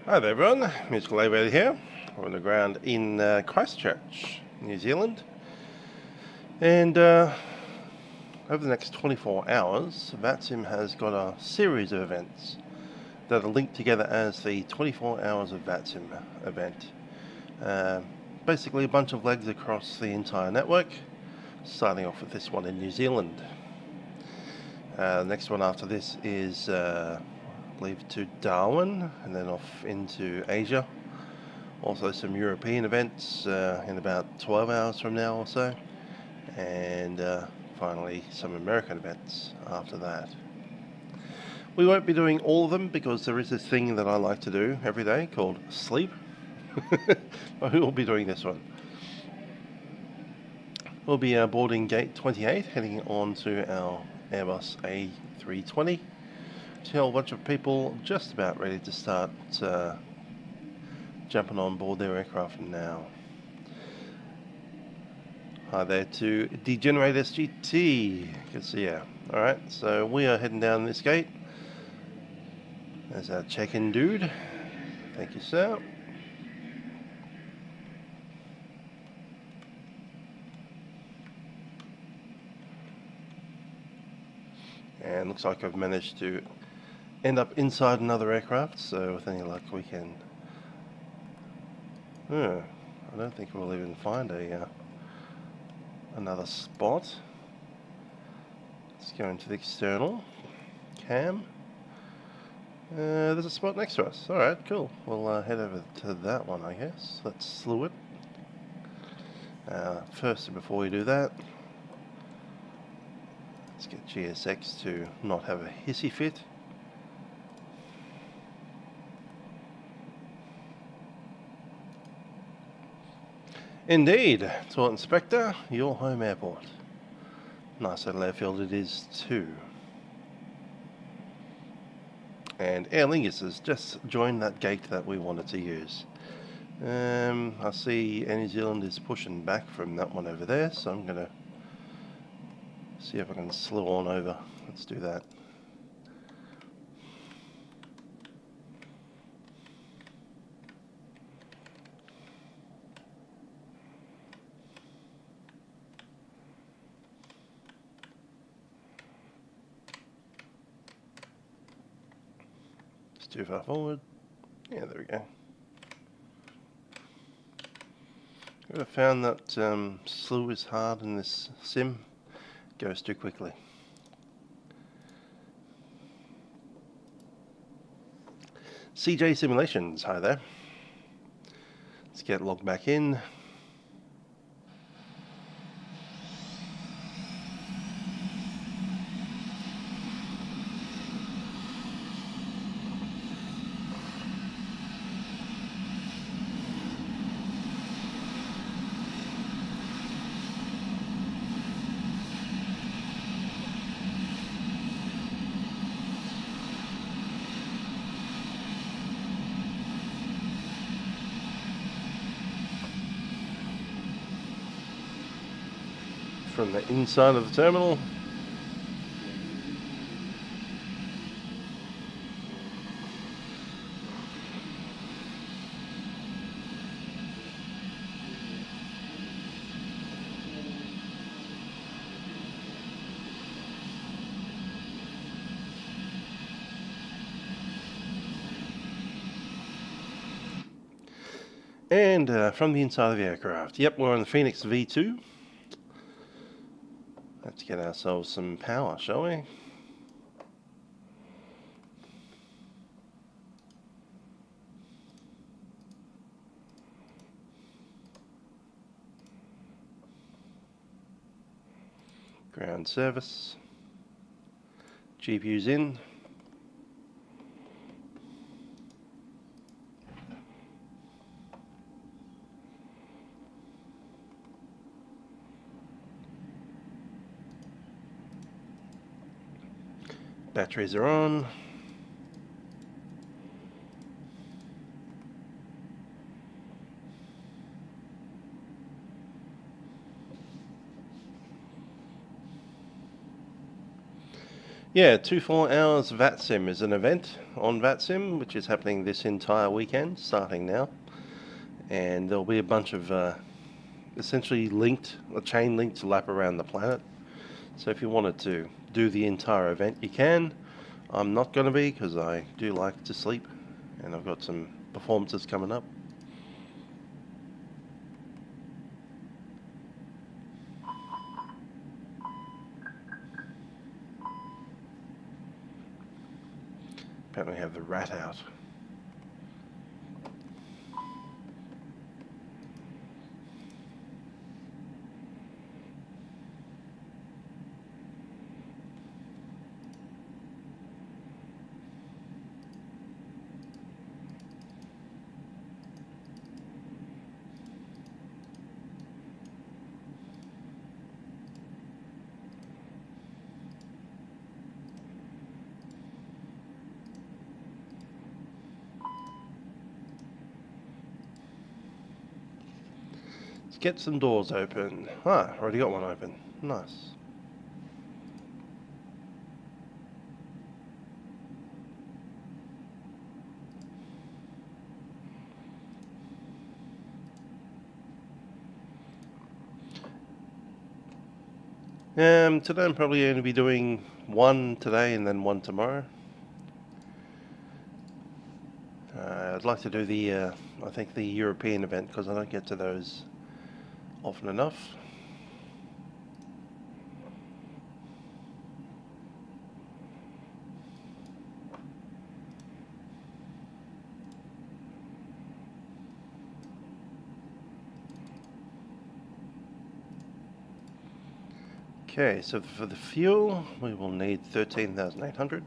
Hi there everyone, Musical Aviator here. We're on the ground in Christchurch, New Zealand. And over the next 24 hours, Vatsim has got a series of events that are linked together as the 24 Hours of Vatsim event. Basically a bunch of legs across the entire network, starting off with this one in New Zealand. The next one after this is I believe to Darwin, and then off into Asia. Also some European events in about 12 hours from now or so, and finally some American events after that. We won't be doing all of them because there is this thing that I like to do every day called sleep. But we will be doing this one. We'll be boarding gate 28, heading on to our Airbus A320. A bunch of people just about ready to start jumping on board their aircraft now. Hi there to Degenerate SGT. Good to see ya. Alright, so we are heading down this gate. There's our check-in dude. Thank you, sir. And looks like I've managed to end up inside another aircraft, so with any luck we can... I don't think we'll even find another spot. Let's go into the external cam. There's a spot next to us. Alright, cool. We'll head over to that one, I guess. Let's slew it. First, before we do that, let's get GSX to not have a hissy fit. Indeed, Tour Inspector, your home airport. Nice little airfield it is too. And Aer Lingus has just joined that gate that we wanted to use. I see Air New Zealand is pushing back from that one over there, so I'm going to see if I can slew on over. Let's do that. It's too far forward. Yeah, there we go. I've found that slew is hard in this sim. Goes too quickly. CJ Simulations, hi there. Let's get logged back in. From the inside of the terminal. And from the inside of the aircraft. Yep, we're on the Fenix V2. Let's get ourselves some power, shall we? Ground service. GPU's in. Batteries are on. Yeah, 24 Hours Vatsim is an event on Vatsim, which is happening this entire weekend, starting now. And there'll be a bunch of essentially a chain linked lap around the planet. So if you wanted to do the entire event, you can. I'm not going to be, because I do like to sleep, and I've got some performances coming up. Apparently we have the rat out. Let's get some doors open. Ah, already got one open. Nice. Today I'm probably going to be doing one today and then one tomorrow. I'd like to do the, I think the European event, because I don't get to those often enough. Okay, so for the fuel, we will need 13,800.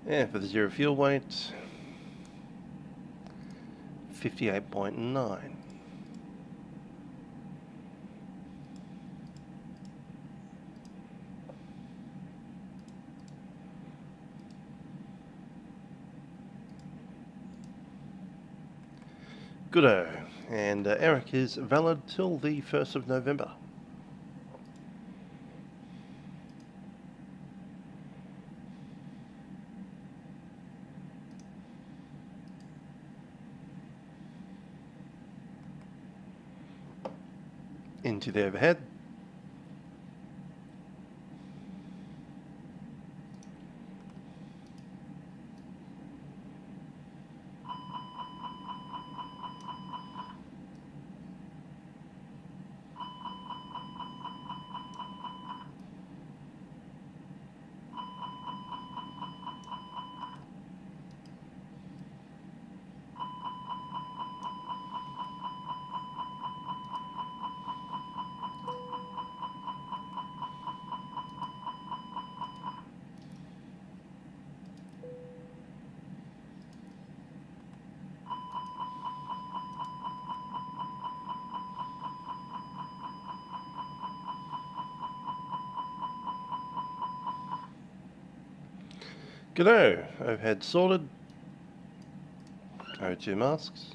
And for the zero fuel weight, 58.9. Goodo. And Eric is valid till the 1st of November. Into the overhead. G'day, overhead sorted. O2 masks.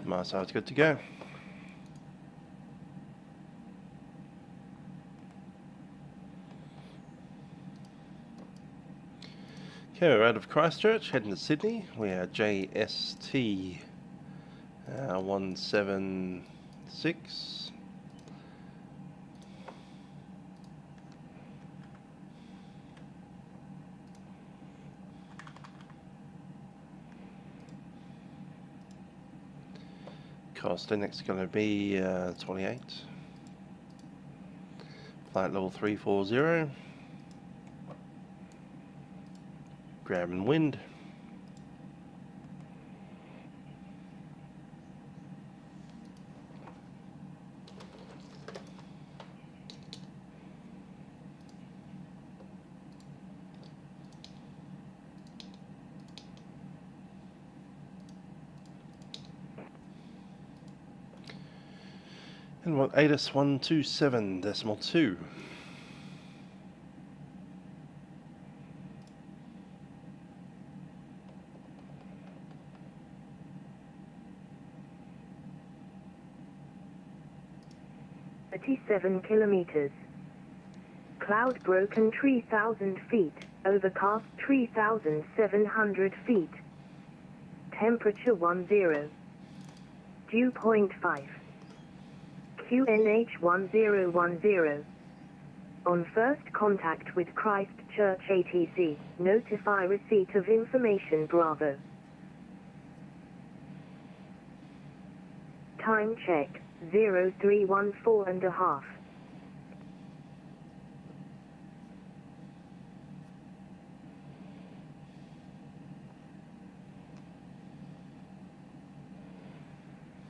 Marside's good to go. Okay, we're out of Christchurch, heading to Sydney. We are JST 176. Cost index going to be 28. Flight level 340. Grab and wind. And what, ATIS 127.2. Visibility 7 kilometers. Cloud broken 3,000 feet. Overcast 3,700 feet. Temperature 10. Dew point 5. QNH 1010. On first contact with Christchurch ATC, notify receipt of information Bravo. Time check, 0314.5.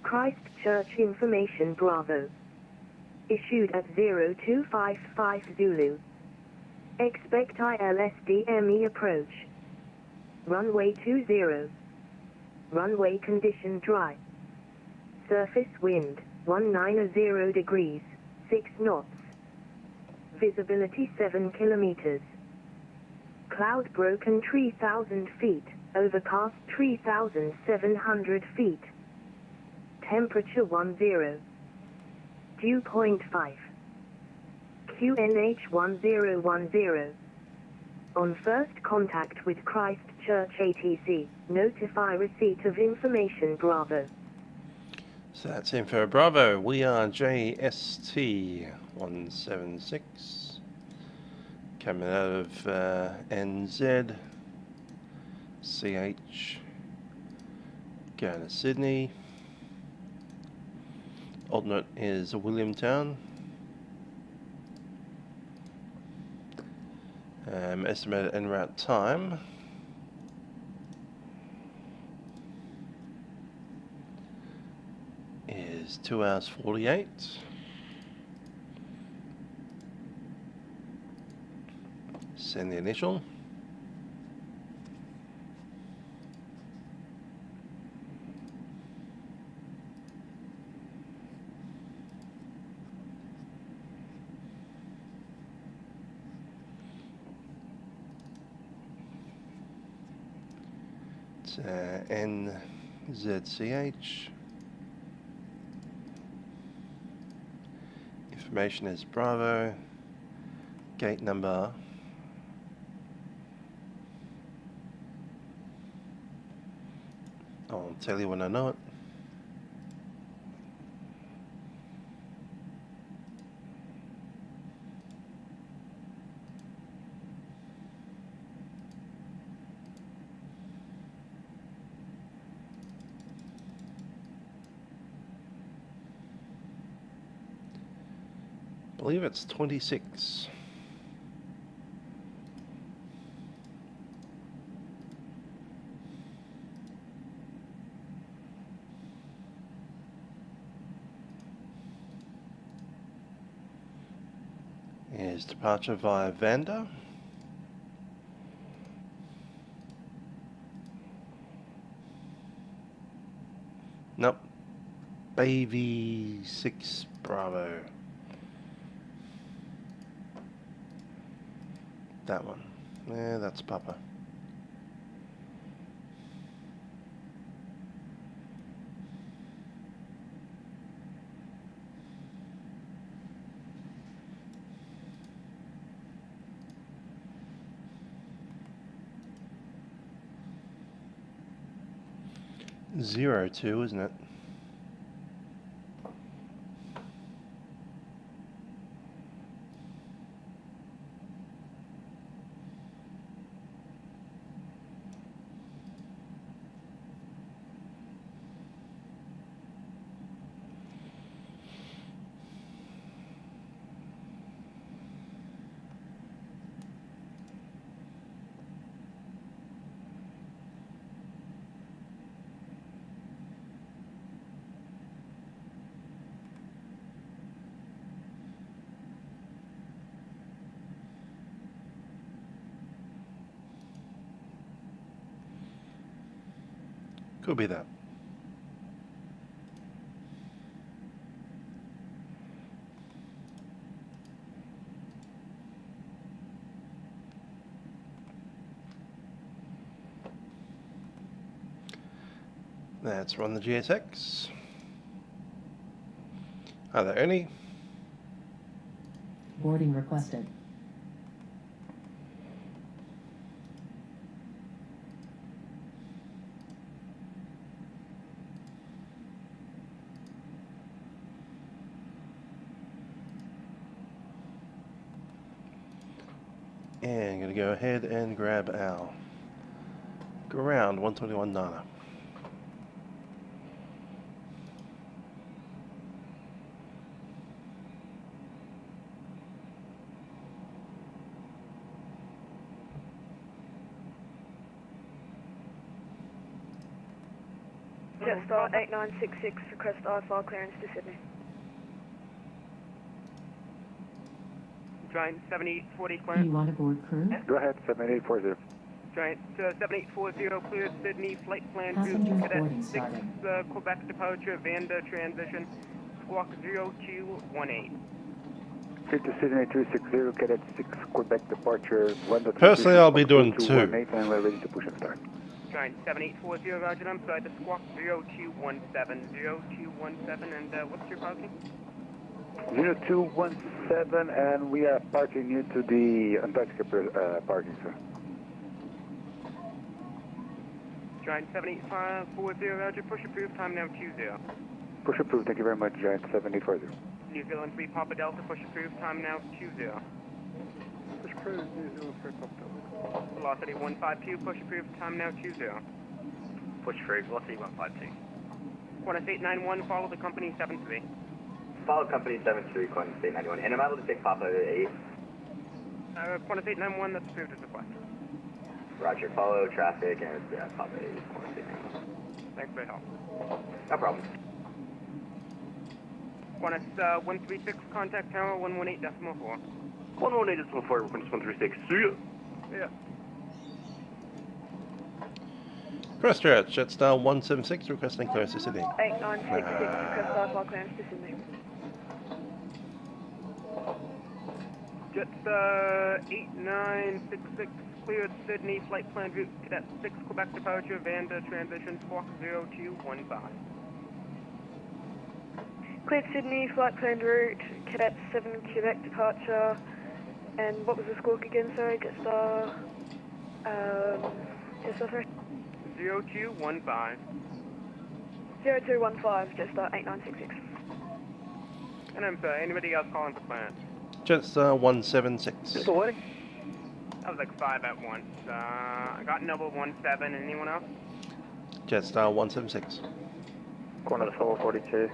Christchurch information Bravo. Issued at 0255 Zulu. Expect ILSDME approach. Runway 20. Runway condition dry. Surface wind, 190 degrees, 6 knots. Visibility 7 kilometers. Cloud broken 3,000 feet, overcast 3,700 feet. Temperature 10. Dew point 5. QNH 1010. On first contact with Christchurch ATC, notify receipt of information Bravo. So that's info Bravo. We are JST 176. Coming out of NZ. CH. Going to Sydney. Alternate is Williamtown. Estimated en route time is 2 hours 48. Send the initial. NZCH. Information is Bravo. Gate number. I'll tell you when I know it. I believe it's 26. Is departure via Vanda. Nope. Baby 6 Bravo. That one. Yeah, that's Papa. Zero 2, isn't it? Could be that. Let's run the GSX. Hi there, Ernie. Boarding requested. And going to go ahead and grab our ground 121 Nana. Jetstar 8966, request IFR clearance to Sydney. Giant 7840 Do clearance. you want to board crew? Go ahead, 7840. Giant 7840 cleared Sydney, flight plan Passenger to Cadet boarding 6 started. Quebec departure, Vanda transition, squawk 0218. Street to Sydney 260, Cadet 6 Quebec departure. Personally, I'll be doing 2. And we're ready to push and start. Giant 7840, roger, I'm sorry, the squawk 0217, 0217, and what's your parking? 0217, and we are parking you to the Antarctica parking, sir. Giant 7840, roger, push approved, time now 20. Push approved, thank you very much, Giant 7840. New Zealand 3 Papa Delta, push approved, time now 20. Push approved, New Zealand 3 Papa Delta. Velocity 152, push approved, time now 20. Push approved, velocity 152. Qantas 891, follow the company 73. Follow company 73, Qantas 891. And am I able to take Papa East? Qantas 891, that's approved as request. Roger, follow traffic and Papa East, Qantas 891. Thanks for your help. No problem. Qantas 136, contact tower 118.4. 118.4, Qantas 136. See ya. Yeah. Christchurch, Jetstar 176, requesting clearance to Sydney. 8966, request IFR clearance to Sydney. Jetstar 8966, cleared Sydney, flight plan route, Cadet 6 Quebec departure, Vanda transition, squawk 0215. Cleared Sydney, flight planned route, Cadet 7 Quebec departure, and what was the squawk again, sorry, Jetstar, Jetstar 3? 0215. 0215, Jetstar 8966. And I'm sorry, anybody else calling for clearance? Jetstar 176. Still waiting? That was like 5 at once. I got number 17, anyone else? Jetstar 176. Qantas 442.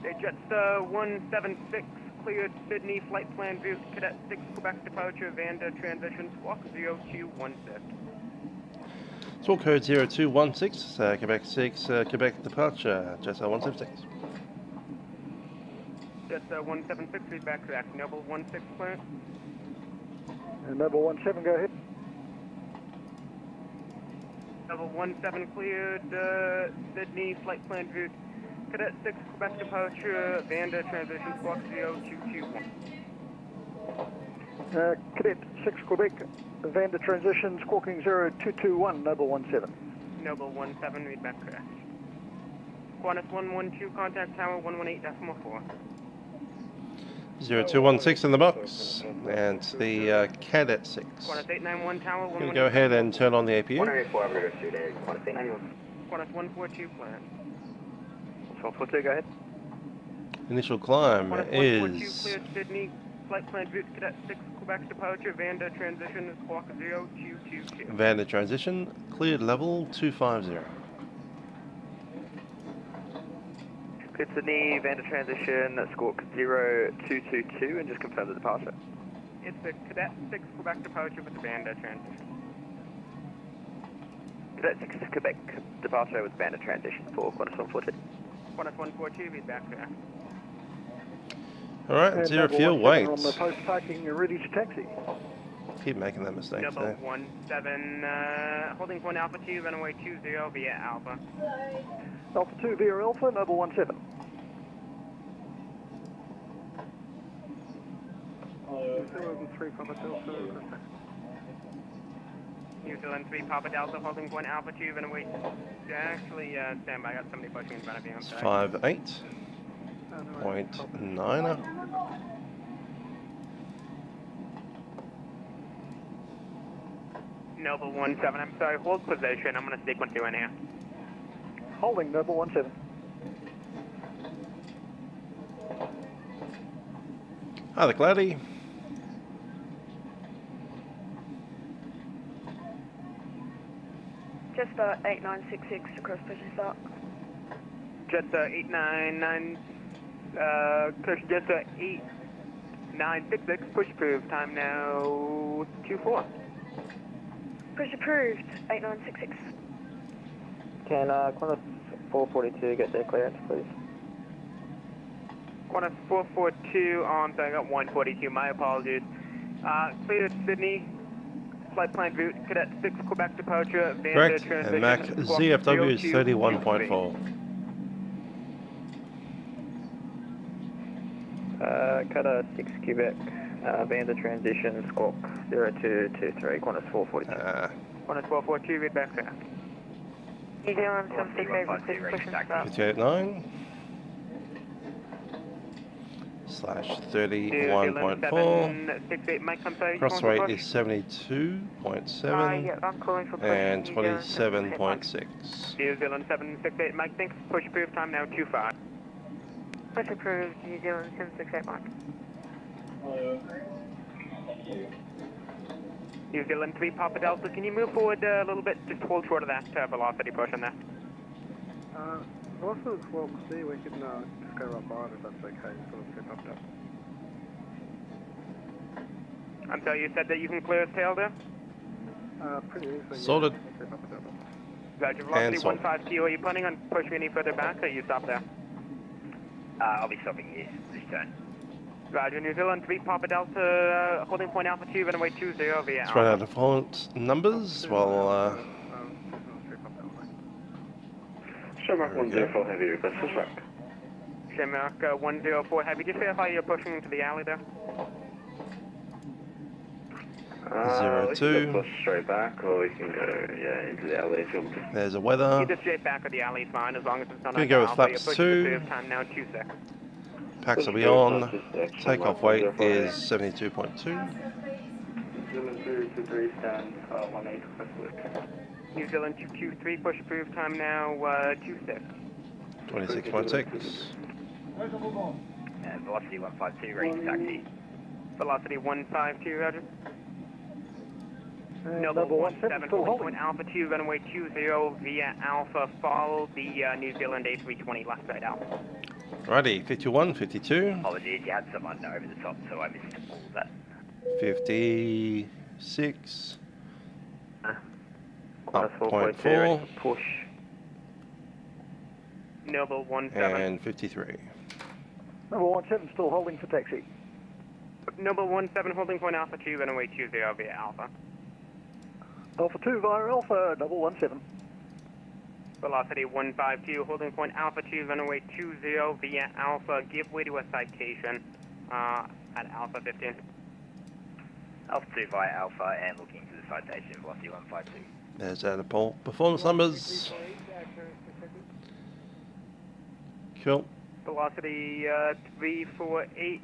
Hey, Jetstar 176, cleared Sydney, flight plan route, Cadet 6 Quebec departure, Vanda transition, squawk 0216. Squawk code 0216, Quebec 6, Quebec departure, Jetstar 176. Jetstar 176, feedback correct. Noble 16 clearance. And Noble 17, go ahead. Noble 17 cleared Sydney, flight plan route, Cadet 6 Quebec departure, Vanda transition, squawk 0221. Cadet 6 Quebec, Vanda transition, squawking 0221, Noble 17. Noble 17, feedback correct. Qantas 112, contact tower 118.4. 0216 in the box, and the Cadet 6. Qantas 891, tower I'm going to go ahead and turn on the APU. 184, I'm going to go shoot a Qantas 891. Qantas 142, clearance. 142, go ahead. Initial climb Qantas 142, is cleared Sydney, flight plan route, Cadet 6 Quebec departure, Vanda transition, squawk 0222. Vanda transition, cleared level 250. Cleared Sydney, Vanda transition, squawk 0222, and just confirm the departure. It's the Cadet 6 Quebec departure with the Vanda transition. Cadet 6 Quebec departure with Vanda transition for Qantas 142. Qantas 142, feedback there. Alright, zero fuel, wait. On the post parking, you're ready to taxi. Keep making that mistake Double today. 17, holding point Alpha 2, runway 20 via Alpha. Alpha 2 via Alpha, Noble 17. New Zealand 3 Papa Delta, holding point Alpha 2, and wait. Actually, stand by, I got somebody pushing in front of you, I'm It's sorry. 58.9. Noble 17, I'm sorry, hold position, I'm going to sequence you in here. Holding Noble 17. Hi there, Cloudy. Jetstar 8966 across pushing start. Jetstar 899, Jetstar 8966, push approved, time now 24. Push approved, 8966. Can Qantas 442 get their clearance, please? Qantas 442 on, so I got 142, my apologies. Cleared Sydney, flight plan route, Cadet 6 Quebec departure, Correct. And Mac ZFW is 31.4. Qatar 6 Quebec, Vanda transition, squawk 0223, Qantas 442. Qantas 442, read back there. New Zealand 768, request pushing start. 58.9 slash 31.4. 68, Mike, I'm sorry. Cross rate is 72.7 Yeah, I'm calling for push. and New Zealand 27.6. New Zealand 768, Mike, thanks. Push approved, time now 25. Push approved, New Zealand 768 Mike. New Zealand 3 Papa Delta, can you move forward a little bit? Just hold short of that velocity push on that. Also, well, see, we can just go right by it if that's okay, sort of get up there. I'm sorry, you said that you can clear his tail there? Pretty easily. Sorted. Roger, velocity And sorted. 15 Are you planning on pushing any further back or you stop there? I'll be stopping here this turn. Roger, New Zealand 3 Papa Delta, holding point altitude, runway 20 via Let's run out of default numbers while Shamrock 104 Heavy request pushback. Shamrock 104 Heavy, just verify you're pushing into the alley there. We can go push straight back, or we can go, into the alley if you want to. there's a weather. Either straight back or the alley is fine, as long as it's not Gonna on go with alpha. You're flaps pushing 2. to time now 26. Packs will be on. Takeoff weight is 72.2. Zealand 223 stand 18 request push. New Zealand 223, push approved, time now 26. 26.6. And velocity 152, ready for taxi. Velocity 152, Roger. Noble 17, still holding holding. point Alpha 2, runway 20 via Alpha, follow the New Zealand A320 left side out. Righty, 51, 52, Apologies, you had someone over the top, so I missed all of that. 56, Qantas up 442, ready 0.4, for push. Noble 17. and 53. Noble 17 still holding for taxi. Noble 17, holding point Alpha 2, runway 20 via Alpha. Alpha 2 via Alpha, Noble 17. Velocity 152, holding point Alpha 2, runway 20 via Alpha. Give way to a citation at Alpha 15. Alpha 2 via Alpha and looking to the citation, velocity 152. There's our performance numbers. Cool. Velocity 348.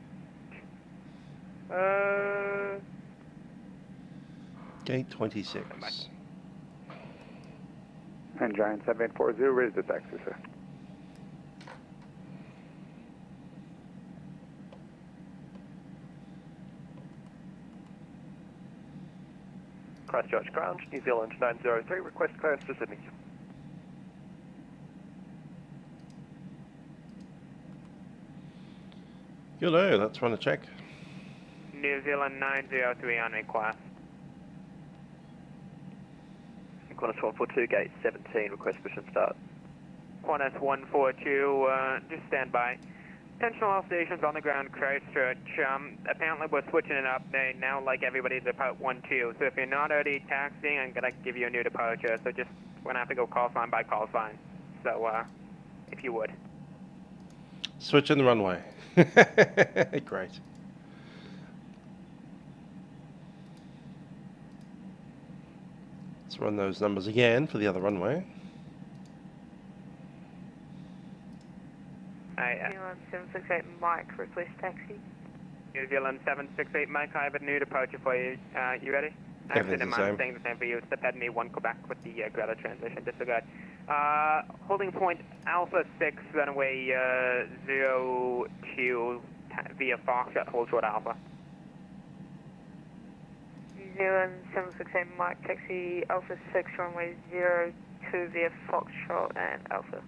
Gate 26. And Giant 7840, raise the taxi, sir. Christchurch ground, New Zealand 903, request clearance to Sydney. Good day, let's run a check. New Zealand 903 on request. Qantas 142, gate 17, request push and start. Qantas 142, just stand by. Attention all stations on the ground, Christchurch. Apparently we're switching it up. They now like everybody to depart 1-2. So if you're not already taxiing, I'm gonna give you a new departure. So just, we're gonna have to go call sign by call sign. So, if you would. Switch in the runway. Great. Let's run those numbers again for the other runway. New Zealand 768 Mike, request taxi. New Zealand 768 Mike, I have a new departure for you. You ready? I have Everything's to the same. staying the same for you. It's the Pedney 1 Quebec with the Greta transition. Disregard. Holding point Alpha 6, runway 02 via Foxtrot, hold short Alpha. New Zealand 768 Mike, taxi Alpha 6, runway 02 via Foxtrot and Alpha.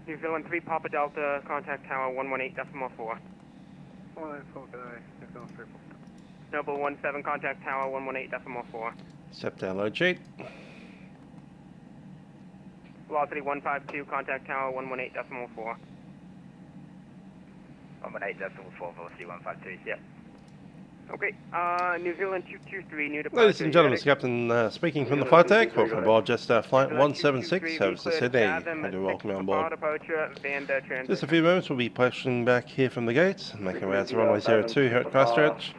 New Zealand 3 Papa Delta, contact tower 118.4. 184, good day. New Zealand 3 Papa. Noble 17, contact tower 118.4. Step down, low cheat. Velocity 152, contact tower 118.4. 118.4, velocity 152, yep. Okay, New Zealand 223, new departure. Ladies and gentlemen, it's Captain speaking from the flight deck. Welcome aboard Jetstar Flight 176, service to Sydney. I do welcome you on board. Just a few moments, we'll be pushing back here from the gate and making our way out to runway 02 here at Christchurch.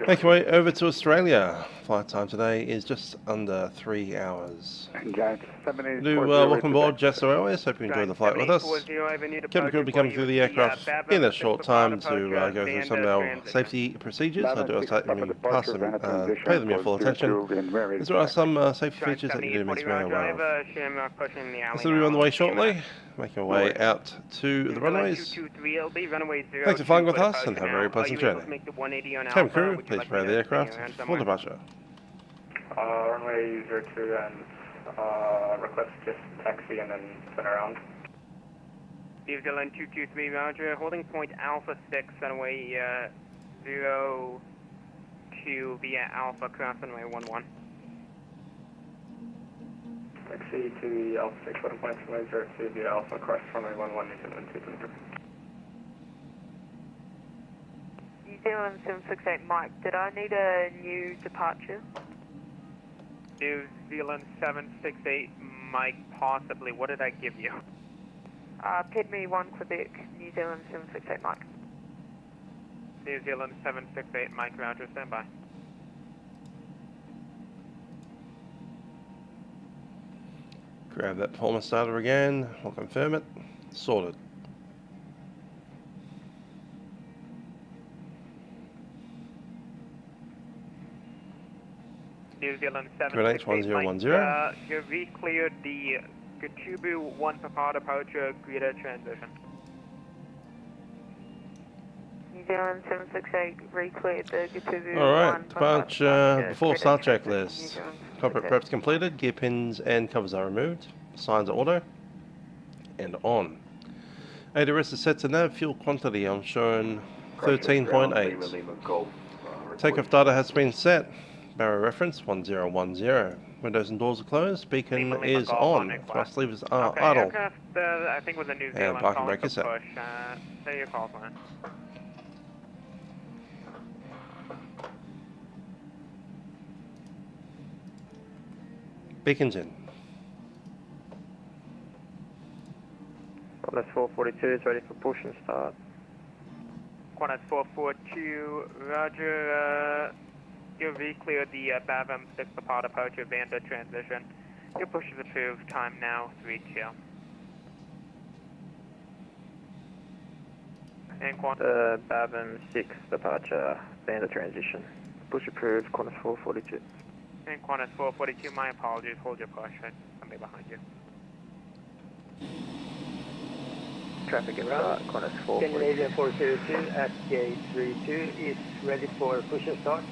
Make your way over to Australia. Flight time today is just under 3 hours. Welcome aboard Jetstar Airways. Hope you enjoy the flight with us. Captain Crew will be coming through the aircraft in a short time to go through some of our safety procedures. I do ask that you pay them your full attention, as there are some safety features that you do need to be aware of. So we'll be on the way shortly, making our way out to the runways. Thanks for flying with us and have a very pleasant journey. Cabin crew, please prepare the aircraft for departure. Runway 02 and request just taxi and then turn around. New Zealand 223, roger. Holding point Alpha 6, runway 02 via Alpha, cross runway 11. Taxi to Alpha 6, holding point runway 02 via Alpha, cross runway 11, New Zealand 223. New Zealand 768 Mike, did I need a new departure? New Zealand 768 Mike, possibly. What did I give you? Pedney 1 Quebec, New Zealand 768 Mike. New Zealand 768 Mike, roger, stand by. Grab that performance starter again, we'll confirm it. Sorted. New Zealand 768 Mike, you've re-cleared the Gatubu 1 Papa departure, Greta transition. New Zealand 768 re-cleared the Gatubu 1 Alright, departure before start checklist. Cockpit prep's completed, gear pins and covers are removed. Signs are auto. And on. ADRS is set to nav, fuel quantity I'm showing 13.8. Takeoff data has been set. Barrow reference 1010. Windows and doors are closed. Beacon is on. Thrust levers are idle. Aircraft, I think was a New Zealand and parking calling brake is set. push. Say your call sign. Beacon's in. Qantas 442 is ready for push and start. Qantas 442, roger. You've re-cleared the BAVM 6 Papa departure, Vanda transition. Your push is approved. Time now 32. And Qantas. BAVM 6 departure, Vanda transition. Push approved, Qantas 442. And Qantas 442, my apologies. Hold your push. Somebody behind you. Traffic and start, Qantas 442. Scandinavian 402 at gate 32 is ready for push and start.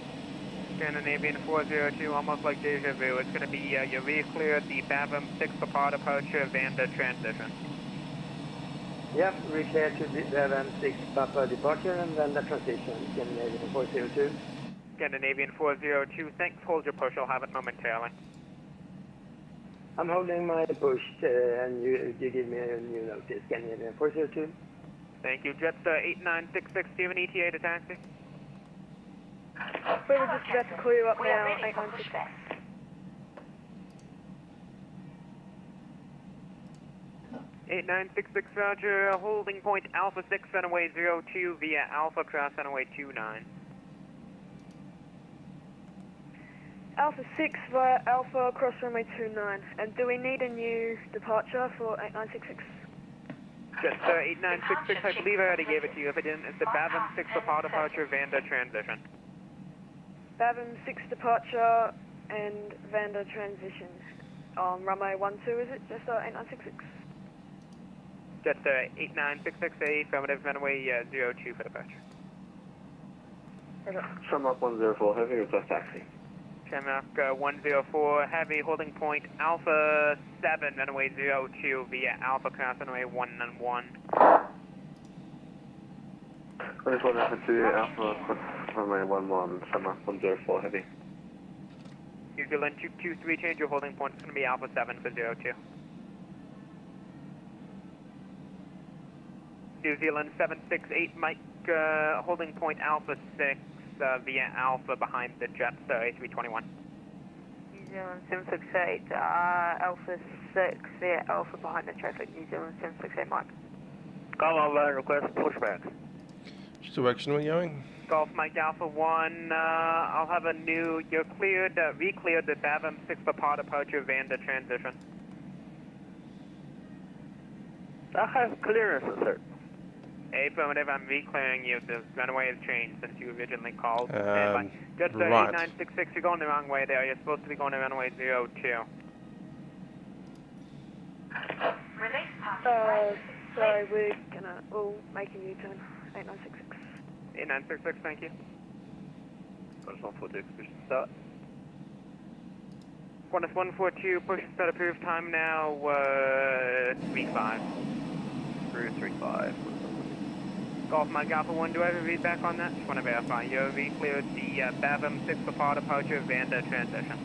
Scandinavian 402, almost like deja vu. It's going to be you re-cleared the BAVM 6 Papa departure, Vanda transition. Yep, re-clear to the BAVM 6 Papa departure and then the transition. Scandinavian 402. Scandinavian 402, thanks. Hold your push. I'll have it momentarily. I'm holding my push and you give me a new notice. Scandinavian 402. Thank you. Jetstar 8966, do you have an ETA to taxi? We were just about to call you up now, 896. Roger, holding point Alpha 6 runway 02 via Alpha cross runway 29. Alpha 6 via Alpha cross runway 29. And do we need a new departure for 8966? Jetstar 8966, I believe I already gave it to you. If I didn't, it's the Bavum 6 for departure, Vanda transition. Bavum 6 departure and Vanda transition. On runway 12, is it? Jetstar 8966? Jetstar 8966, affirmative, runway 02 for departure. Shamrock 104, heavy, request taxi. Shamrock 104, heavy, holding point Alpha 7, runway 02 via Alpha cross runway 11. Runway 1 Alpha 2, Alpha cross runway 11, Shamrock 104, heavy. New Zealand 223, change your holding point, it's going to be Alpha 7 for 02. New Zealand 768, Mike, holding point Alpha 6 via Alpha behind the Jetstar A321. New Zealand 768, Alpha 6 via Alpha behind the traffic, New Zealand 768, Mike. Come on, line request, pushback. Which direction are we going? Golf Mike Alpha 1, I'll have a new, you're cleared, re-cleared the Bavum 6 for power departure, Vanda transition. I have clearance, sir. Affirmative, I'm re-clearing you. The runway has changed since you originally called. Right. Jetstar 8966, you're going the wrong way there. You're supposed to be going to runway 02. Sorry, we're gonna all make a U-turn. 8966. 8966, thank you. Qantas 142, expedition start. Qantas 142, push and start approved. Time now, 35. Through 35. Golf Mike Alpha 1, do I have a feedback on that? Just want to verify. You re-cleared the Bavum 6 for power departure, Vanda transition.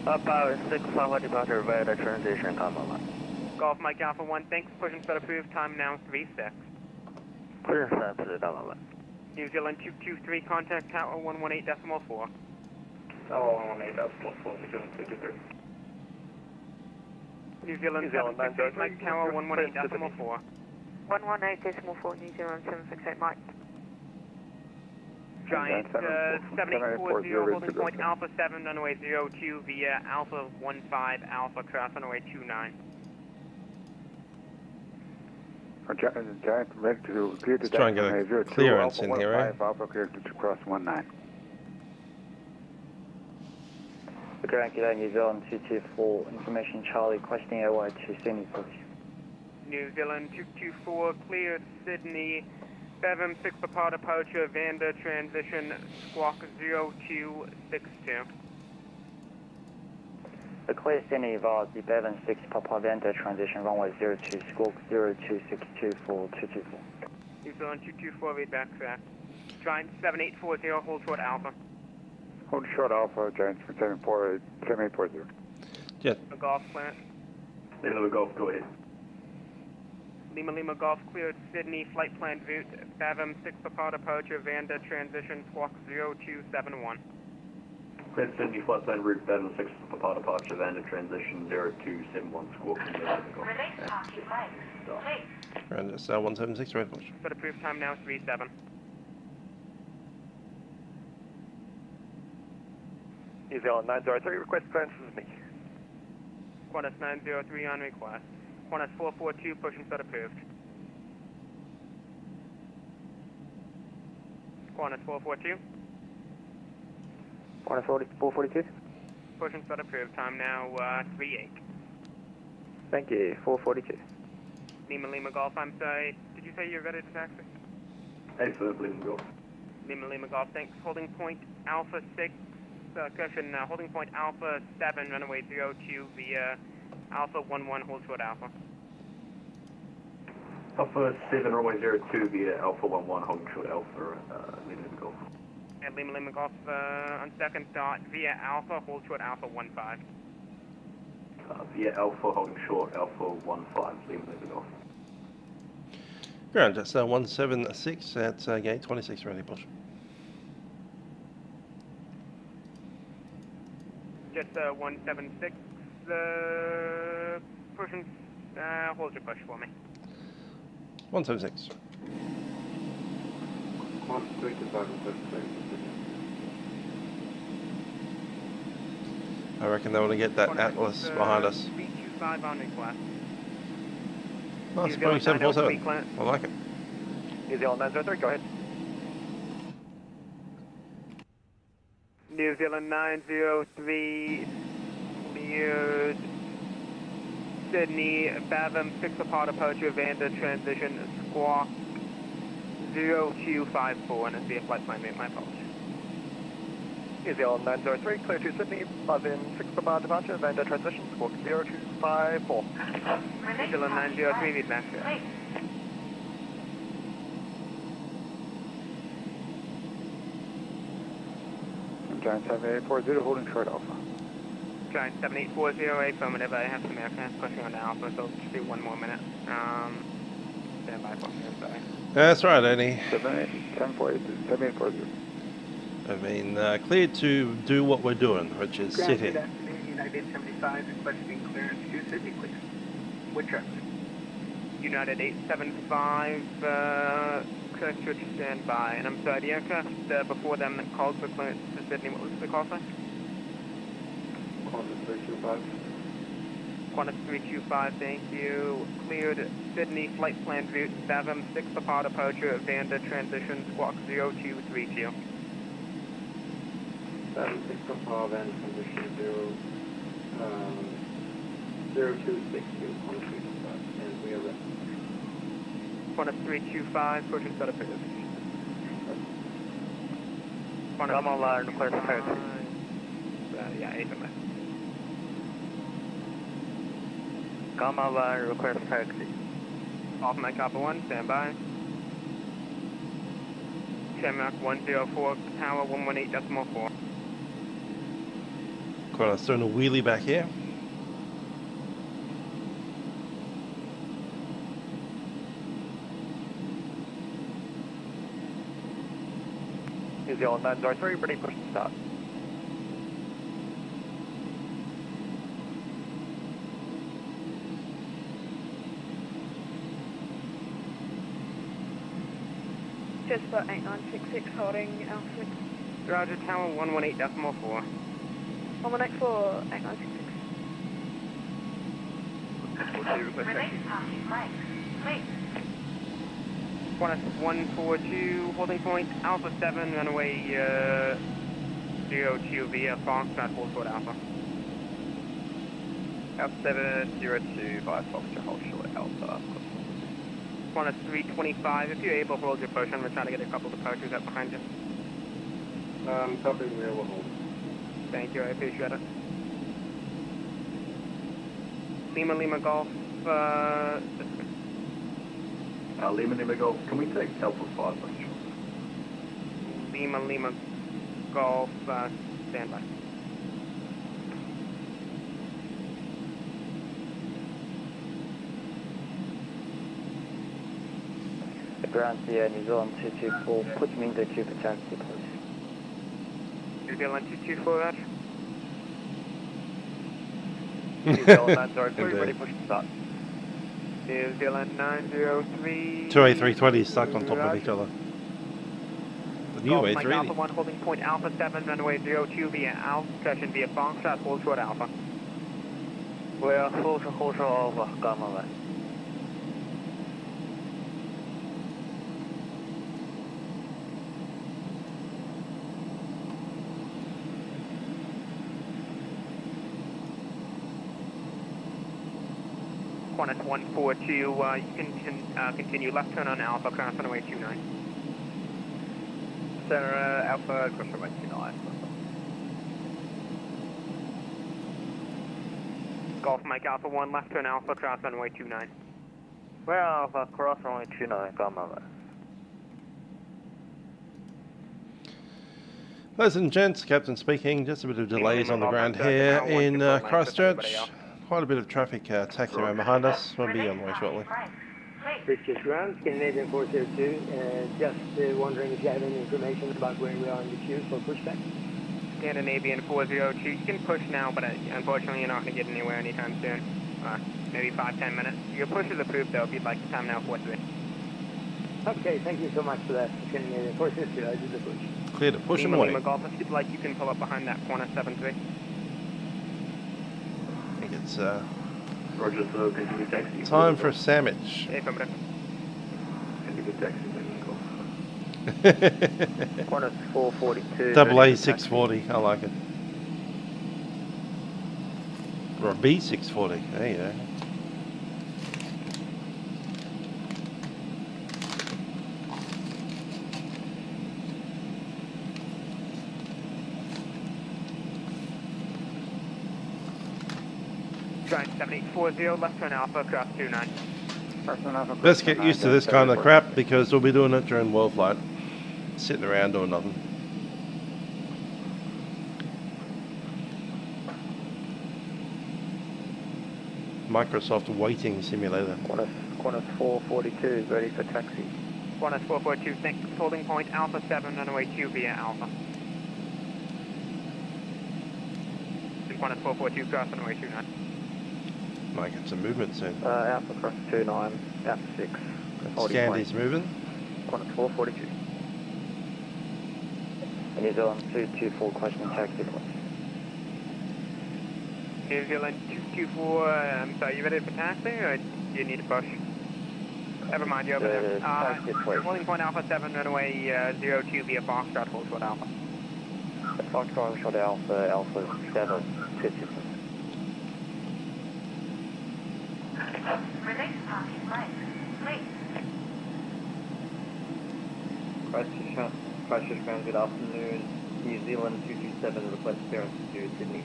Power 6 power departure, Vanda transition, come on. Golf Mike Alpha 1, thanks. Push and start approved. Time now, 36. Clearance absolute, come on. New Zealand 223, contact tower 118.4. Tower 118.4, New Zealand 223. New Zealand 768, Mike tower 118.4. 118.4, New Zealand 768, Mike. Giant 7840, holding point Alpha 7, runway 02 via Alpha 15, Alpha cross runway 29. Giant, ready to clear to Let's try and get a clearance in here, eh? Alpha clear to cross 19. Grand G'day, New Zealand 224, information Charlie, questioning airway to Sydney, please. New Zealand 224, cleared Sydney, Bavum 6 for power departure, Vanda transition, squawk 0262. The clear Sydney via the Bavum 6 Papa Vanda transition, runway 02, squawk 0262 for 224. New Zealand 224, read back correct. Giant 7840, hold short Alpha. Hold short Alpha, Giant 7840. Jet. A golf clearance. Lima Golf, go ahead. Lima Golf cleared Sydney, flight plan route, Bavum 6 for power departure, Vanda transition, squawk 0271. Cleared Sydney, flight plan route, Bavum 6 for power departure, Vanda transition, 0271, squawk from Lima Golf. Release parking brakes, please. Around 176, red push. For approved time now, 37. New Zealand 903, request clearance is me. Qantas 903 on request. Qantas 442, push and start approved. Qantas 442. Qantas 442. Push and start approved. Time now 38. Thank you, 442. Lima Golf, I'm sorry. Did you say you're ready to taxi? Excellent, Lima Golf. Lima Golf, thanks. Holding point Alpha 6. Cushion, holding point Alpha 7, runway 02 via Alpha 11, hold short Alpha. Alpha 7, runway 02 via Alpha 11, holding short Alpha, Lima Golf. And Lima Golf, on second thought, via Alpha, hold short Alpha 15. Via Alpha, holding short Alpha 15, Lima Golf. Ground, that's 176 at gate 26, ready push. Just 176, pushing, hold your push for me. 176. 135. I reckon they want to get that Atlas behind us. 325 on request. Nice, Boeing 747. I like it. New Zealand 903, go ahead. New Zealand 903, cleared Sydney, Batham, 6 apart departure, Vanda, transition, squawk 0254, and it's the flight plan mate, my apologies. New Zealand 903, clear to Sydney, Batham, 6 apart departure, Vanda, transition, squawk 0254. New Zealand 903, read back here. Giant 7840 holding short Alpha. Giant 7840, affirmative. I have some aircraft pushing on to Alpha, so just do 1 more minute. Stand by for me, I'm sorry. That's right, Annie. 7840. I've been cleared to do what we're doing, which is sitting. United 875 requesting clearance to Sydney, please. Which traffic? United 875, Christchurch, stand by. And I'm sorry, the aircraft before them that called for clearance to Sydney, what was the call sign? Qantas 325. Qantas 325, thank you. Cleared Sydney, flight plan route, Batham, 6 apart departure, Vanda, transition, squawk 0232. Batham, 6 apart, Vanda, transition 0262, Qantas 325, and we are ready. Qantas 325, pushing set of figures. Come online, request clearance. Yeah, 8 minutes. Come online, request taxi. Off my copper 1, stand by. Shamrock 104, tower 118.4. Qantas doing a wheelie back here. New Zealand 903, ready, push to start. Jetstar 8966 holding Alpha. Roger, tower 118.4. 118.4, 8966. Qantas 142, holding point, Alpha 7, runway 02 via Foxtrot, hold short Alpha. Alpha 702 via Foxtrot, hold short Alpha. Qantas 325, if you're able to hold your push, I'm going to try to get a couple of departures up behind you. Copy, we will hold. Thank you, I appreciate it. Lima Golf, Lima Golf, can we take Alpha 5, please? Lima Golf, stand by. Ground here, New Zealand 224, put me in the queue for taxi, please. New Zealand 224, Roger. New Zealand 903, ready, push to start. New Zealand 903. Two A320s stuck on top of each other. The new Mike A380. Alpha 1 holding point Alpha 7, runway 02 via Alpha, session via Foxtrot, hold short Alpha. We are hold short Alpha, come on. Qantas 142, you can continue left turn on Alpha, cross runway 29. Center Alpha, cross runway 29. Golf Mike Alpha 1, left turn Alpha, cross runway 29. We're Alpha, cross runway 29, come on. Ladies and gents, Captain speaking. Just a bit of delays on the ground here in Christchurch. Quite a bit of traffic taxiing around behind us. We'll be on the way shortly. Christchurch ground, Scandinavian 402. Just wondering if you have any information about where we are in the queue for pushback. Scandinavian 402, you can push now, but unfortunately you're not going to get anywhere anytime soon. Maybe 5-10 minutes. Your push is approved though, if you'd like to time now 4-3. Okay, thank you so much for that. Scandinavian 402, I did the push. Clear to push them away. Golf, if you'd like, you can pull up behind that corner 7-3. it's Roger, so continue taxi. time for a sandwich. Affirmative. Continue taxi. Qantas 442. Double A640, I like it. Or a B640, there you go. Giant 7840, left turn Alpha, cross 29. Let's get used to this kind of crap because we'll be doing it during world flight. Sitting around doing nothing. Microsoft waiting simulator. Qantas 442 ready for taxi. Qantas 442, thanks. Holding point Alpha 7, runway 2 via Alpha. Qantas 442, cross runway 29. Might get some movement soon. Alpha cross 29, Alpha 6. Scandy's moving. Qantas 442. New Zealand 224, question taxi please. New Zealand 224, sorry, you ready for taxi or do you need a push? Never mind, you're over there. Taxi please. Holding point Alpha 7, runway 02 via Foxtrot, hold short Alpha. Foxtrot short Alpha, Alpha 7, 50 please. Release parking brake, please. Christchurch ground, good afternoon. New Zealand 227, request clearance to Sydney.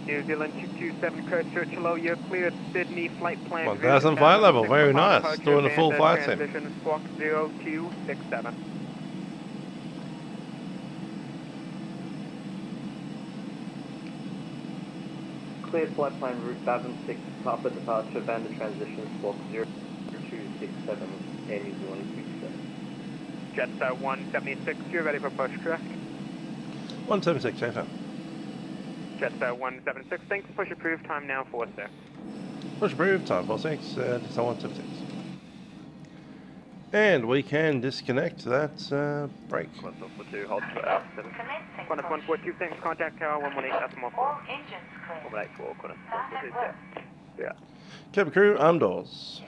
New Zealand 227, Christchurch, hello, you're cleared Sydney, flight plan. 1000 flight level, very nice. Doing a full flight sim. Transition, squawk 0267. Cleared flight plan route Vatsim 6, Papa departure, Vanda transition, squawk 0267, Air New Zealand 227. Jetstar 176, you're ready for push, correct? 176, change that. Jetstar 176, thanks, push approved, time now 46. Push approved, time 46, Jetstar 176. And we can disconnect that brake. Qantas 142, hold for Alpha 7. Qantas 142, thanks, contact tower 118.4. All engines clear. 184, Qantas 142, yeah. Cabin crew, arm doors.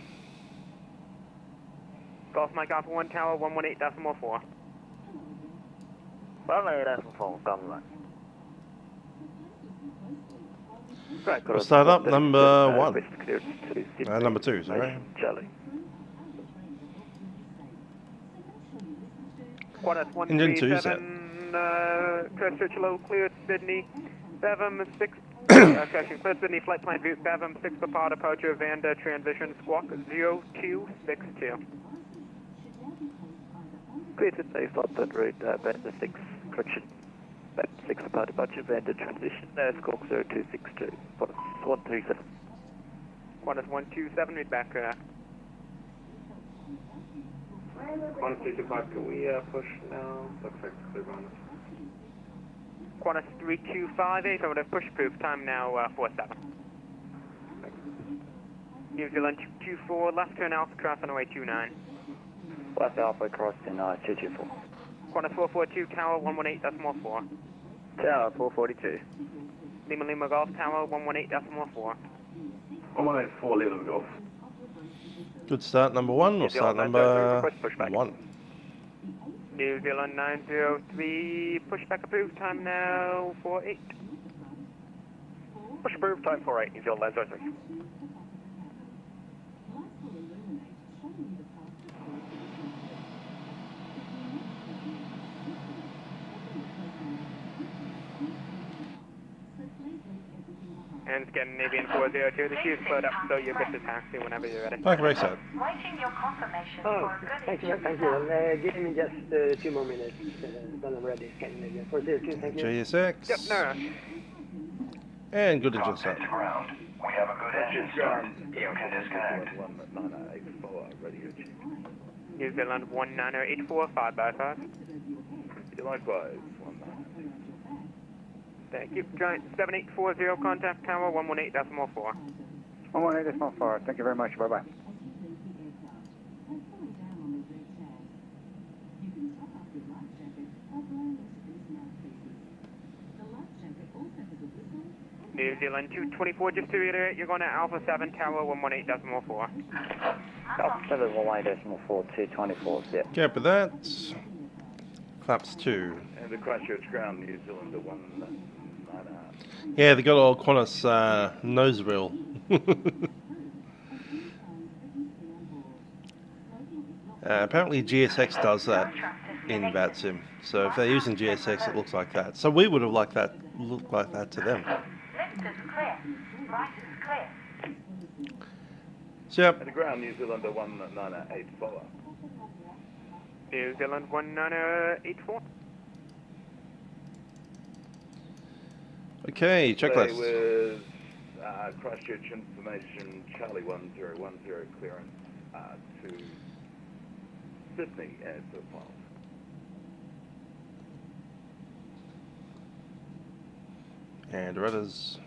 Golf Mike Alpha 1 tower 118.4. 118.4, gunline. We'll start up number 1. Number 2, sorry. Charlie. Qantas Engine 2 set. 137, Christchurch low, cleared Sydney, Bevum 6, correction, cleared Sydney, flight plan view, Bevum 6 for power departure, Vanda transition, squawk 0262. Cleared Sydney, flight plan route, Vanda 6, correction, Vanda 6 for power departure, Vanda transition, squawk 0262, Qantas 137. Qantas 127, read back, 135, can we push now? Looks like it's clear on us. Qantas 3258, over to push approved, time now 47. New Zealand 224, left turn Alpha cross on way 29. Left Alpha crossing 224. Qantas 442, tower 118.4. Tower 442. Lima Lima Golf, tower 118.4. 184, Lima Golf. Good start, number 1. We'll start number 1. New Zealand 903, pushback approved, time now 48. Push approved, time 48, New Zealand 903. And Scandinavian 402, the queue's split up, so you get the taxi whenever you're ready. Park brake set. Waiting your confirmation Oh, for a good thank you. Give me just 2 more minutes, then I'm ready. Scandinavia 402, thank you. JSX. Yep, no rush. And good engine start. We have a good engine start. You can disconnect. New Zealand 19084, 5x5. Likewise, 19. Thank you. Giant 7840, contact tower 118.4. 118.4, thank you very much, bye-bye. New Zealand 224, just to reiterate, you're going to Alpha 7 Tower 118.4. Alpha 7 118.4, 224, yeah. Okay, but that. Flaps 2. And the Christchurch ground, New Zealand 198. Yeah, they got all Qantas nose wheel. Apparently GSX does that in Vatsim. So if they're using GSX, it looks like that. So we would have liked that, looked like that to them. Left is clear. Right is clear. So, yep. And the ground, New Zealand 198. New Zealand 1984. Okay, checklist. Stay with Christchurch information, Charlie 1010 clearance to Sydney as a file. And rudders.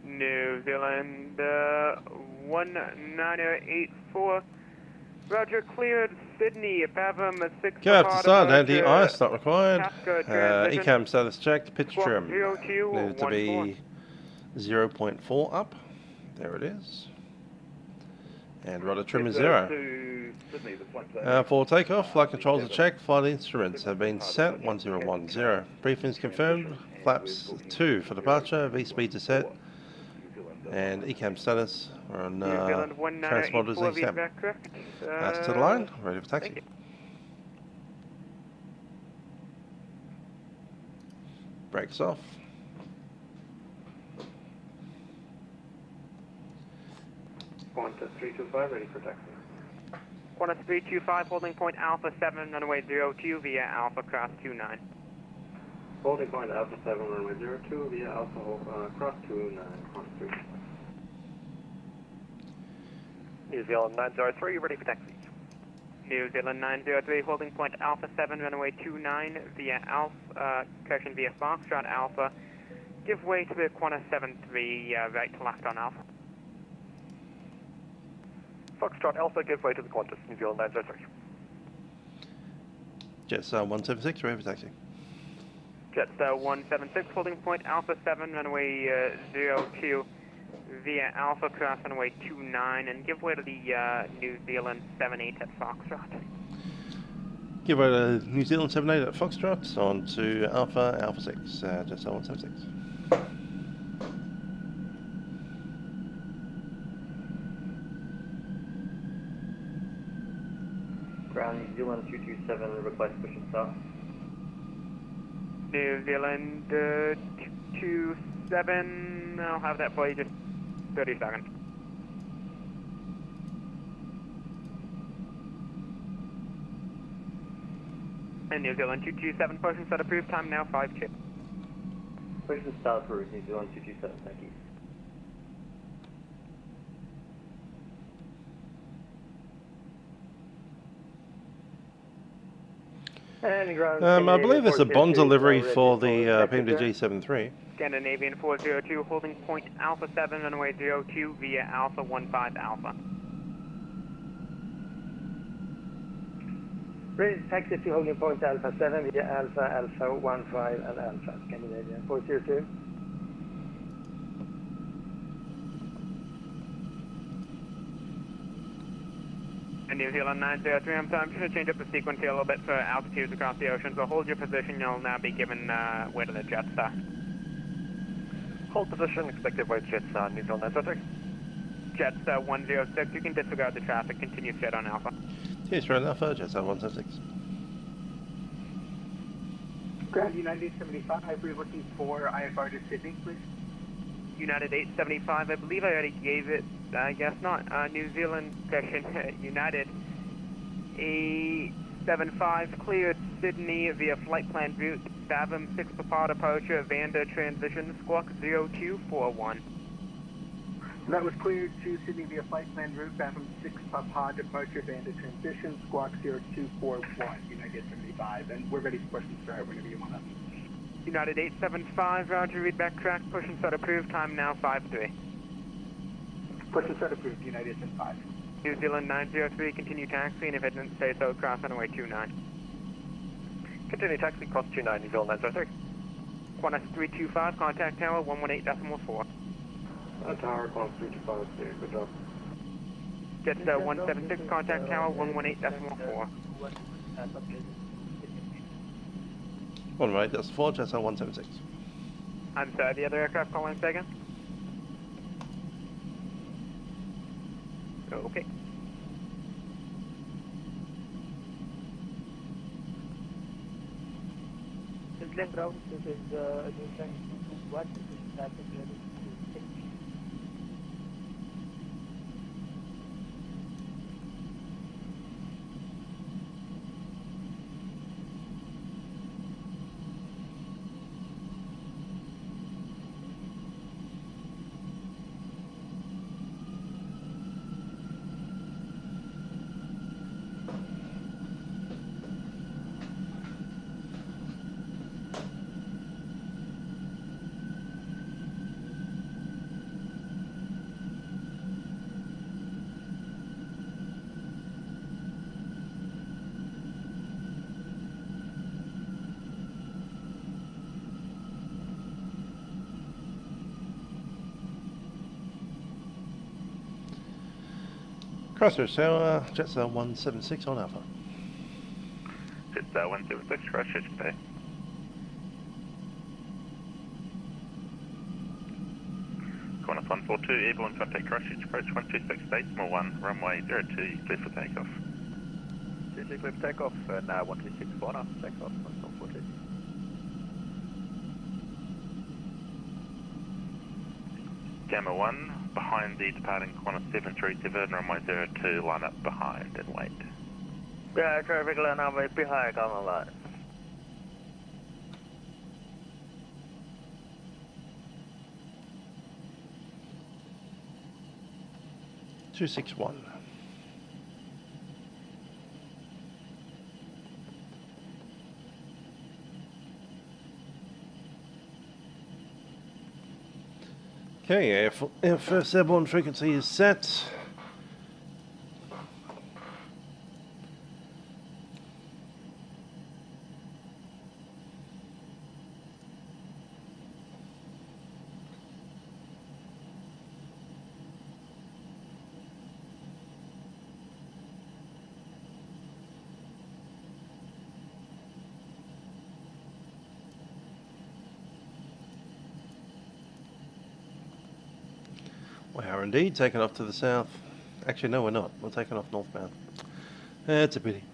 New Zealand 1984. Roger, cleared Sydney, Pavam 6. Go up to start, anti-ice not required. ECAM status checked, pitch trim. Needed to be 0.4 up. There it is. And rudder trim is 0. For takeoff, flight controls are checked, flight instruments have been set, 1010. Briefings confirmed, flaps 2 for departure, V-speed to set. And ECAM status, we're on transponders ECAM. That's to the line, ready for taxi. Brakes off. Qantas 325, ready for taxi. Qantas 325, holding point Alpha 7, runway 02 via Alpha cross 29. Holding point Alpha 7, runway 02 via Alpha cross 29, Qantas 3. New Zealand 903, ready for taxi. New Zealand 903, holding point Alpha 7, runway 29 via Alpha, correction via Foxtrot Alpha. Give way to the Qantas 73, right to left on Alpha. Foxtrot Alpha, give way to the Qantas, New Zealand 903. Jetstar 176, ready for taxi. Jetstar 176, holding point Alpha 7, runway 02 via Alpha cross runway 29 and give way to the New Zealand 78 at Foxtrot. Give way to New Zealand 78 at Foxtrot, on to Alpha 6, Jetstar 176. Ground New Zealand 227, request push and start. New Zealand 227, I'll have that for you, just 30 seconds. And New Zealand 227, push and start approved, time now 5-2. Push and start approved, New Zealand 227, thank you. I believe there's a bond delivery for the PMDG 73. Scandinavian 402, holding point Alpha 7, runway 02 via Alpha 15 Alpha. Ready to taxi to holding point Alpha 7 via Alpha, Alpha 15 and Alpha, Scandinavian 402. And New Zealand 903, I'm sorry, I'm just going to change up the sequence here a little bit for altitudes across the ocean. So hold your position, you'll now be given way to the Jetstar. Hold position, expected way to Jetstar, New Zealand 903. Jetstar 106, you can disregard the traffic, continue straight on Alpha. Yes, right Alpha, Jetstar 176. Ground United 75, we're looking for IFR to Sydney, please. United 875, I believe I already gave it, I guess not. New Zealand section, United 875, cleared Sydney via flight plan route, Fathom 6 Papa departure, Vanda transition, squawk 0241. That was cleared to Sydney via flight plan route, Fathom 6 Papa departure, Vanda transition, squawk 0241, United 75, and we're ready to push and start whenever you want us. United 875, roger, read back track, push and start approved, time now 5-3. Push and start approved, United 75. New Zealand 903, continue taxi, and if it didn't say so, cross runway 29. Continue taxi, cross 29, New Zealand 903. Qantas 325, contact tower 118.4. Tower, Qantas 325, yeah, good job. Jetstar 176, contact tower 118.4. 118.4, Jetstar 176. I'm sorry, the other aircraft calling second? Okay. Land ground, this is what is happening. Christchurch Tower, Jetstar 176 on Alpha. Jetstar 176, Christchurch today. Qantas 142, airborne contact Christchurch, approach 126, decimal 1, runway 02, clear for takeoff. CC clear for takeoff, and 126, Qantas, takeoff, 142. Gamma 1, behind the departing Qantas 737, runway 02, line up behind and wait. Yeah, traffic line up behind, come on. 261. Okay, our first airborne frequency is set. We are indeed taking off to the south. Actually, no, we're not. We're taking off northbound. It's a pity.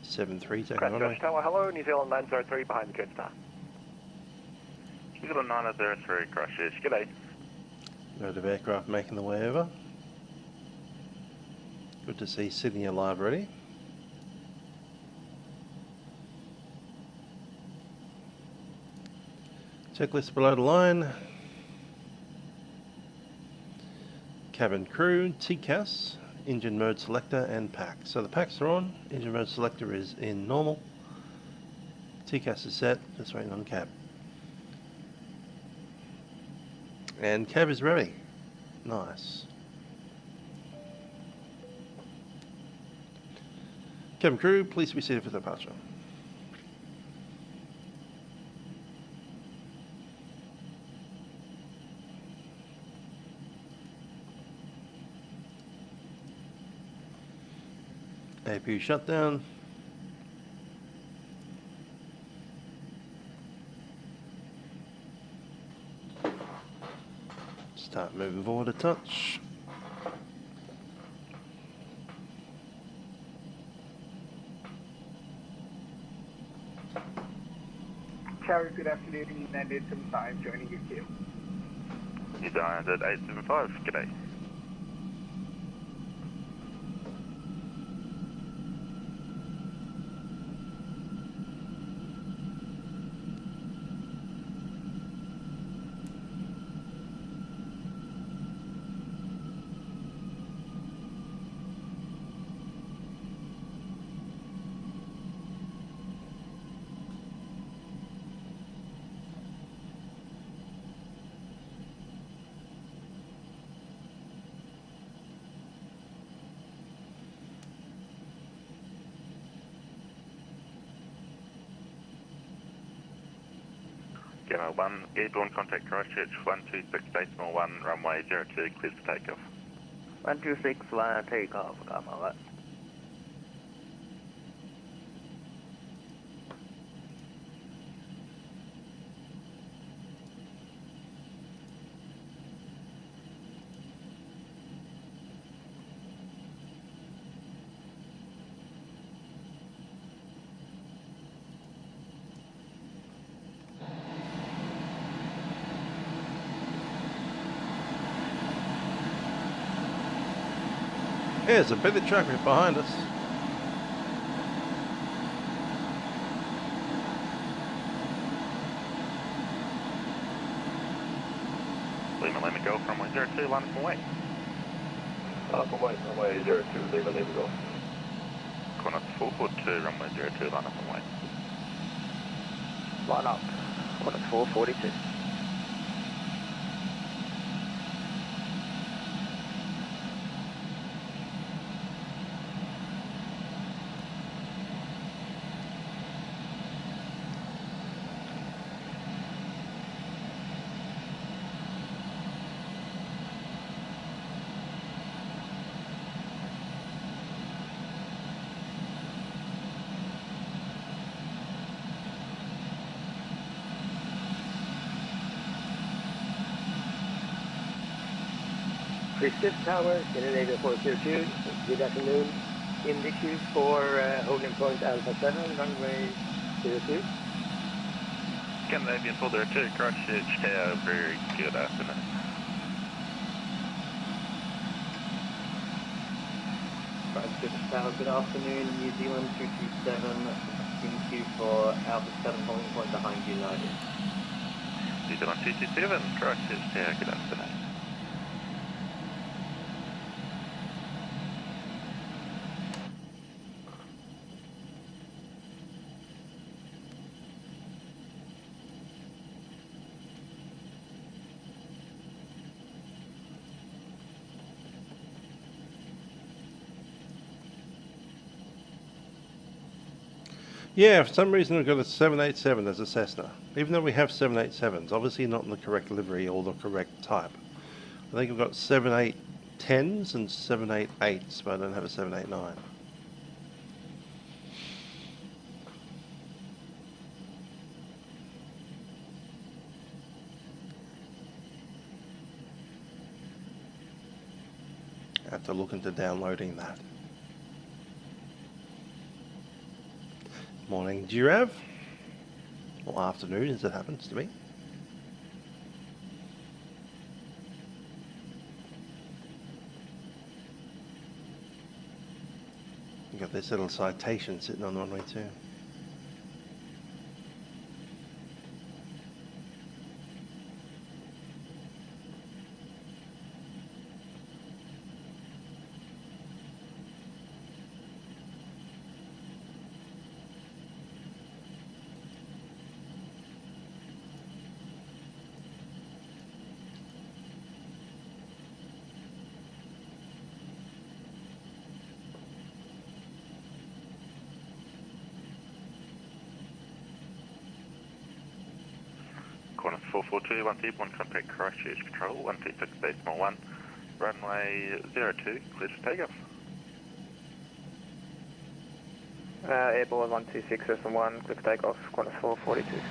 Seven-three taking on. Christchurch Tower, hello, New Zealand 903 behind the Jetstar. New Zealand 903, Christchurch, g'day. Load of aircraft making the way over. Good to see Sydney alive already. Checklist below the line. Cabin crew, TCAS, engine mode selector and pack. So the packs are on, engine mode selector is in normal. TCAS is set, just waiting on cab. And cab is ready. Nice. Cabin crew, please be seated for departure. APU shutdown. Start moving forward a touch. Carrier, good afternoon. United 75 joining your queue. United 875, g'day. Gamma 1, airborne contact Christchurch, 126.1, runway 02, cleared for takeoff. 126, takeoff, Gamma 1. There's a bit of traffic behind us. Lima Golf, runway 02, line up and wait. Runway 02, Lima Golf. Qantas 442, runway 02, line up and wait. Line up, Qantas 442. Christchurch Tower, Scandinavia 402, good afternoon. In the queue for holding point Alpha 7, runway 02. Scandinavian 402, Christchurch Tower, very good afternoon. Christchurch Tower, good afternoon. New Zealand 227, in queue for Alpha 7, holding point behind United. New Zealand 227, Christchurch Tower, good afternoon. Yeah, for some reason we've got a 787 as a Cessna. Even though we have 787s, obviously not in the correct livery or the correct type. I think we've got 7810s and 788s, but I don't have a 789. I have to look into downloading that. Morning, Giraffe. Or afternoon, as it happens to be. You got this little citation sitting on runway 2. Qantas 442, 1 airborne contact Christchurch Patrol, 126.1, runway 02, cleared for takeoff. Airborne 126.1, clear for takeoff, Qantas 442.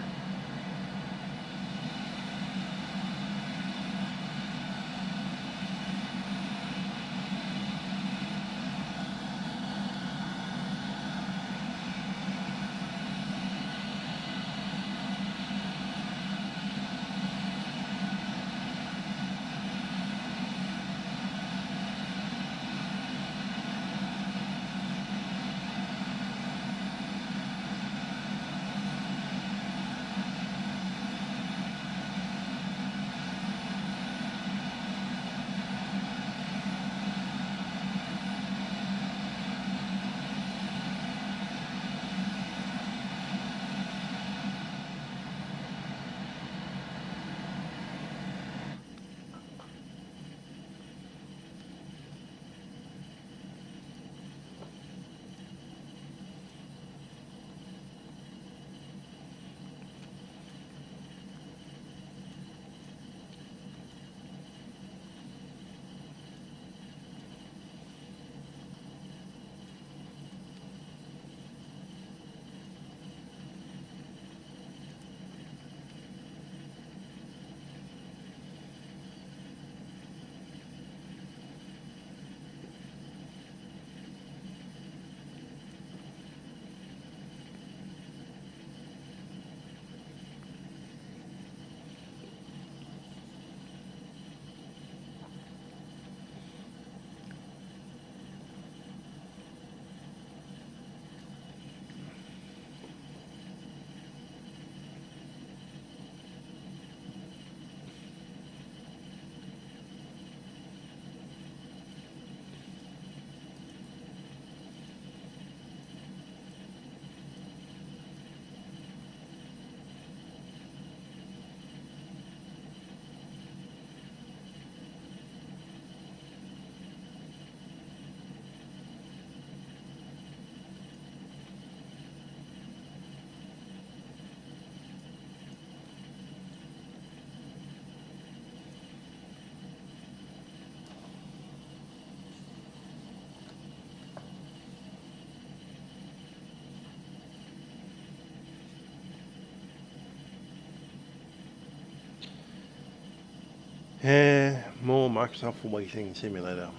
More Microsoft Waiting Simulator.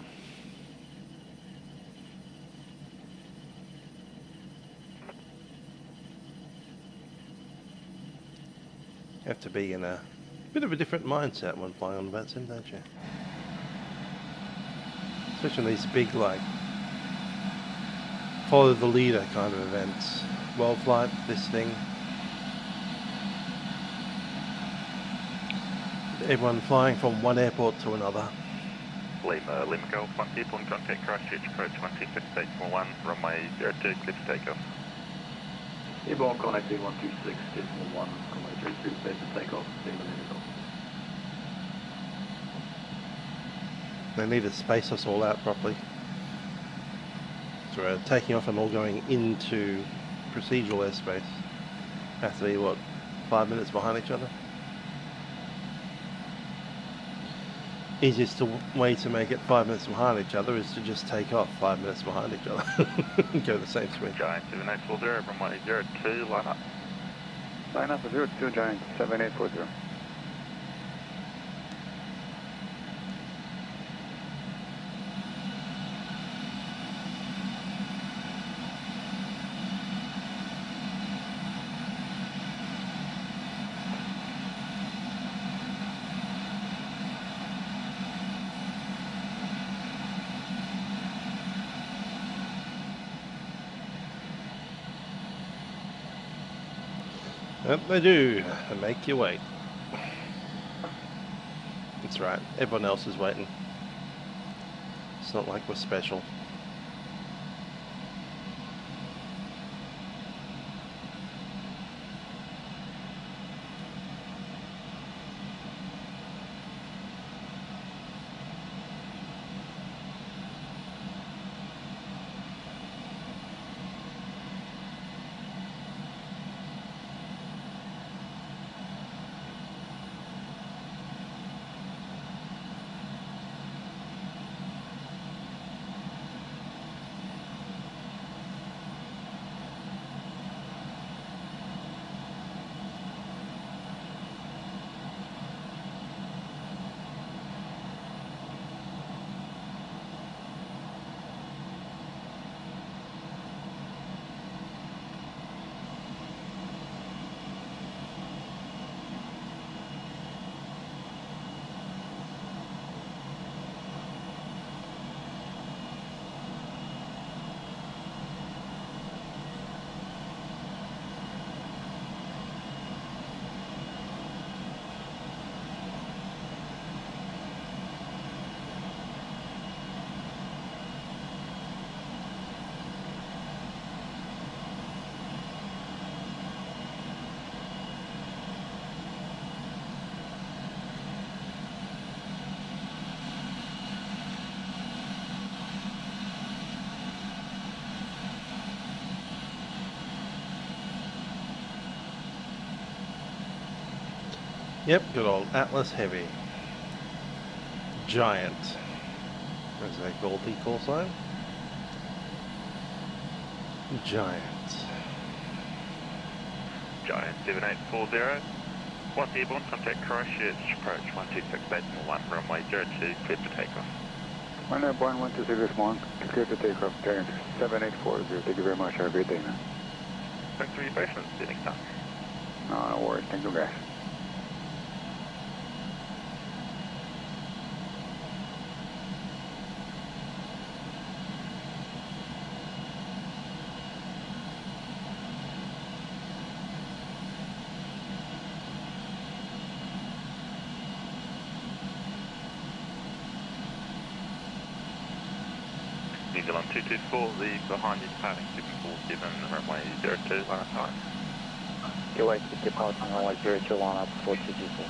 You have to be in a bit of a different mindset when flying on Vatsim, don't you? Especially in these big, like, follow the leader kind of events. World flight, this thing. Everyone flying from one airport to another. Lima Golf 1 airborne contact Christchurch approach 126.1 runway 02 clear for takeoff. Airborne contact 126.1 runway 02 clear for takeoff. They need to space us all out properly. So we're taking off and all going into procedural airspace. Have to be, what, 5 minutes behind each other? Easiest way to make it 5 minutes behind each other is to just take off 5 minutes behind each other. Go the same speed. Giant 7840, runway 02, line up. Line up 02, Giant 7840. Yep, they do. They make you wait. That's right. Everyone else is waiting. It's not like we're special. Yep, good old Atlas Heavy. Giant. As they call the call sign. Giant. Giant 7840. One airborne, contact Christchurch, approach 126.1, runway 02, clear for takeoff. One airborne, 126.1, clear for takeoff, Giant 7840. Thank you very much. Have a great day, man. Thanks for your patience, setting time. No worries. Thank you, guys. New Zealand 224, the behind you departing 747, runway 02, line up high. QA departing runway 02, line up 4224.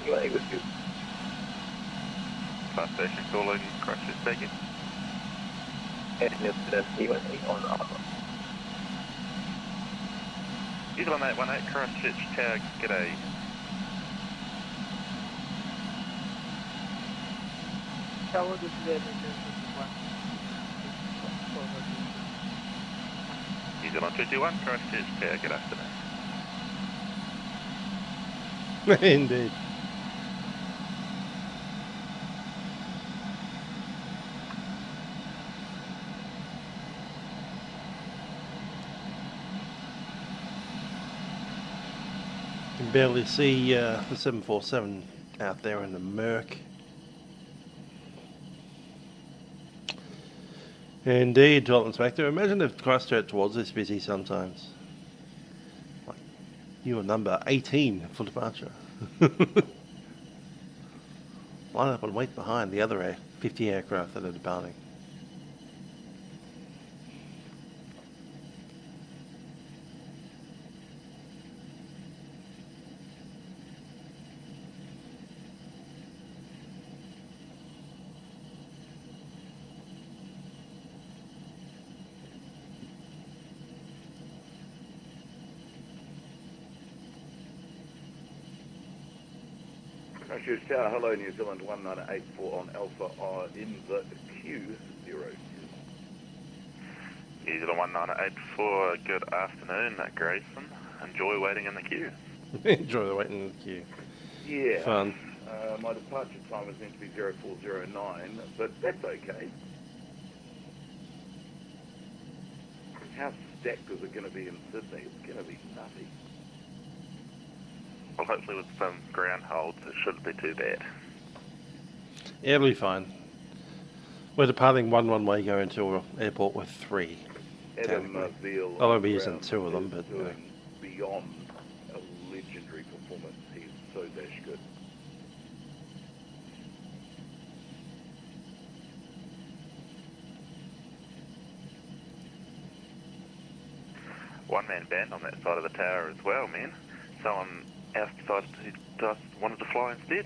QA with you. Fast station calling, Christchurch speaking. Heading up to the C18 on Alpha. New Zealand 818, Christchurch Tower, g'day. Tower, this is New Zealand 221, Christchurch Tower, good afternoon. Indeed. You can barely see the 747 out there in the murk. Indeed, Throttles Inspector. Imagine if Christchurch was this busy sometimes. Like, you were number 18 for departure. Line up and wait behind the other 50 aircraft that are departing. Christchurch Tower, hello New Zealand 1984 on Alpha in the Q0. New Zealand 1984, good afternoon, Grayson. Enjoy waiting in the queue. Enjoy the waiting in the queue. Yeah. Fun. My departure time was meant to be 0409, but that's okay. How stacked is it going to be in Sydney? It's going to be nutty. Well, hopefully with some ground holds, it shouldn't be too bad. Yeah, it'll be fine. We're departing one way going to an airport with 3. Adam Veal I'll only be using 2 of them, but you know. Beyond a legendary performance. He's so dash good. One-man band on that side of the tower as well, man. Someone else decided he just wanted to fly instead.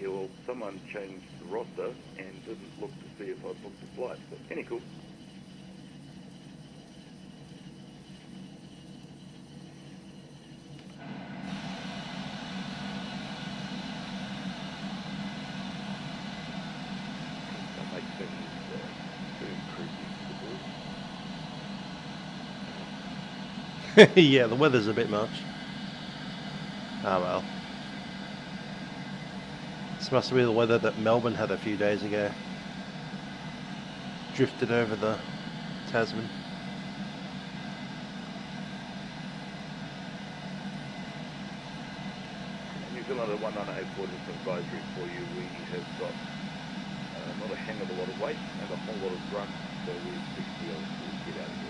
Yeah, well, someone changed the roster and didn't look to see if I booked the flight. But any cool. That makes things very creepy. Yeah, the weather's a bit much. Ah well. This must be the weather that Melbourne had a few days ago. Drifted over the Tasman. New Zealand at 1984 is an advisory for you. We have got not a hang of a lot of weight and a whole lot of grunt, so we expect to be able to get out of here.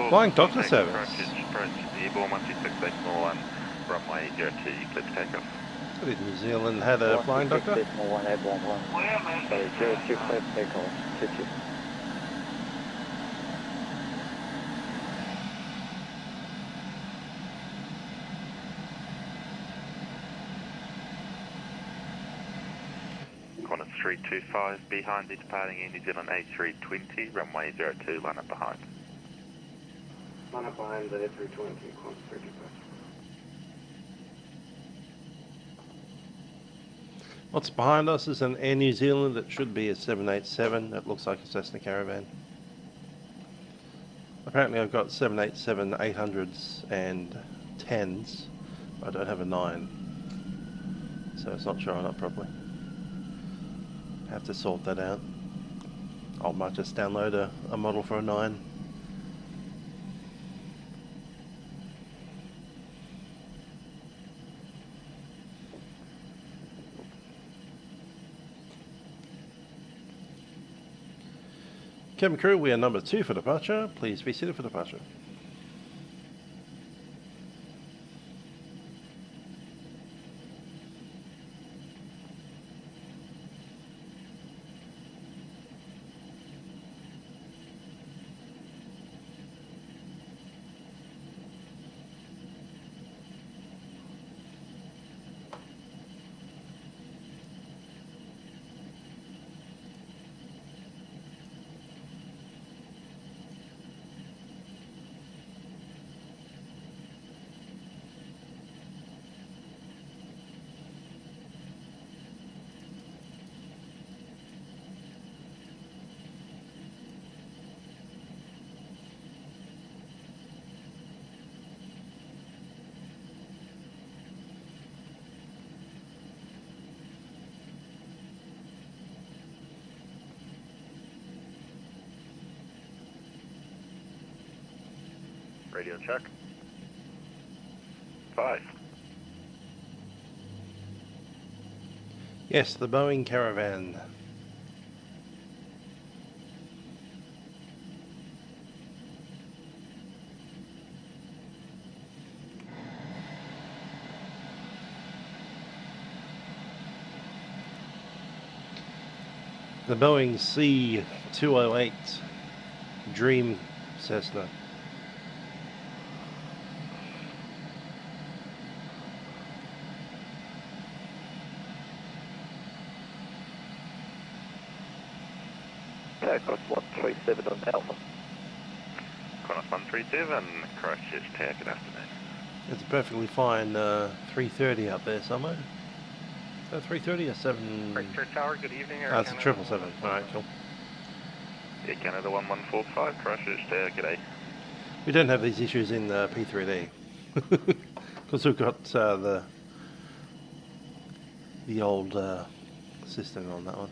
Flying doctor service. Approach airborne 126.1, runway 02, clear to takeoff. Did New Zealand had a flying doctor? 1 airborne 1. Sorry, 02 clear to takeoff, 22. Qantas 325 behind the departing Air New Zealand A320, runway 02, line up behind. Line up behind the A320, Qantas 325. What's behind us is an Air New Zealand that should be a 787. It looks like a Cessna Caravan. Apparently I've got 787 800s and 10s. I don't have a 9. So it's not showing up properly. Have to sort that out. I might just download a model for a 9. Cabin crew, we are number 2 for departure. Please be seated for departure. Radio check. 5. Yes, the Boeing Caravan. The Boeing C-208 Dream Cessna. Takeoff 137 on Alpha. Qantas 137, Christchurch Tower, good afternoon. It's a perfectly fine 330 up there somewhere. Is that 330 or 7? Christchurch Tower, good evening. Oh, it's a 777. Alright, cool. Air Canada 1145, Christchurch Tower, g'day. We don't have these issues in P3D. Because we've got the old system on that one.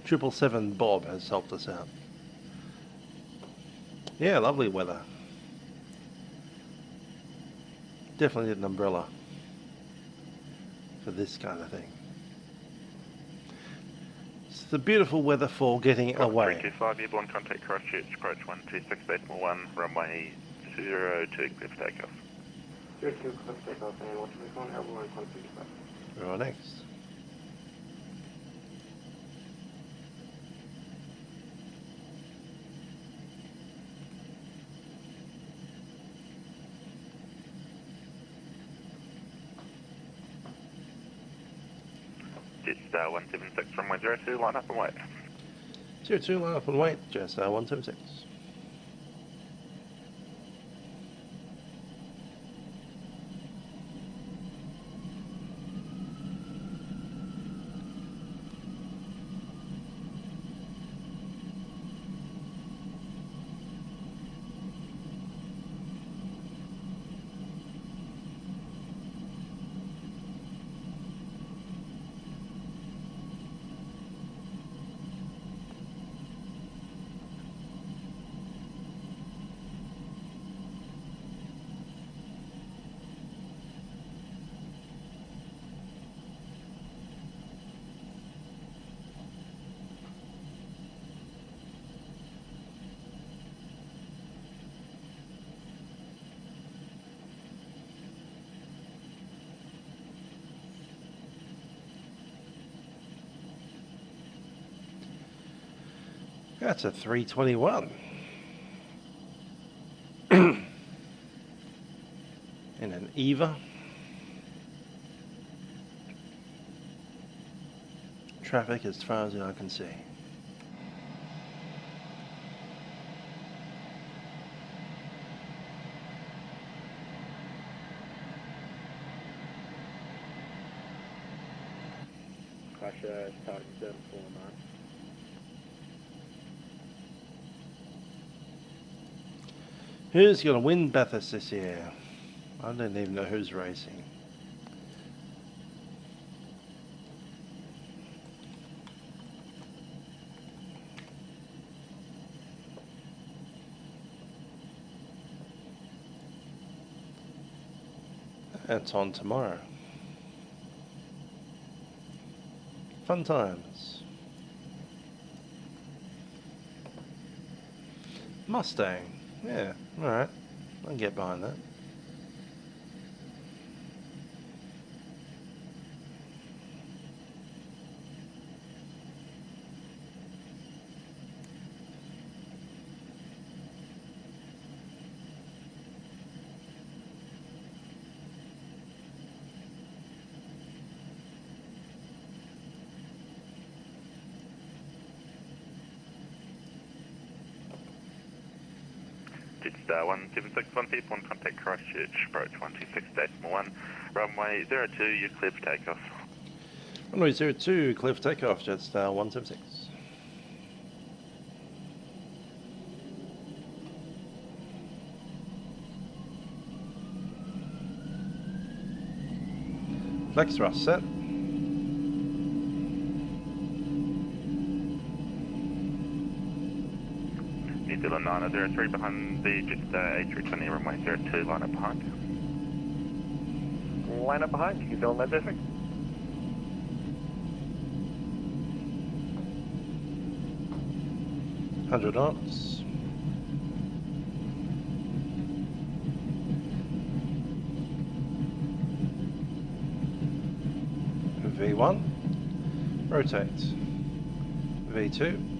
777 Bob has helped us out. Yeah, lovely weather. Definitely need an umbrella for this kind of thing. It's the beautiful weather for getting away. 325, airborne contact Christchurch, approach 126.1, runway 02, clear for takeoff. 02, clear for takeoff, and 121, airborne 165. We're on next. Jetstar 176, runway 02, line up and wait. 02, line up and wait, Jetstar 176. That's a 321. In an EVA. Traffic as far as I can see. Crusher, starting 749. Who's going to win Bathurst this year? I don't even know who's racing. That's on tomorrow. Fun times. Mustang. Yeah, alright. I can get behind that. Jetstar 176, people on contact Christchurch, approach 126.1, runway 02, you're clear for takeoff. Runway 02, clear for takeoff, Jetstar 176. Flex thrust set. New Zealand 903 behind the Jetstar A320 runway 02, line up behind. Line up behind, New Zealand 903. Hundred knots. V1. Rotate. V2.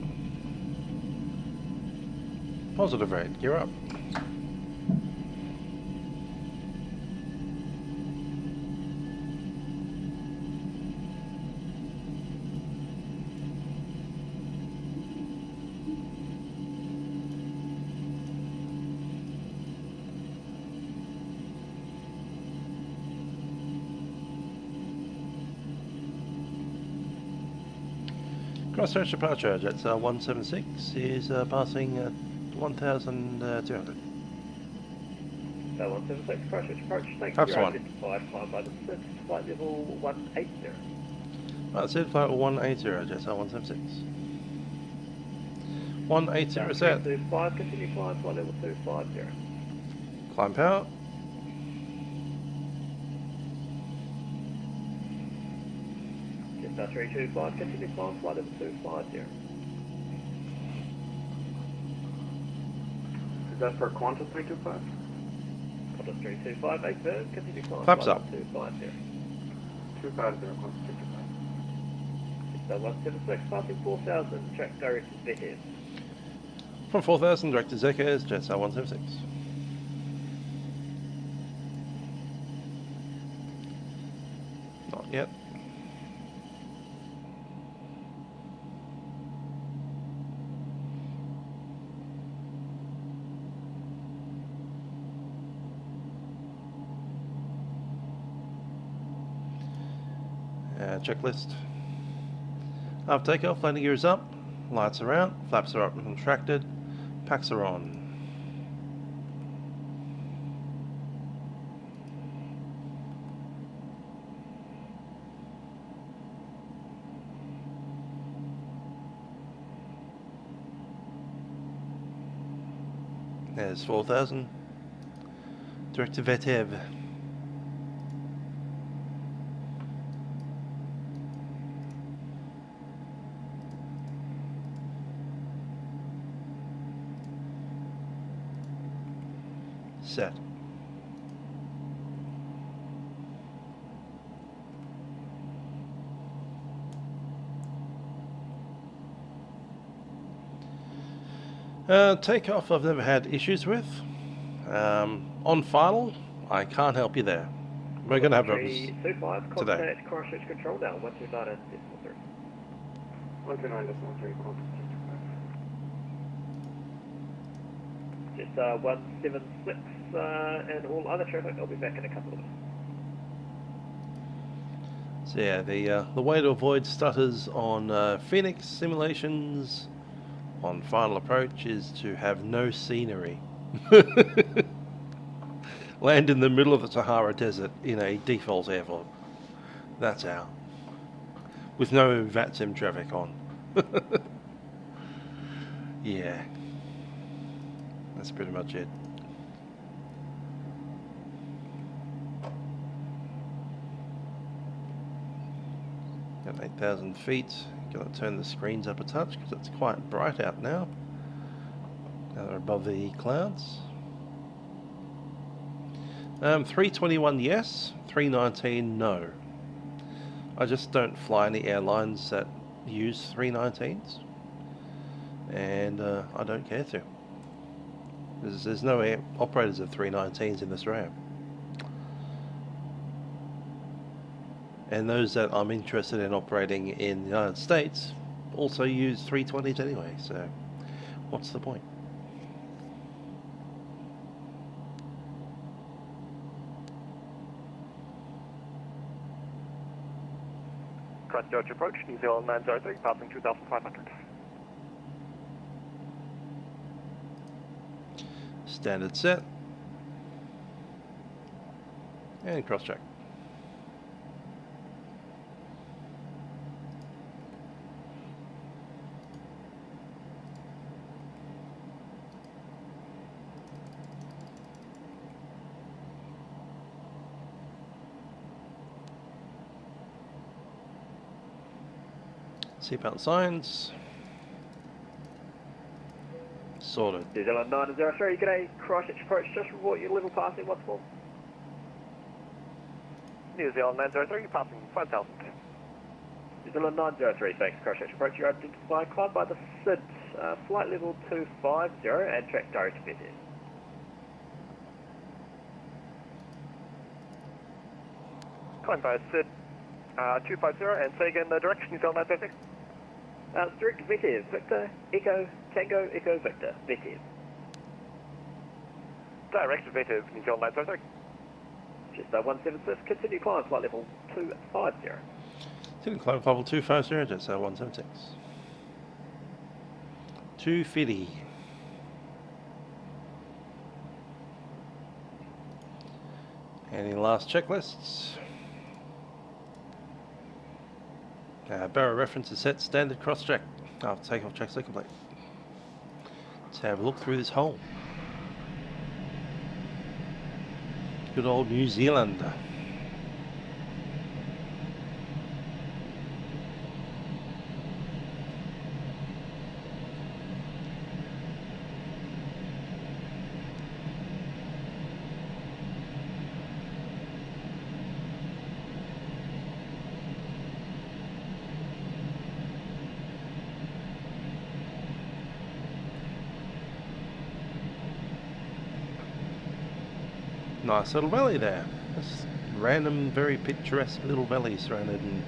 Positive rate, gear up. Christchurch departure, Jetstar 176 is passing 1,200. 176, Christchurch approach, thanks Perhaps for your one. identified, climb by the SID, flight level 180. That's it, flight 180, Jetstar 176. 180 set. 25, continue climb, flight level 250. Climb power. Jetstar 325, continue climb, flight level 250. Is that for Qantas 325? Qantas 325, make firm, continue climb, Flaps flight up. level 250. 250, Qantas 325. Jetstar 176, passing 4,000, track direct to Vickers. From 4,000 direct to Zekers, Jetstar 176. Not yet. Checklist. After takeoff, landing gear is up, lights are out, flaps are up and contracted, packs are on. There's 4,000. Direct to Vetev. Set. Takeoff I've never had issues with. On final, I can't help you there. We're going to have problems 325, today. contact Christchurch control now, 129.3. 129.3, Qantas 325. Just 176 and all other traffic. I'll be back in a couple of minutes. So yeah, the way to avoid stutters on Phoenix simulations on final approach is to have no scenery. Land in the middle of the Sahara Desert in a default airport. That's out. With no Vatsim traffic on. Yeah. That's pretty much it. Got 8,000 feet. Got to turn the screens up a touch because it's quite bright out now. Now they're above the clouds. 321 yes, 319 no. I just don't fly any airlines that use 319s, and I don't care to. There's no operators of 319s in Australia. And those that I'm interested in operating in the United States also use 320s anyway, so what's the point? Christchurch approach, New Zealand 903, passing 2,500. Standard set. And cross check. Seatbelt signs. Sorted. New Zealand 903, g'day, Christchurch approach, just report your level passing once more. New Zealand 903, passing 5,000. New Zealand 903, thanks, Christchurch approach, you're identified, climb by the SID, flight level 250 and track direct to VT. Climb by SID 250 and say again the direction, New Zealand 903. It's direct to VT, Victor, Echo, Tango, Echo, Victor, VT. Direct to VT, New Zealand 903. Just 176, continue climb, flight level 250. Continue climb level 250, Jetstar 176. 250. Any last checklists? Barrow reference is set, standard cross check. After takeoff checks are complete. Let's have a look through this hole. Good old New Zealand. Nice little valley there. This random, very picturesque little valley surrounded in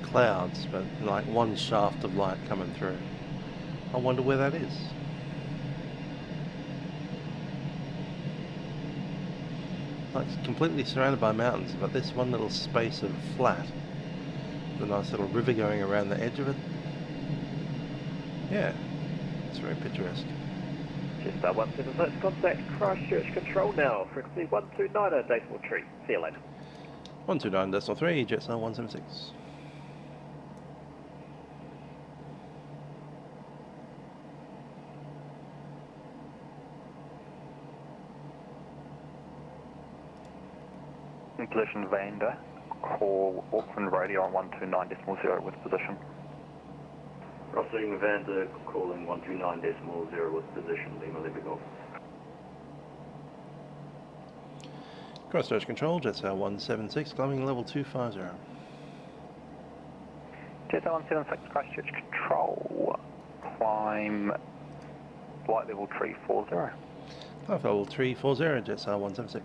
clouds, but like one shaft of light coming through. I wonder where that is. Like it's completely surrounded by mountains, but this one little space of flat, the nice little river going around the edge of it. Yeah, it's very picturesque. Just 176, contact Christchurch control now, frequency 129.3. See you later. 129.3, Jetstar 176. In position Vander, call Auckland radio on 129.0 with position. Crossing Vander, calling 129.0 with position, Lima Olympic Golf. Christchurch control, Jetstar 176, climbing level 250. Jetstar 176, Christchurch control, climb flight level 340. Flight level 340, Jetstar 176.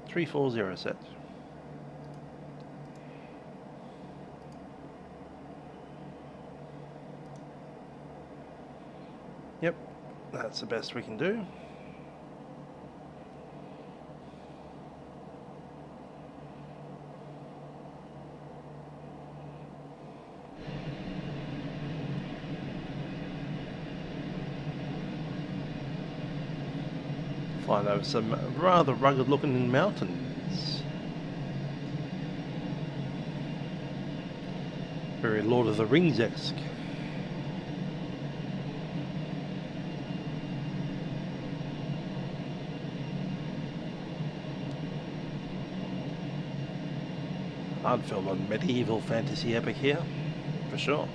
340 set. Yep, that's the best we can do. Flying over some rather rugged looking mountains. Very Lord of the Rings-esque. I'd film a medieval fantasy epic here, for sure.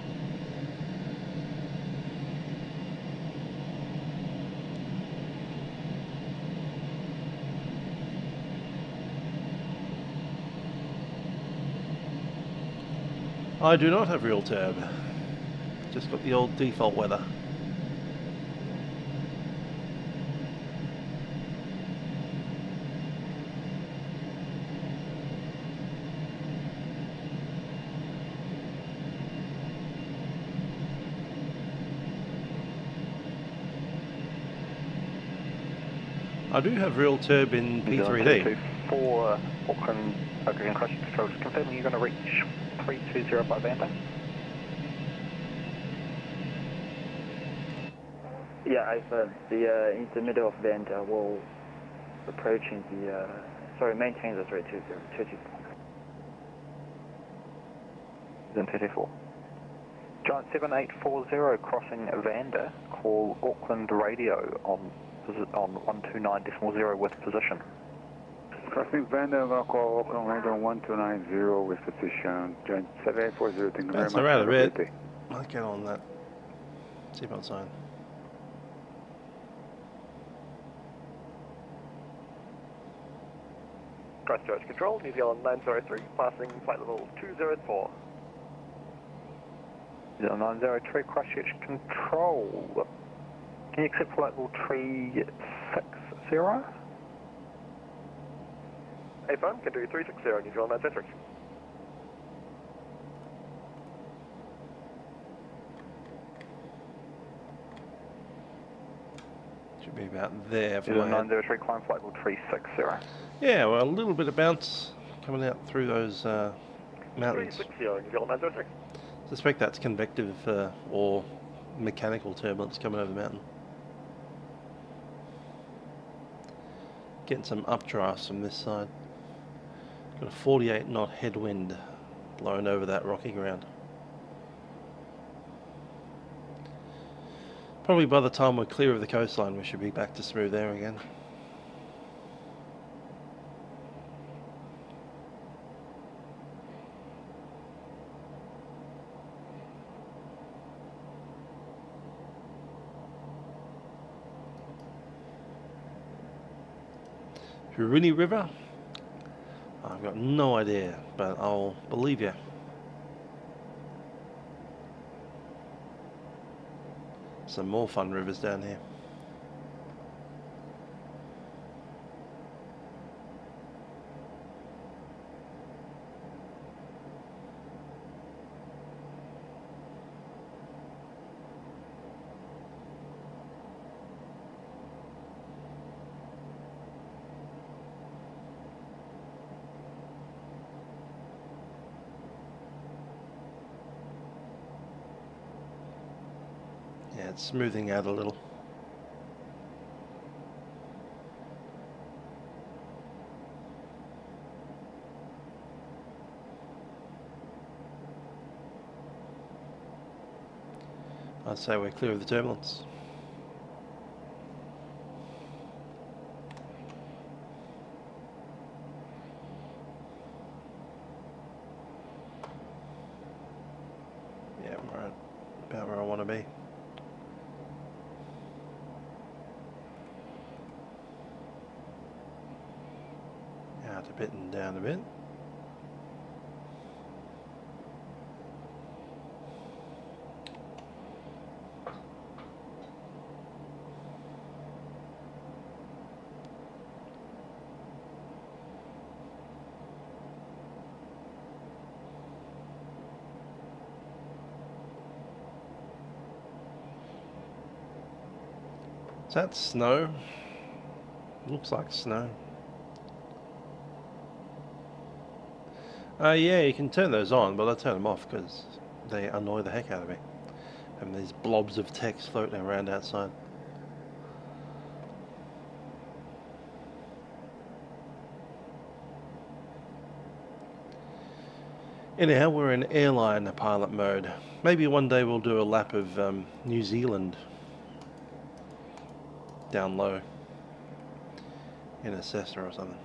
I do not have real turb, just got the old default weather. I do have real turb in P3D. For Auckland, Oakland and Christchurch control, just confirming you're going to reach 320 by Vander. Yeah, I've in the middle of Vander, we'll approaching the, maintain the 320. Then 224. Giant 7840 crossing Vander, call Auckland radio on 129.0 with position. Crossing Vanda, I'm going to call Auckland Radar 1290 with position 7840. Thank you very That's much. around a Have great bit. day. I'll get on that seatbelt sign. Christchurch Control, New Zealand 903, passing flight level 204. New Zealand 903, Christchurch Control. Can you accept flight level 360? A-phone, can do 360, New Zealand 903. Should be about there for New my Zealand head. 903, climb flight level 360. Yeah, well, a little bit of bounce coming out through those mountains. 360, New Zealand 903. Suspect that's convective or mechanical turbulence coming over the mountain. Getting some updrafts from this side. Got a 48 knot headwind blowing over that rocky ground. Probably by the time we're clear of the coastline, we should be back to smooth air again. Ruini River? I've got no idea, but I'll believe you. Some more fun rivers down here. Yeah, it's smoothing out a little. I'd say we're clear of the turbulence. Yeah, we're right about where I want to be. Out a bit and down a bit. Is that snow? Looks like snow. Yeah, you can turn those on, but I turn them off because they annoy the heck out of me. Having these blobs of text floating around outside. Anyhow, we're in airline pilot mode. Maybe one day we'll do a lap of New Zealand down low in a Cessna or something.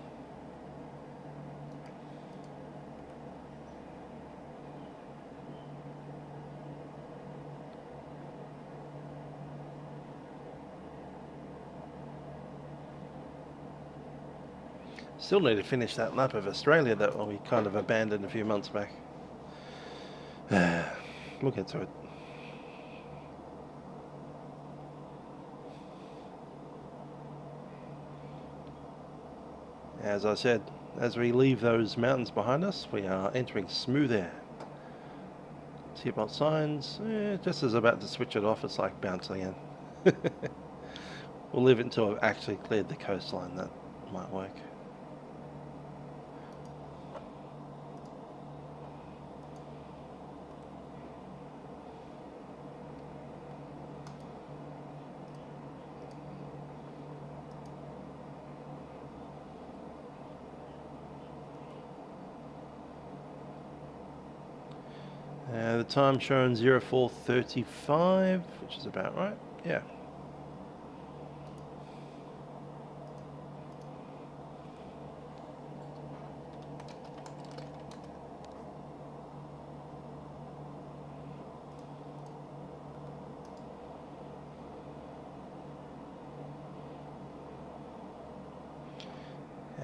Still need to finish that lap of Australia that we kind of abandoned a few months back. We'll get to it. As I said, as we leave those mountains behind us, we are entering smooth air. Seatbelt signs, just as about to switch it off, it's like bouncing in. We'll leave it until I've actually cleared the coastline, that might work. The time shown 04:35, which is about right. Yeah.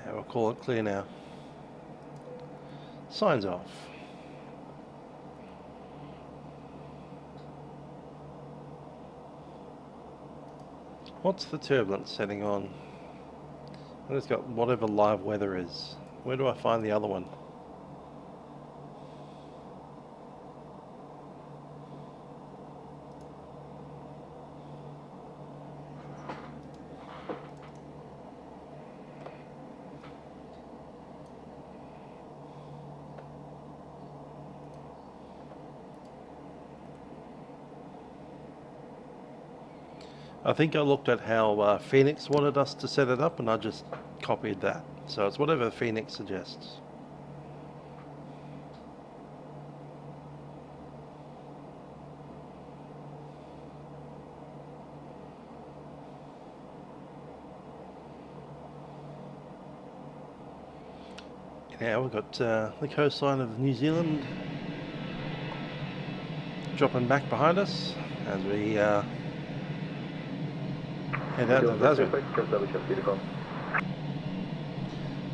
Yeah, we'll call it clear now. Signs off. What's the turbulence setting on? And it's got whatever live weather is. Where do I find the other one? I think I looked at how Fenix wanted us to set it up and I just copied that. So it's whatever Fenix suggests. Now we've got the coastline of New Zealand dropping back behind us as we head out to the desert.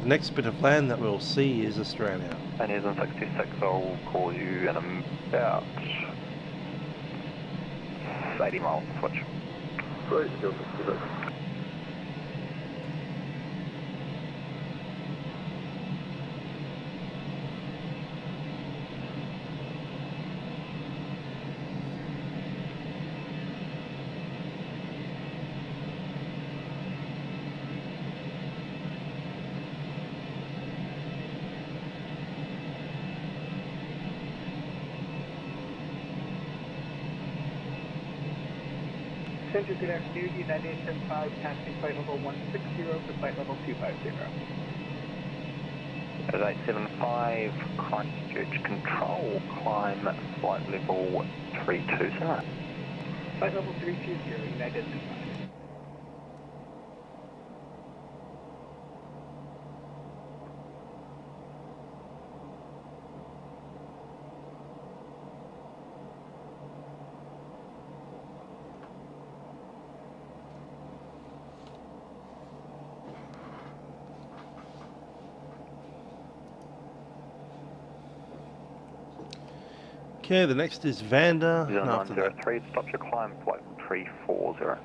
The next bit of land that we'll see is Australia. And is on 66, I'll call you in about 80 miles switch. Right, still 66. Central, good afternoon. United 75 passing flight level 160 for flight level 250. At 875, Christchurch control, climb flight level 320. Flight level 320, United 75. Okay, the next is Vanda. 0903, stop your climb, flight 340.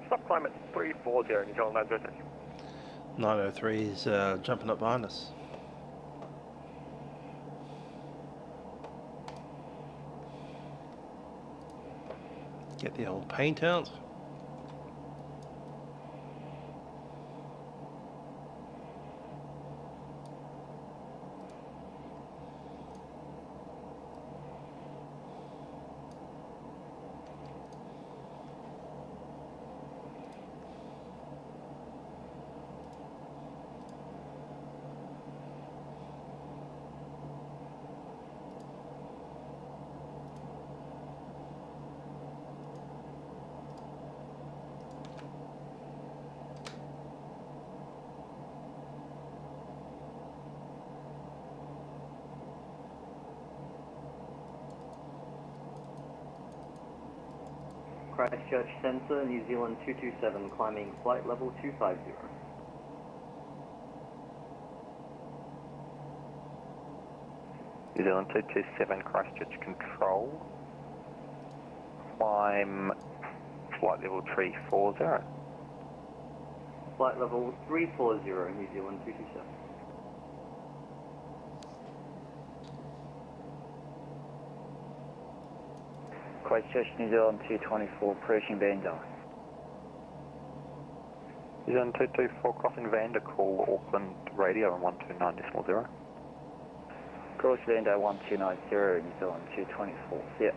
Stop climb at 340, New Zealand 903. 903 is jumping up behind us. Get the old paint out. Christchurch Centre, New Zealand 227, climbing flight level 250. New Zealand 227, Christchurch control, climb flight level 340. Flight level 340, New Zealand 227. Christchurch, New Zealand 224, approaching Vanda. New Zealand 224, crossing Vanda, call Auckland radio on 129.0. Cross Vanda 1290, New Zealand 224, yeah.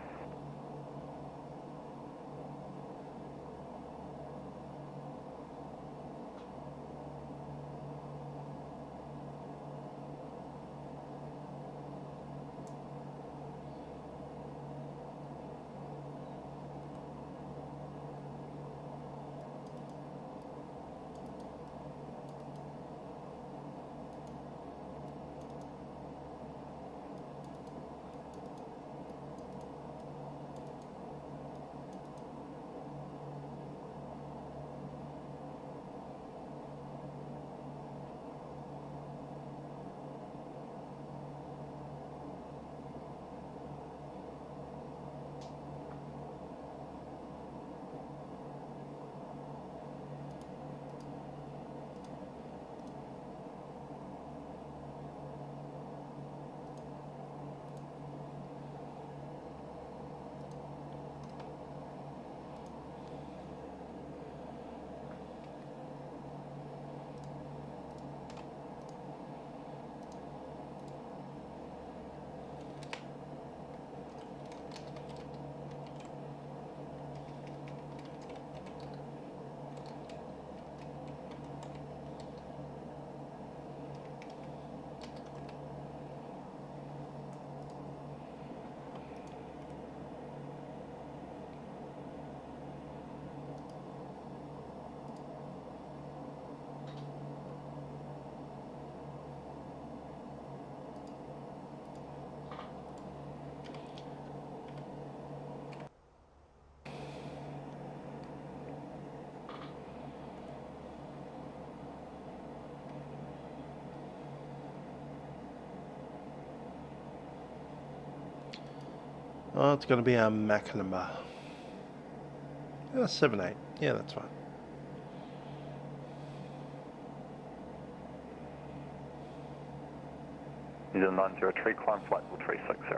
Oh, it's going to be a Mac number. 78. Yeah, that's fine. New Zealand 903, climb flight level 360.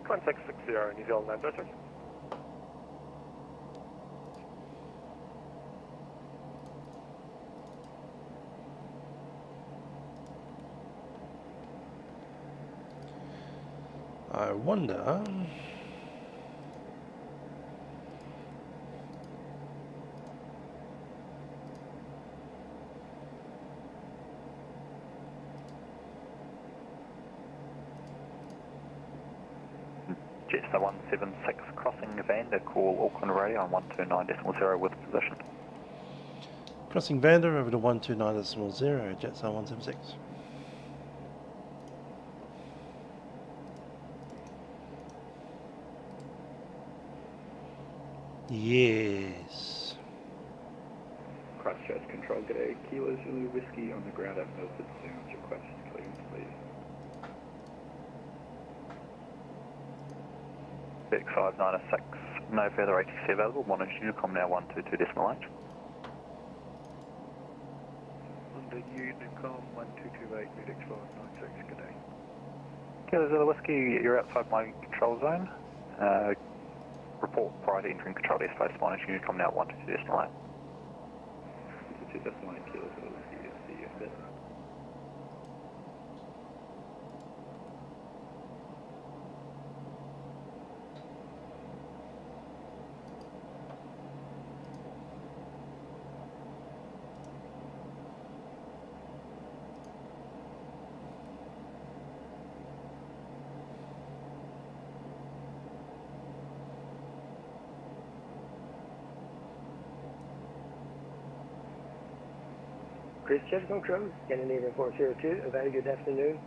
Climb 660, New Zealand 903. I wonder... Jetstar 176 crossing Vander, call Auckland radio on 129.0 with position. Crossing Vander over to 129.0, Jetstar 176. Yes. Christchurch Control, g'day. Kilo Zulu Whiskey on the ground at Milford Sounds. Request clearance, please. X596, no further ATC available. Monitor Unicom now 122.8. Under Unicom 1228, X596, g'day. Kilo Zulu Whiskey, you're outside my control zone. Report prior to entering control airspace. Monitor Unicom now 122.8. 2.8 Kilo Zulu Whiskey, see you in a bit. Christchurch Control, Scandinavian 402, a very good afternoon.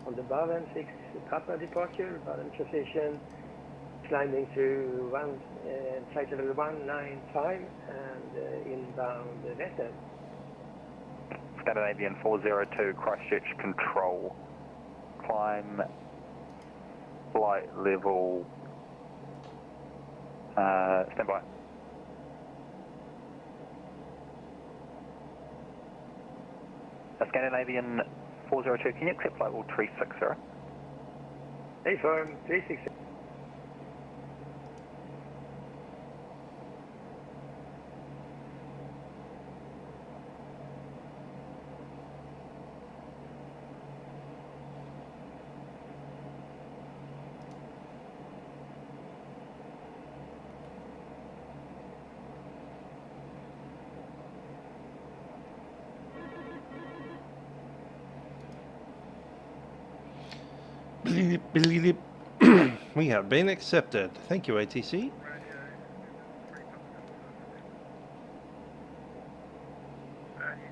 On the Baven 6 Papa departure, Baven transition, climbing to flight level 195 and inbound Vättern. Scandinavian 402, Christchurch Control, climb flight level, stand by. Scandinavian 402, can you accept flight level 360? Hey, firm 360. We have been accepted. Thank you, ATC. New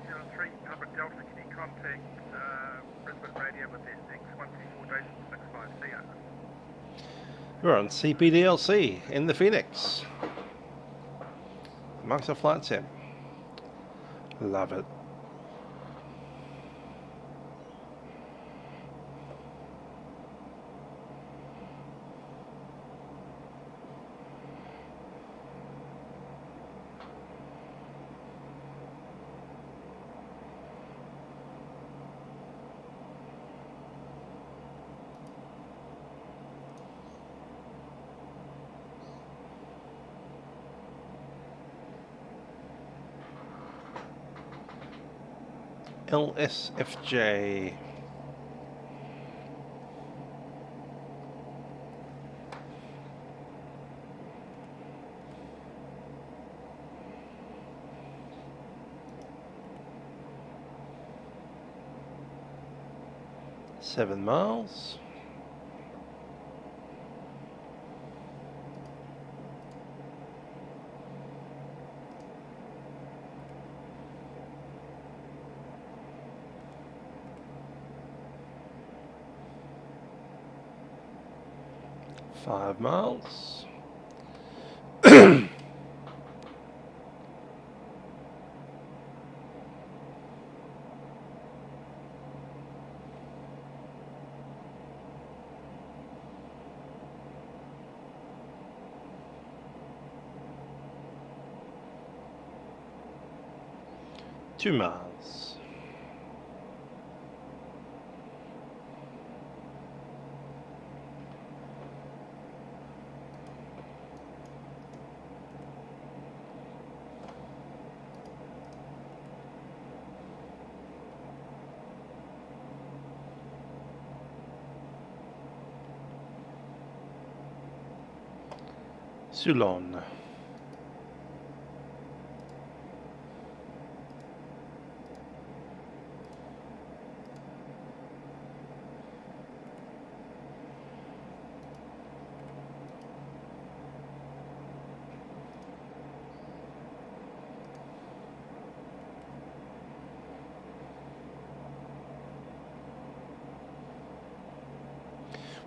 Zealand 3, Papa Delta, can you contact Brisbane Radio with X124.65 CR? We're on CPDLC in the Phoenix. Amongst the flight sim. Love it. LSFJ. Seven miles. Five miles. to Mars. Ceylon.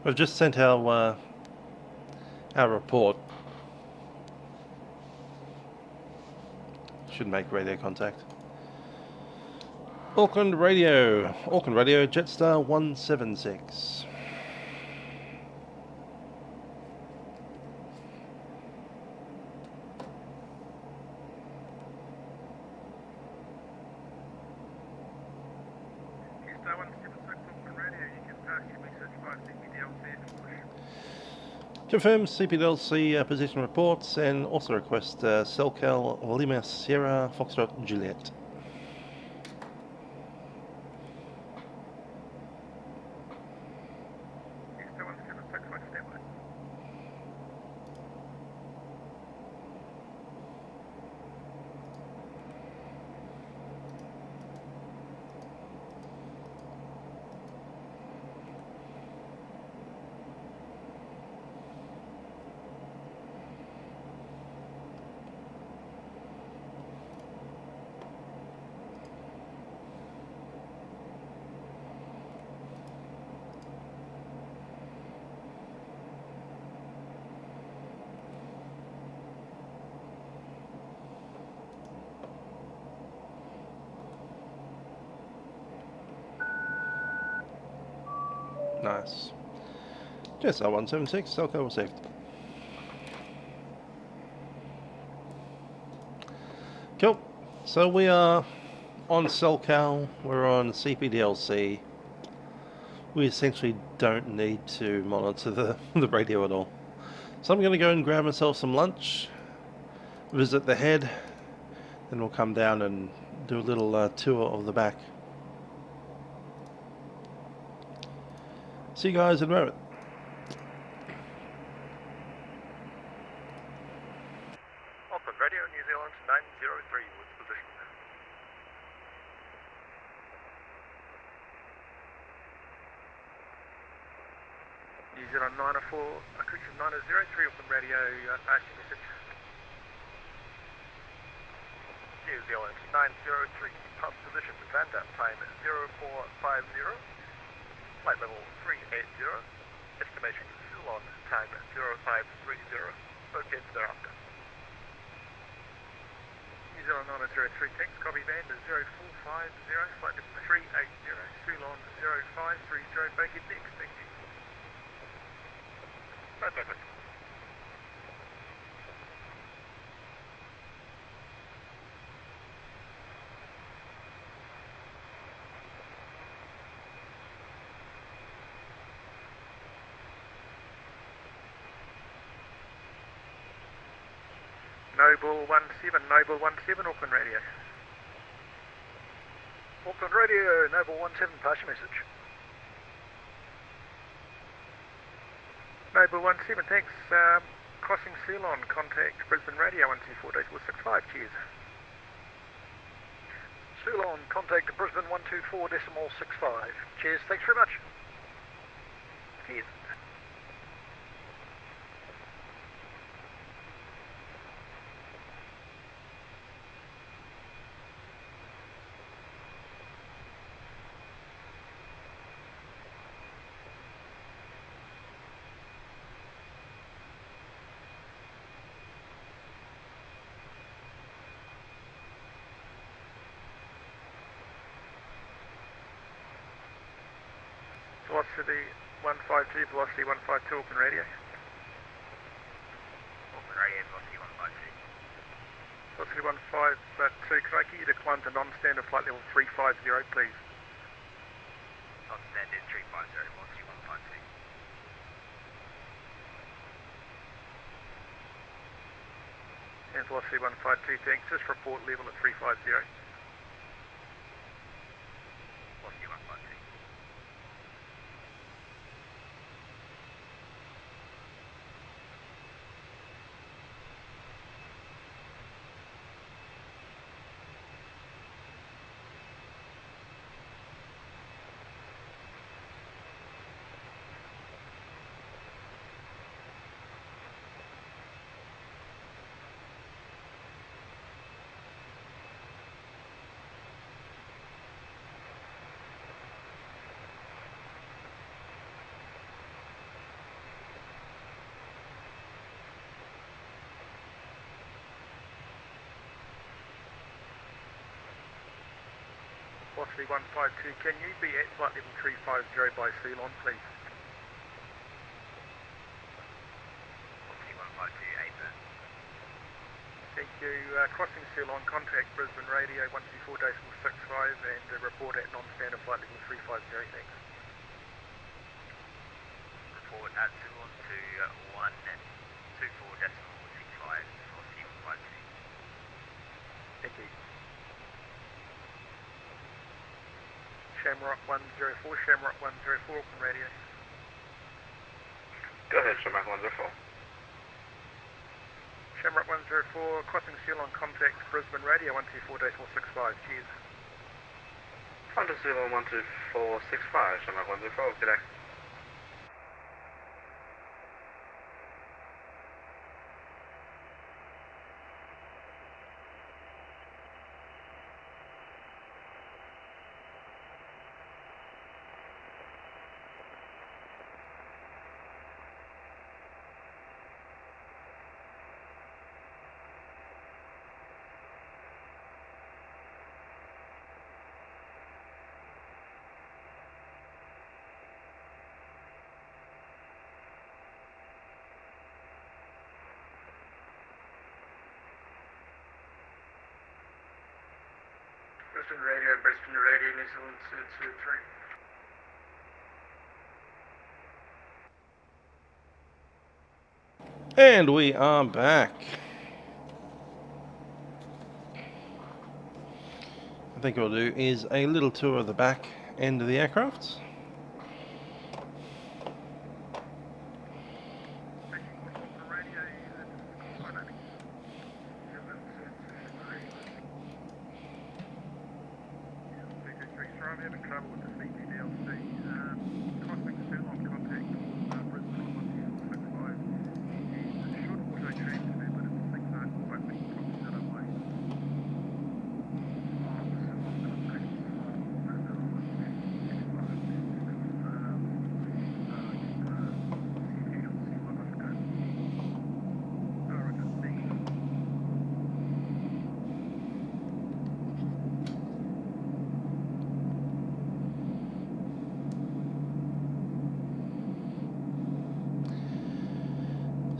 We've just sent our report. Should make radio contact. Auckland Radio, Jetstar 176. Jetstar 176, Auckland Radio, you can pass your message by CPDLC. Confirm CPDLC position reports and also request Selcal Lima Sierra Foxtrot Juliet. Jetstar 176, one standby. Nice. Jetstar 176, Selco received. Cool. So we are on Selcal, we're on CPDLC. We essentially don't need to monitor the radio at all. So I'm going to go and grab myself some lunch, visit the head, then we'll come down and do a little tour of the back. See you guys in a moment. Auckland Radio, New Zealand 903 with position. New Zealand 904, Christchurch 903, Auckland Radio, pass your message. New Zealand 903, pump position, Vanda, time 0450. Flight level 380, estimation Ceylon, time 0530, okay thereafter. New Zealand 903 Thanks, copy band 0450, flight level 380, Ceylon 0530, back in next, thank you. Bye bye. Noble 17, Auckland Radio. Auckland Radio, Noble 17, pass your message. Noble 17, thanks. Crossing Ceylon, contact Brisbane Radio 124.65, cheers. Ceylon, contact Brisbane 124.65. Cheers, thanks very much. Cheers. Velocity 152, velocity 152, Auckland Radio. Auckland Radio, velocity 152. 315, could I get you to climb to non-standard flight level 350, please? Non-standard 350, Velocity 152. And Velocity 152, thanks. Just report level at 350. Velocity 152. Velocity 152, can you be at flight level 350 by Ceylon, please? Velocity 152, APA. Thank you. Crossing Ceylon, contact Brisbane Radio 124.65 and report at non-standard flight level 350, thanks. Report at Ceylon to 124.65, Velocity 152. Thank you. Shamrock 104, Shamrock 104, Auckland Radio. Go ahead, Shamrock 104. Shamrock 104, crossing Ceylon, contact Brisbane Radio 124.465, cheers. Contact Ceylon 12465, Shamrock 104, g'day. Brisbane Radio, New Zealand 223. And we are back. I think what we'll do is a little tour of the back end of the aircraft.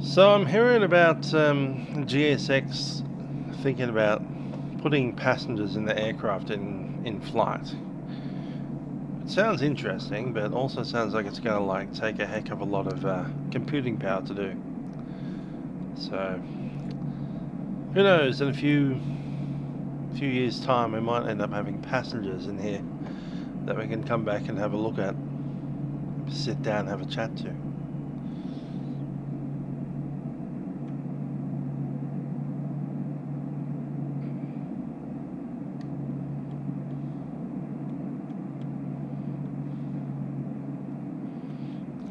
So I'm hearing about GSX thinking about putting passengers in the aircraft in flight. It sounds interesting, but also sounds like it's going to like take a heck of a lot of computing power to do. So who knows? In a few years' time, we might end up having passengers in here that we can come back and have a look at, sit down, and have a chat to.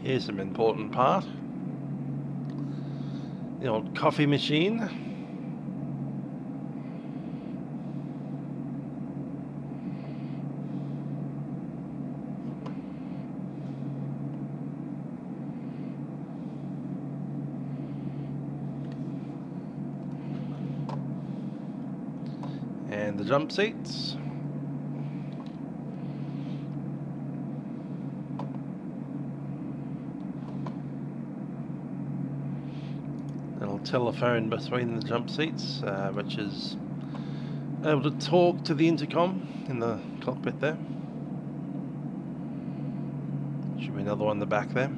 Here's some important part. The old coffee machine. And the jump seats. telephone between the jump seats, which is able to talk to the intercom in the cockpit there. Should be another one in the back there.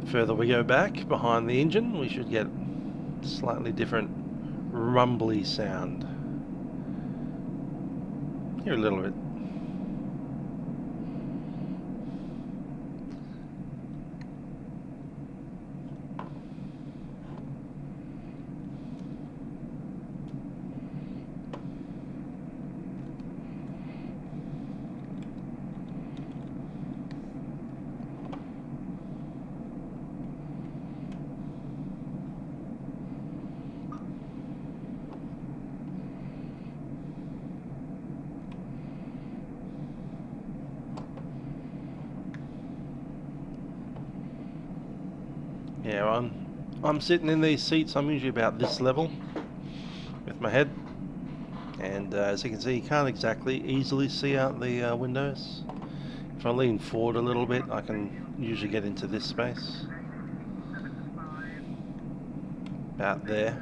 Further we go back behind the engine, we should get slightly different rumbly sound. Here a little bit. Yeah, I'm sitting in these seats. I'm usually about this level with my head, and as you can see, you can't exactly easily see out the windows. If I lean forward a little bit, I can usually get into this space. About there.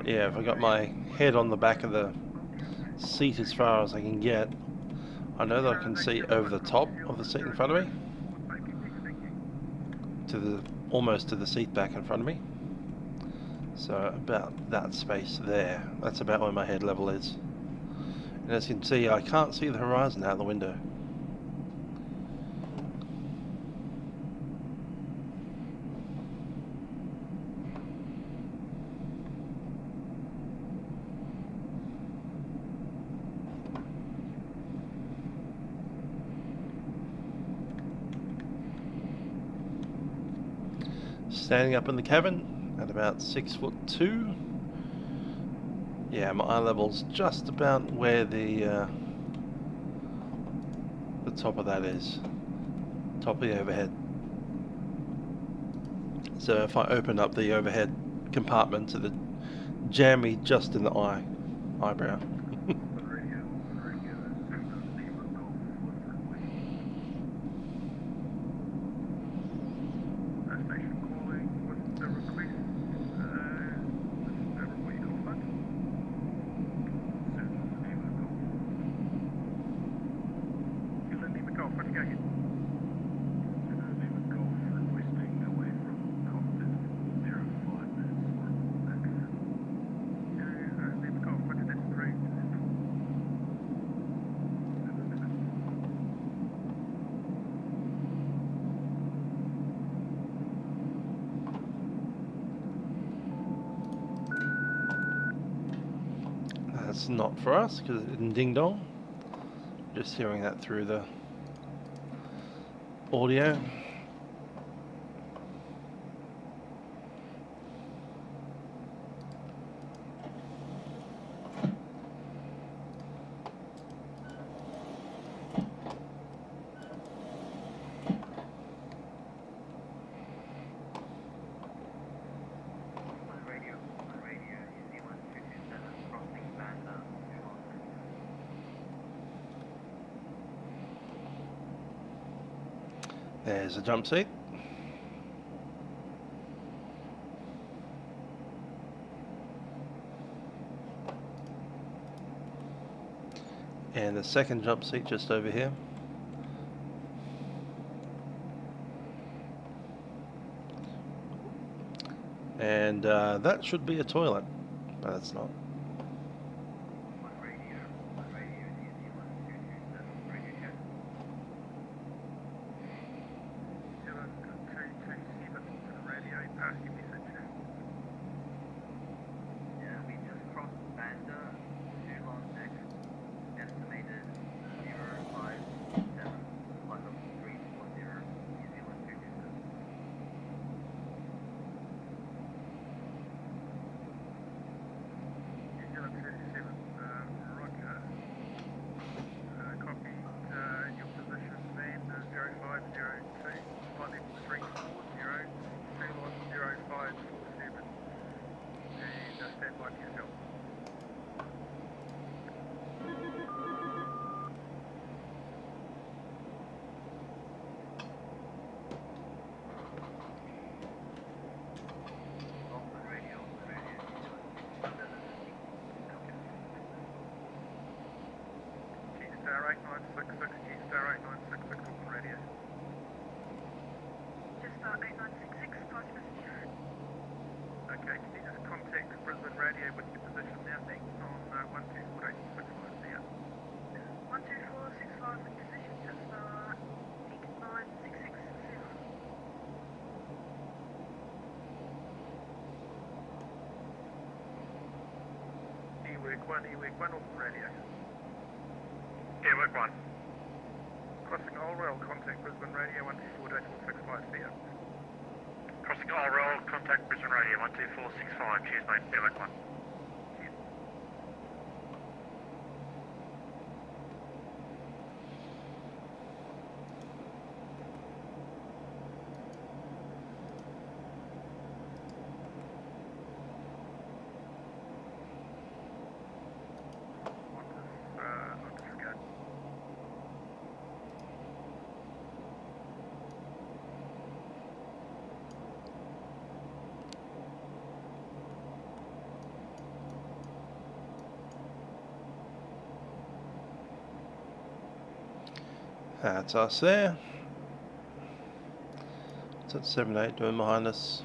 Yeah, if I got my head on the back of the seat as far as I can get, I know that I can see over the top of the seat in front of me, to the almost to the seat back in front of me. So about that space there, that's about where my head level is. And as you can see, I can't see the horizon out the window. Standing up in the cabin at about 6'2". Yeah, my eye level's just about where the top of that is, top of the overhead. So if I open up the overhead compartment, it'll jam me just in the eyebrow. That's not for us because it didn't ding dong. Just hearing that through the audio. There's a jump seat. And the second jump seat just over here. And that should be a toilet, but it's not. Work 1, week 1, Auckland Radio. Yeah, work 1. Crossing Old Rail, contact Brisbane Radio 124.465 via. Crossing Old Rail, contact Brisbane Radio 12465. Cheers, mate. Yeah, work 1. That's us there. What's that 78 doing behind us?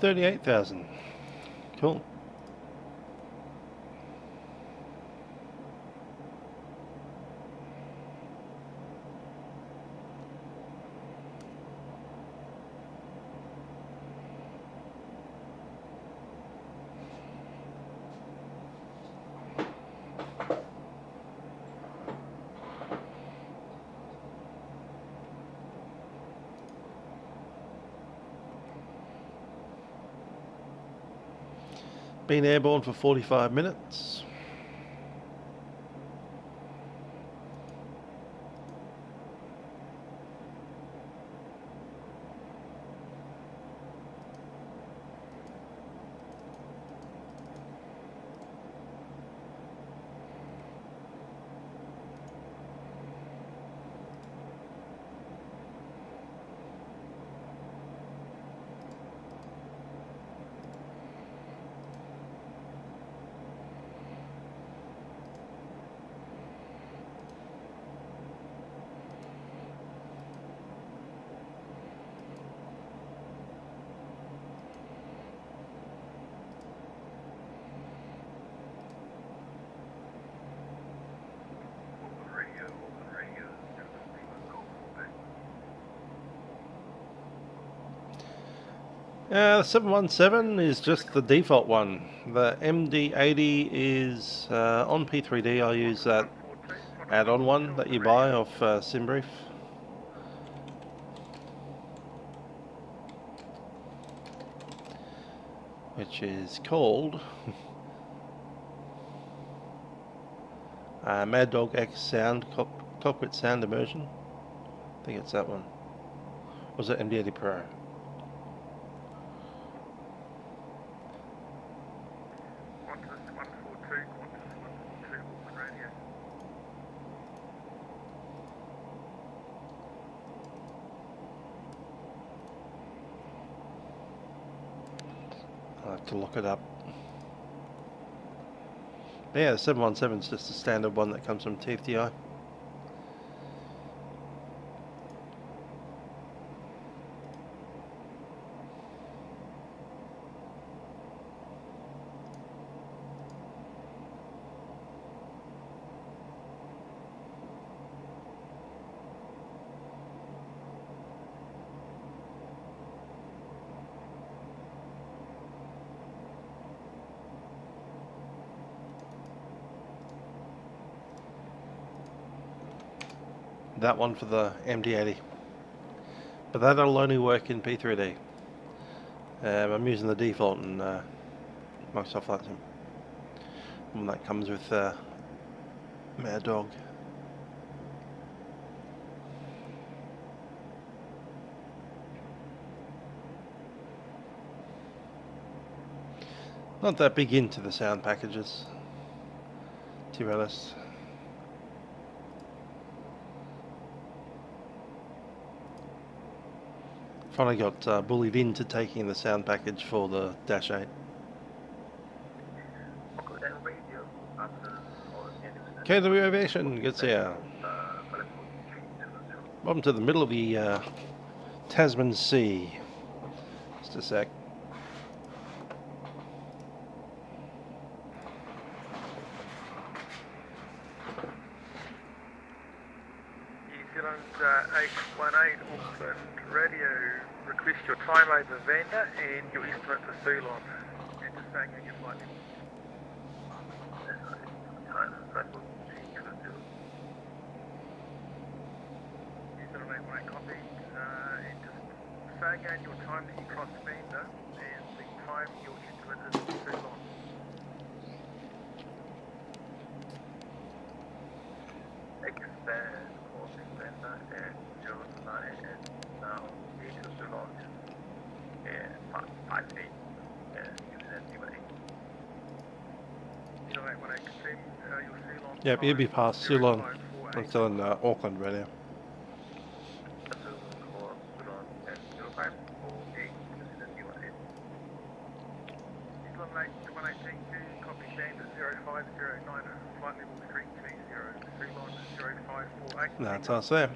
$38,000. Cool. Been airborne for 45 minutes. The 717 is just the default one. The MD80 is on P3D. I use that add-on one that you buy off SimBrief. Which is called Mad Dog X Sound Cockpit Sound Immersion. I think it's that one. Or was it MD80 Pro? I'll have to look it up. But yeah, the 717 is just a standard one that comes from TFDI. That one for the MD80, but that'll only work in P3D. I'm using the default in Microsoft Vatsim, and that comes with Mad Dog. Not that big into the sound packages, to be honest. Finally got bullied into taking the sound package for the Dash 8. KW Aviation, good to see ya. Welcome to the middle of the Tasman Sea. Just a sec. New Zealand 818 Auckland Radio, request your time over Vanda and your estimate for Ceylon. And just saying your flight level. Copy, and just say again your time that you crossed Vanda and the time your estimate is for Ceylon. Expand crossing Vanda and 09 and now into Ceylon and 58 and UNSUA. 0818, confirm your Ceylon. Yep, you'll be past Ceylon. I'm still in Auckland right now. That's us there.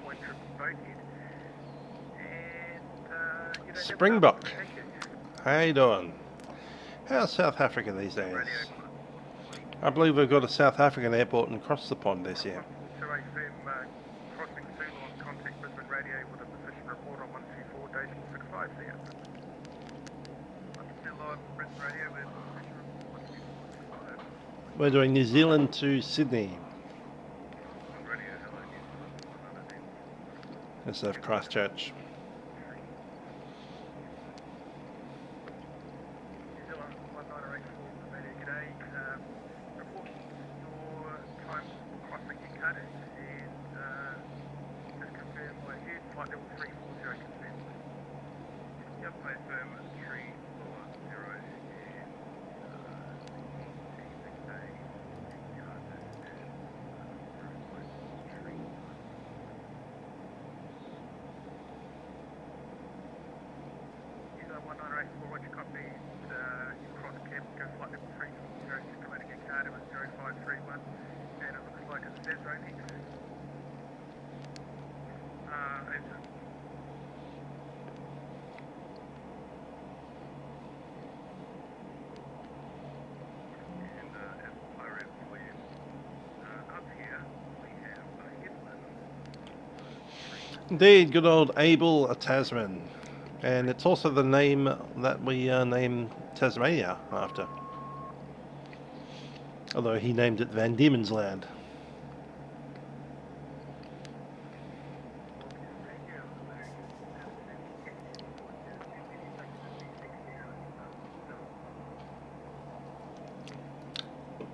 Springbok. How you doing? How's South Africa these days? I believe we've got a South African airport across the pond this year. Crossing Ceylon, contact Brisbane Radio with a position report on 124.65 there. Brisbane Radio with position report 124.65. We're doing New Zealand to Sydney. Instead of Christchurch. Indeed, good old Abel Tasman. And it's also the name that we named Tasmania after. Although he named it Van Diemen's Land.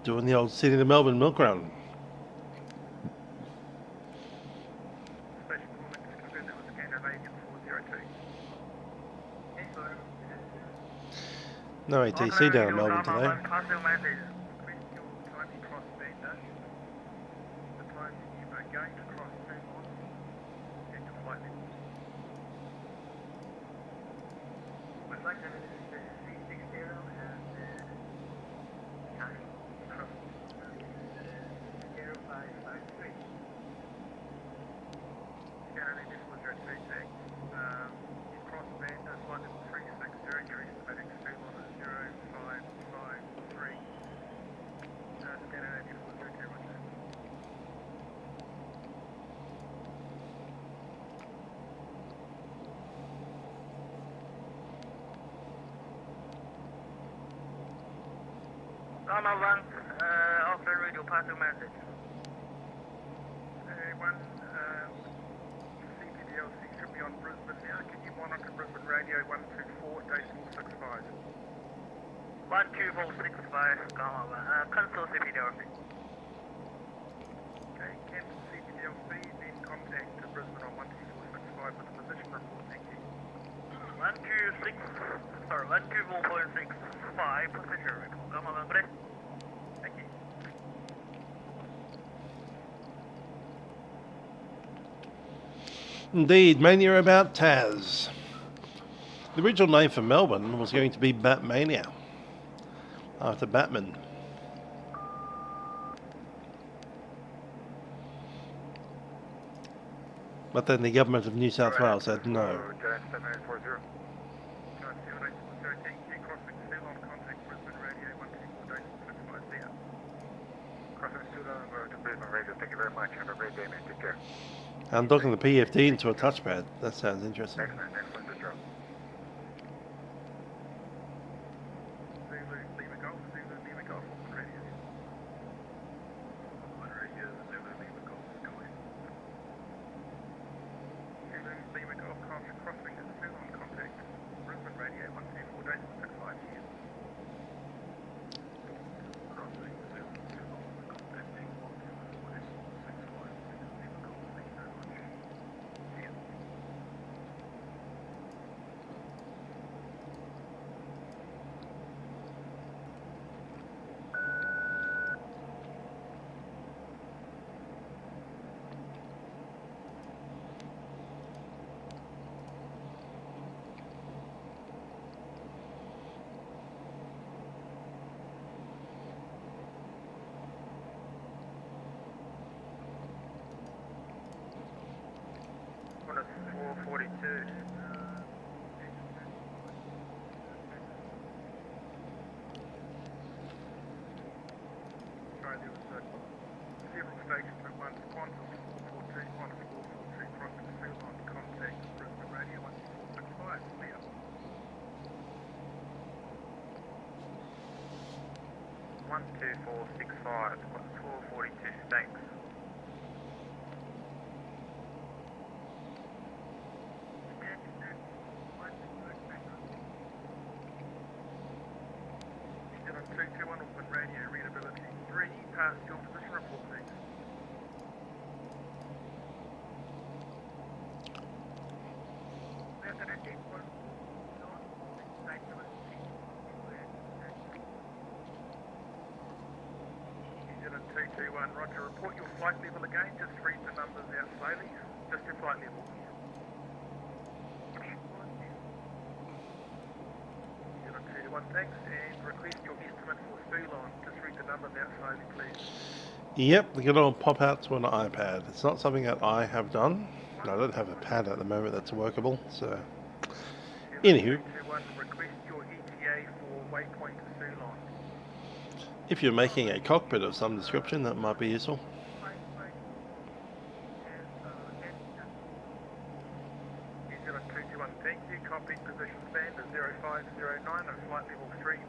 Doing the old City to Melbourne milk run. No ATC down in Melbourne today. Lama 1, off-air radio, pass your message. One, CPDLC should be on Brisbane now. Can you monitor Brisbane Radio 124.65? 124.65, Lama 1. Cancel CPDLC. Okay, cancel CPDLC, then contact Brisbane on 124.65 with the position report. Thank you. 124.65 position report. Lama 1, please. Thank you. Indeed, mania about Taz. The original name for Melbourne was going to be Batmania, after Batman. But then the government of New South Wales said no. Thank you very much. Have a great day, man. Take care. I'm docking the PFD into a touchpad. That sounds interesting. Excellent, excellent. Good job. 442. Sorry, there was several stations at once. Qantas 442, Qantas 442, crossing the field line, contact Brisbane Radio 12465, clear. 12465, 442, thanks. New Zealand 221, Auckland Radio, readability 3, pass your position report, please. New Zealand 221, roger, report your flight level again, just read the numbers out slowly, just your flight level. New Zealand 221, thanks, and request your estimate for Fulon, just read the numbers out slowly, please. Yep, the good old pop out to an iPad. It's not something that I have done. I don't have a pad at the moment that's workable, so... Anywho, Request your ETA for waypoint to Fulon. if you're making a cockpit of some description, that might be useful. New Zealand 221, thank you. Copy position band is 0509 and flight level 340,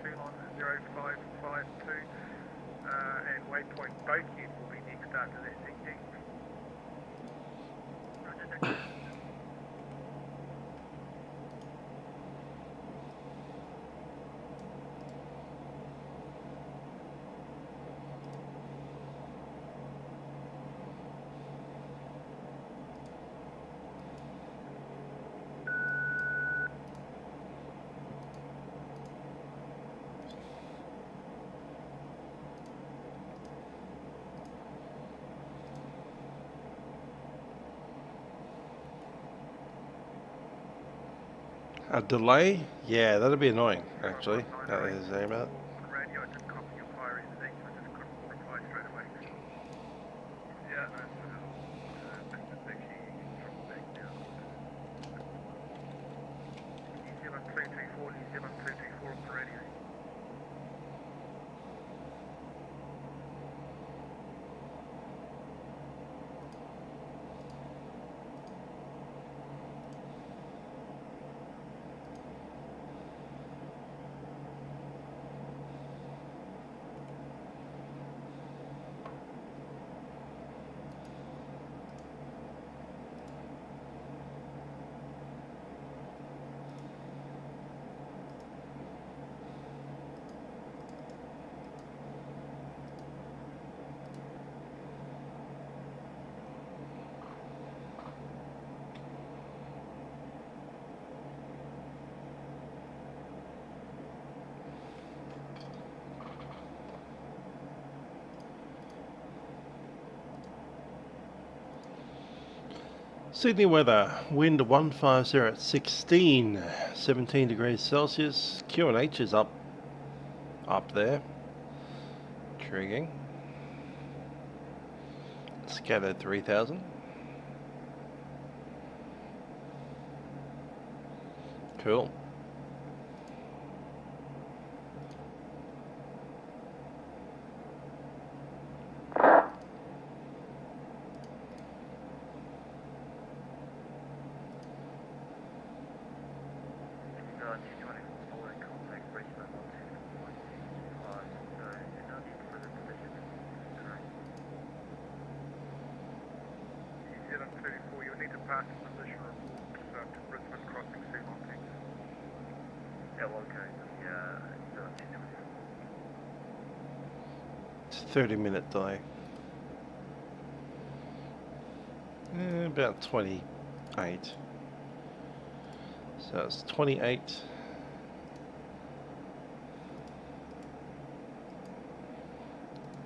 Fulon 0552, and waypoint Bokehead will be next after that. Thank you. A delay? Yeah, that'd be annoying, actually. That is about. Radio, I did copy your fire everything, I just couldn't reply straight away. Yeah, no, it's actually from back now. New Zealand 334, New Zealand 234 on the radio. Sydney weather, wind 150 at 16, 17 degrees Celsius, QNH is up there, intriguing, scattered 3000, cool. It's a 30-minute delay. About 28. So it's 28.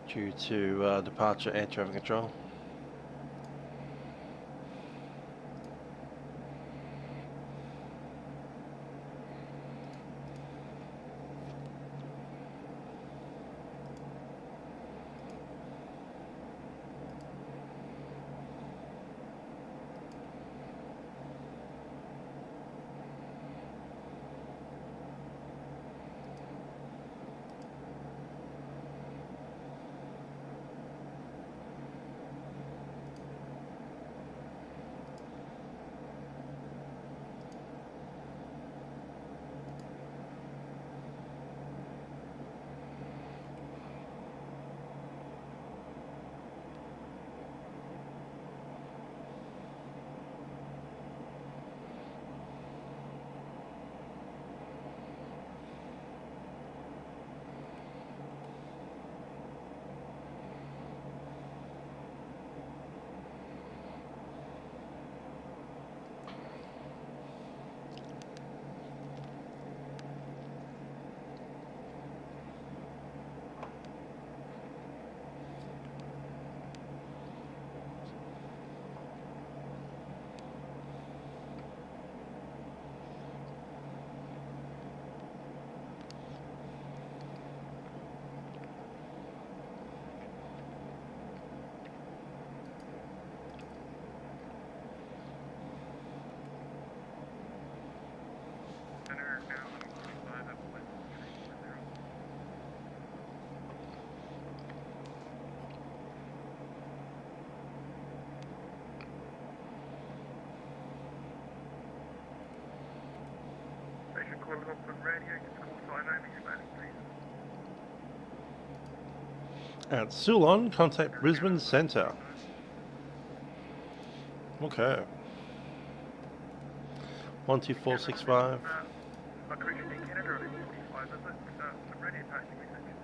Due to departure air traffic control. Auckland Radio, call sign only, starting please. At Ceylon, contact Brisbane Centre. Okay. 12465. Canada, 1145, is it? Radio passing message.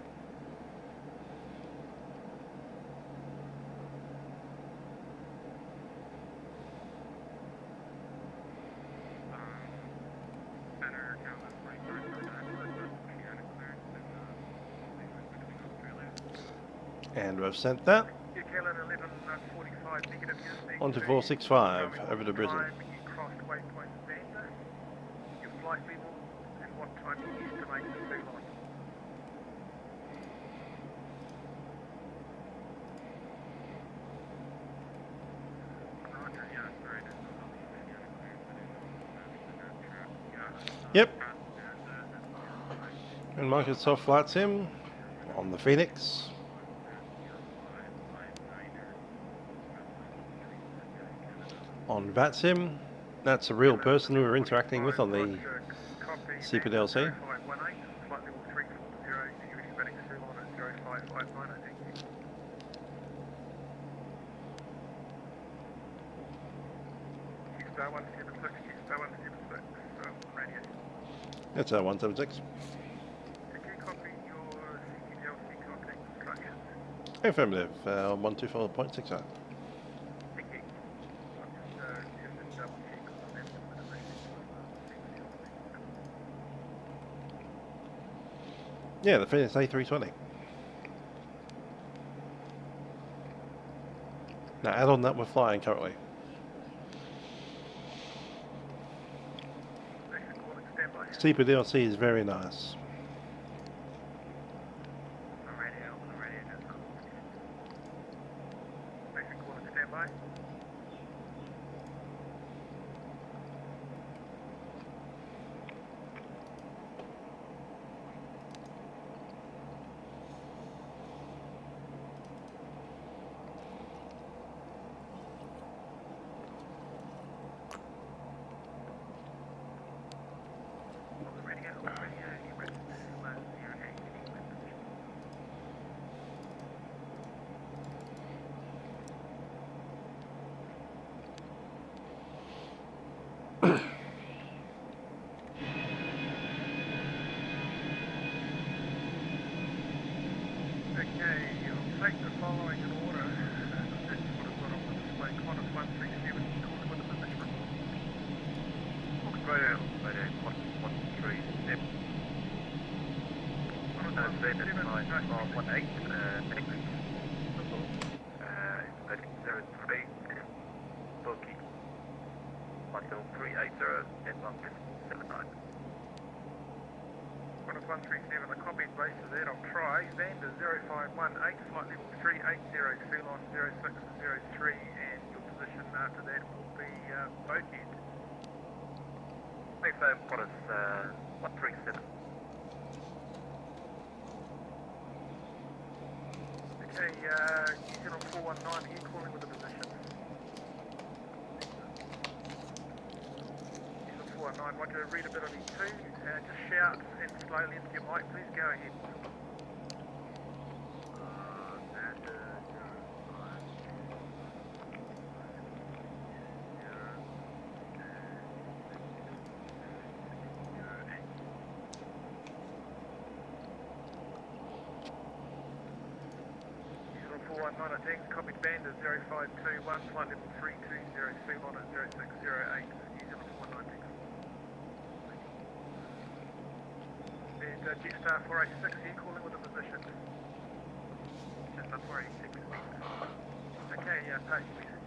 And we've sent that. UK 1145, negative, 12465, over to Brisbane. you crossed waypoint Vander, your flight level, and what time you estimate the Ceylon. Yep. And Microsoft Flight Sim on the Phoenix. On Vatsim, that's a real person we were interacting with on the CPDLC. That's 176. Affirmative, 124.60. Yeah, the Fenix A320. Now add on that we're flying currently. CPDLC is very nice. Want to read a bit on E2, just shout and slowly into your mic, please go ahead. Thanks, copied band is 0521, flight level 320, Ceylon at 0608, New Zealand 419. And Jetstar 486 here, calling with a position. Jetstar 486. Okay, page message.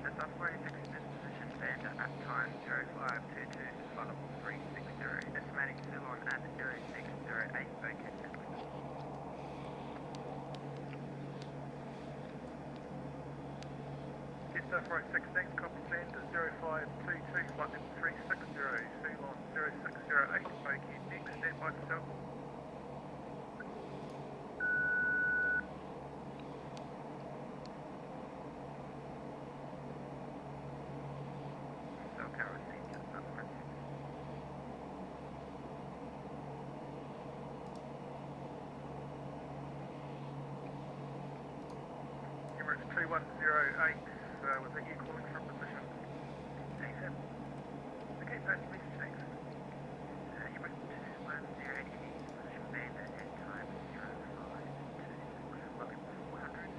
Jetstar 486 in this position, band at time 0522, flight level 360, estimating Ceylon at 0608, vacant. Jetstar 486, thanks, copy band is 0522, flight level 360, Ceylon 0608, okay, next, stand by for self. 2108 with the air calling from position. Nathan. Okay, passing message, thanks. You went to 108 position band at time 0526. Looking for 400.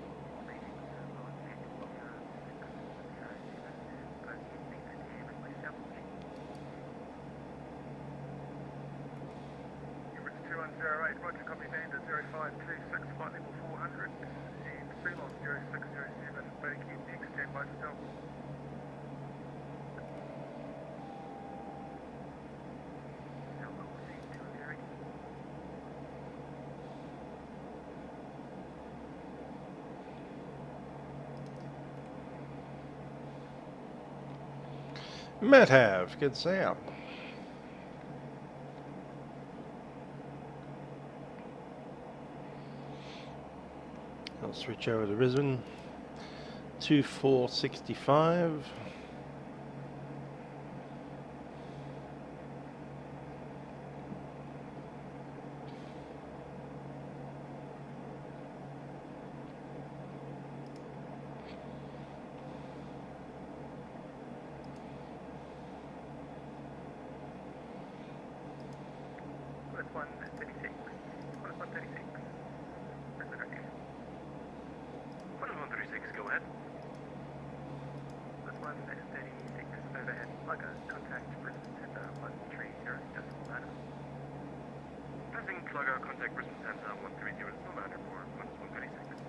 Meeting on set 0607. Both meetings at the request double. You went to 2108, Roger, copy band at 0526, flight level 400. And Ceylon 0607, Bakey, next standby for Delta. Matt have, good sound. I'll switch over to Brisbane. 2465. Plus 136. Plus 136. Brisbane, okay. Plus 136, go ahead. Plus 136, overhead. Lugger, contact Brisbane Center 130.9. Passing Lugger, contact Brisbane Center 130.9 for plus 136.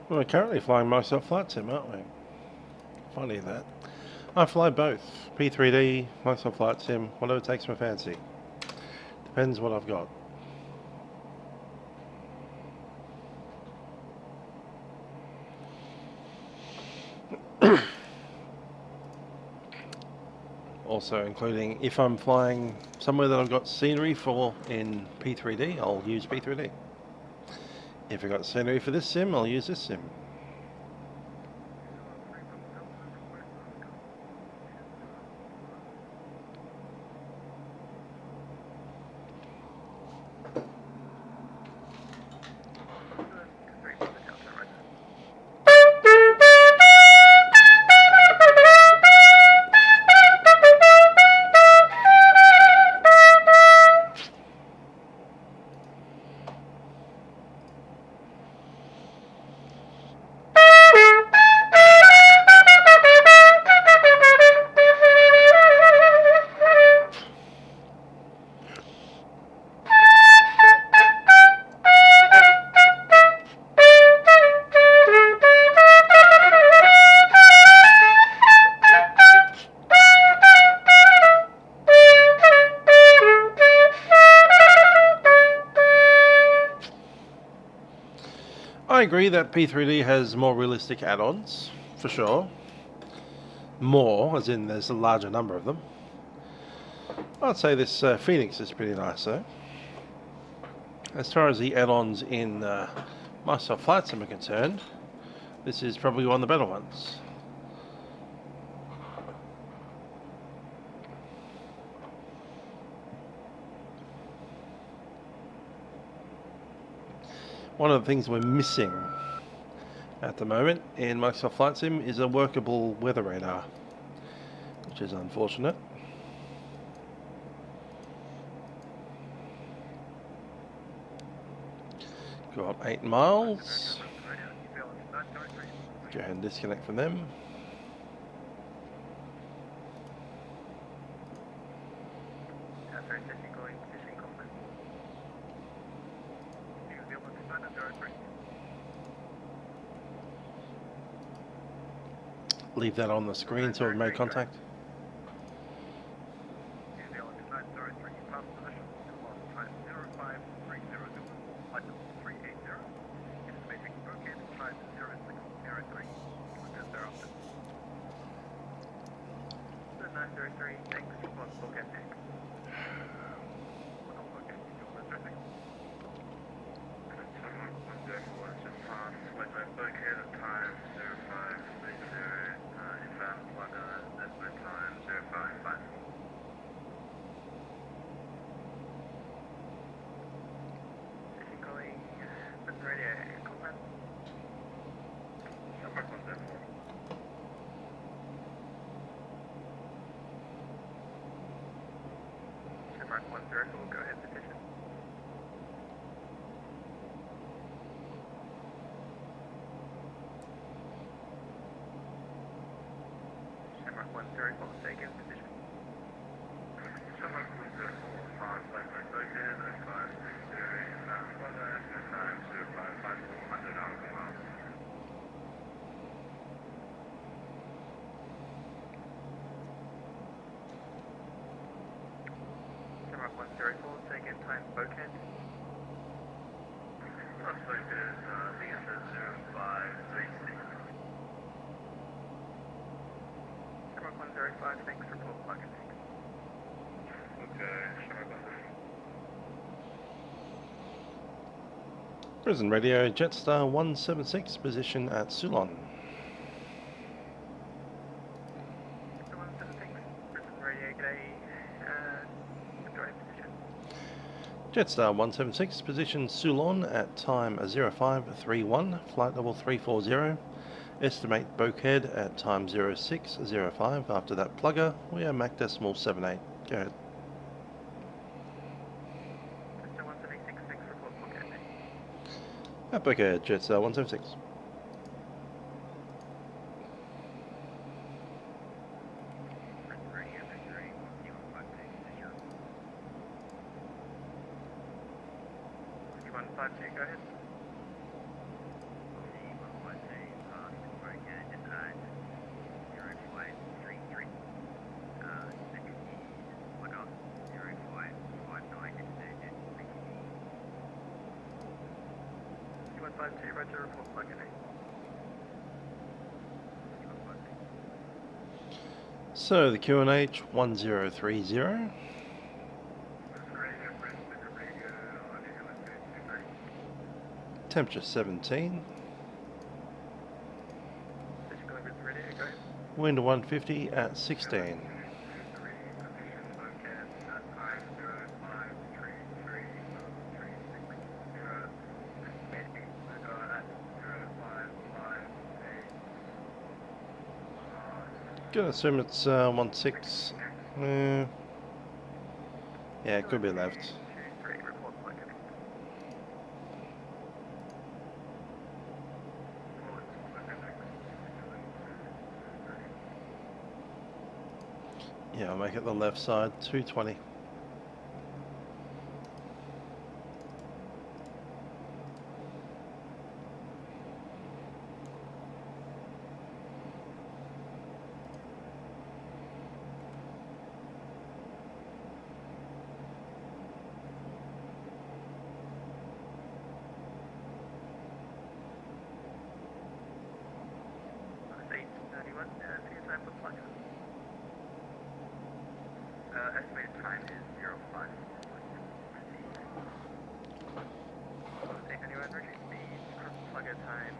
We're currently flying Microsoft Flight Sim, aren't we? Funny that. I fly both. P3D, Microsoft Flight Sim, whatever takes my fancy. Depends what I've got. Also including if I'm flying somewhere that I've got scenery for in P3D, I'll use P3D. If I've got scenery for this sim, I'll use this sim. I agree that P3D has more realistic add-ons, for sure. More, as in there's a larger number of them. I'd say this Fenix is pretty nice though. As far as the add-ons in Microsoft Flight Sim are concerned, this is probably one of the better ones. One of the things we're missing at the moment in Microsoft Flight Sim is a workable weather radar, which is unfortunate. Got 8 miles. Go ahead and disconnect from them. Leave that on the screen so we've made contact. Shamrock 104, go ahead, position. Shamrock 104, stay again, position. Shamrock 104, fast left, go ahead, 560, weather, time 055400 out of the mile. Shamrock 104, stay again, time, Bokeh. Last focus, VSS 0536. Shamrock 105, thanks, report plug and take. Okay, Shamrock 104. Prison radio, Jetstar 176, position at Ceylon. Jetstar 176, prison radio, g'day, deploy position. Jetstar 176, position Ceylon at time 0531, flight level 340. Estimate Bokeh at time 0605. After that plugger, we are Mach decimal 78. Go ahead. Jetstar 176, thanks, report Bokeh. At Bokeh, Jetstar 176. Prison radio, Victory, 15152, go ahead. 5152, roger, report plug in. So the QNH 1030. Temperature 17. Wind 150 at 16. Gonna assume it's 16. Yeah, it could be left. Yeah, I'll make it the left side, 220. Estimated time is 05. Take any emergency speed, plugger time.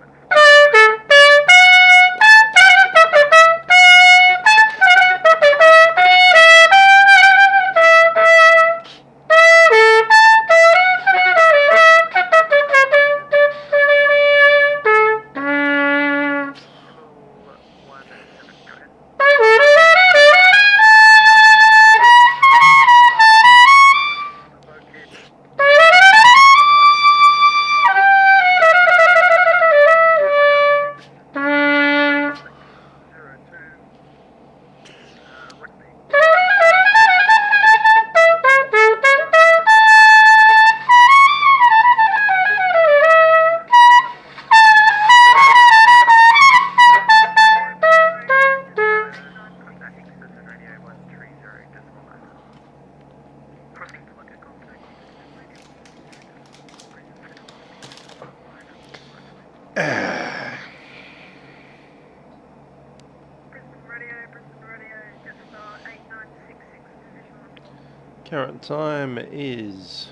Current time is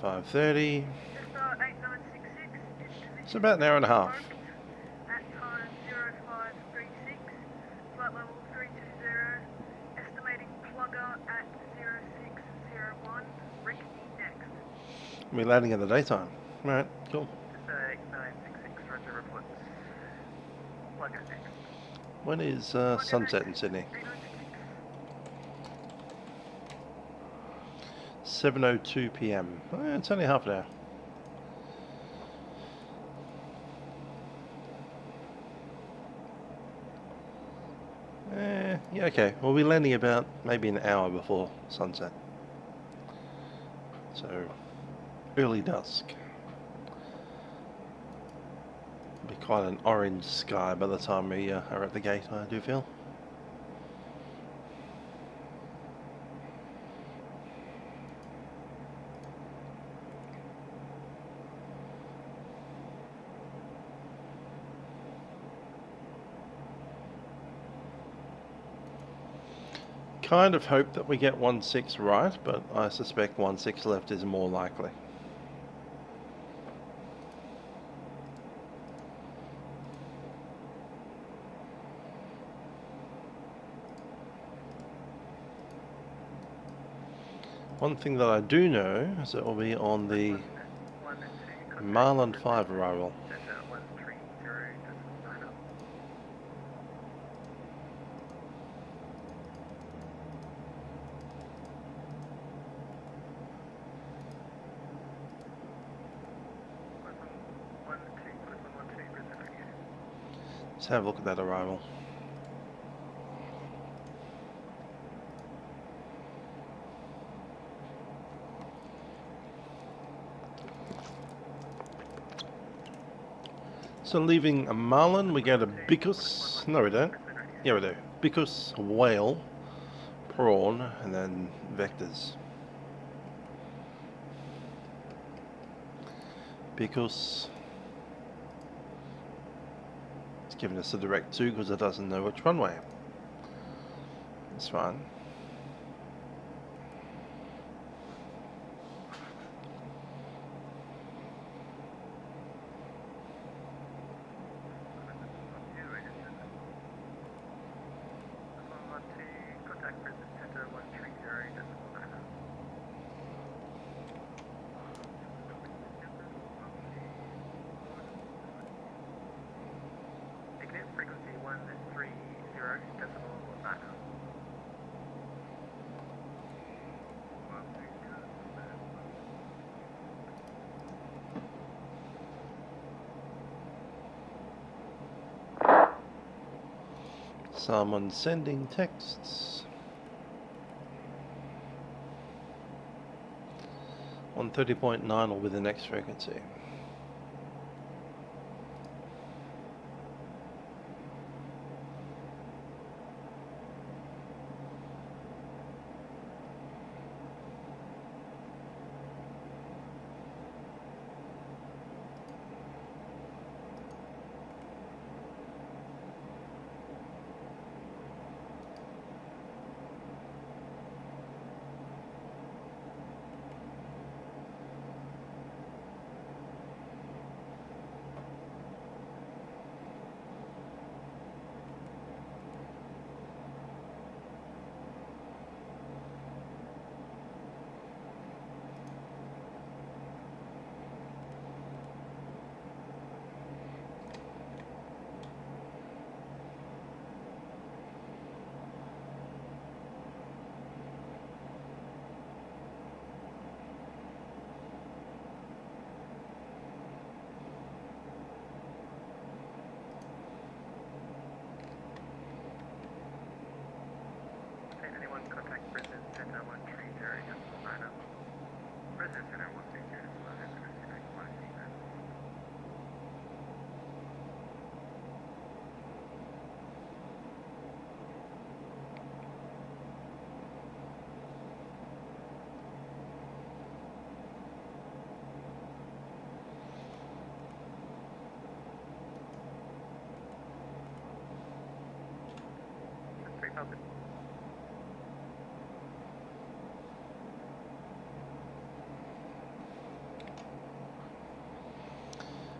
5:30. It's about an hour and a half. At time 0536, flight level 320, estimating plugger at 0601, Rick next. We'll be landing in the daytime. Right, cool. 8966, roger, report. Plugger next. When is sunset in Sydney? 7:02 p.m. It's only half an hour. Yeah, okay. We'll be landing about maybe an hour before sunset. So, early dusk. Be quite an orange sky by the time we are at the gate, I do feel. Kind of hope that we get 16 right, but I suspect 16 left is more likely. One thing that I do know is it will be on the Marlin 5 arrival. Let's have a look at that arrival. So leaving Marlin, we go to Bickus. No, we don't. Yeah, we do. Bickus, Whale, Prawn, and then Vectors. Bickus. It's giving us a direct 2 because it doesn't know which runway. It's fine. Someone sending texts. 130.9 will be the next frequency.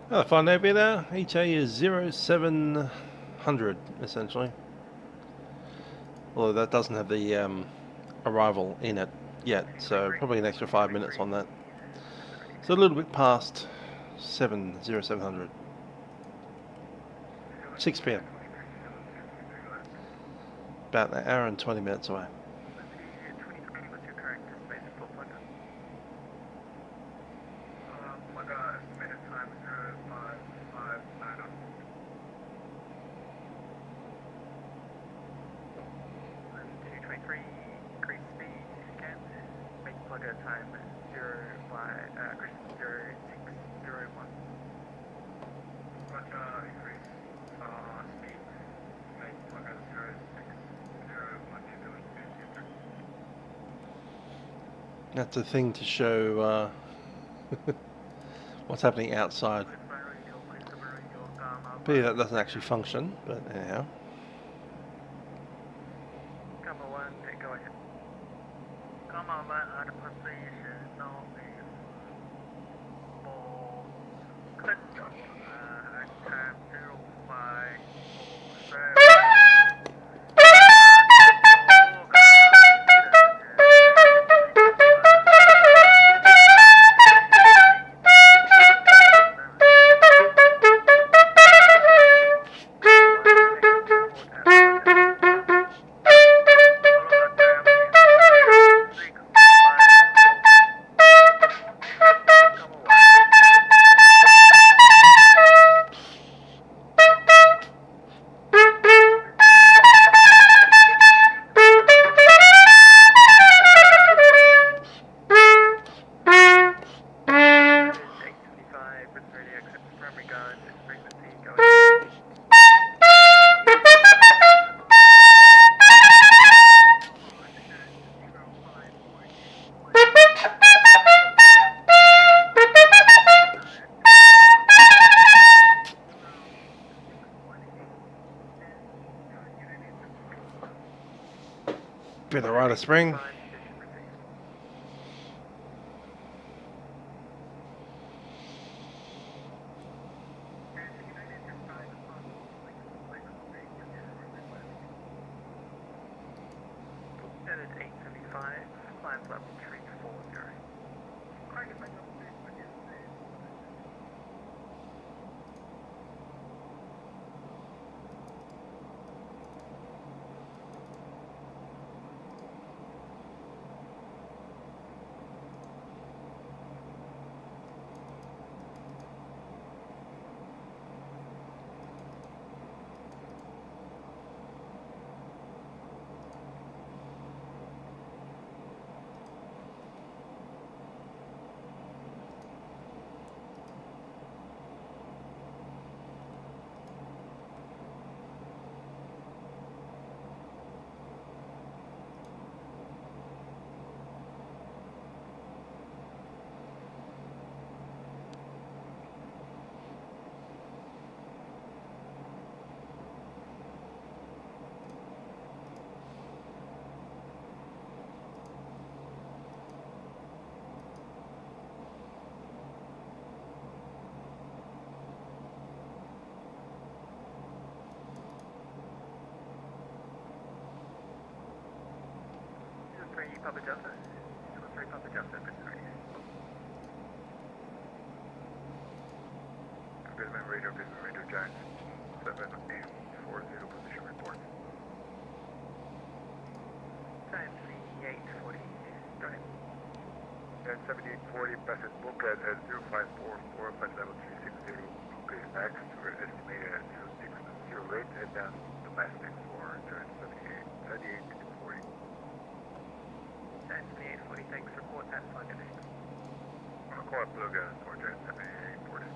Well, the final bit there, HA is 0700 essentially. Although that doesn't have the arrival in it yet, so probably an extra 5 minutes on that. So a little bit past 0700. 6 PM. About an hour and 20 minutes away. plugger time 0601. Roger, increase speed, main plugger 0601 That's a thing to show what's happening outside. But that doesn't actually function, but anyhow. Come on, go ahead. Come on, at position, no, click at time 0547. Bit of rudder spring. At 875, climb level 340. Papa Delta. 3 Papa Delta, bit 3. Bisman Radio, Giants. 740 position report. Time 3840. Go ahead. At 7840, passage book at 0544, flight level 360, okay, max, we're estimated at 0608, and down domestic for 3840. 7840, thanks, report that plug in. Call up plug for 7840.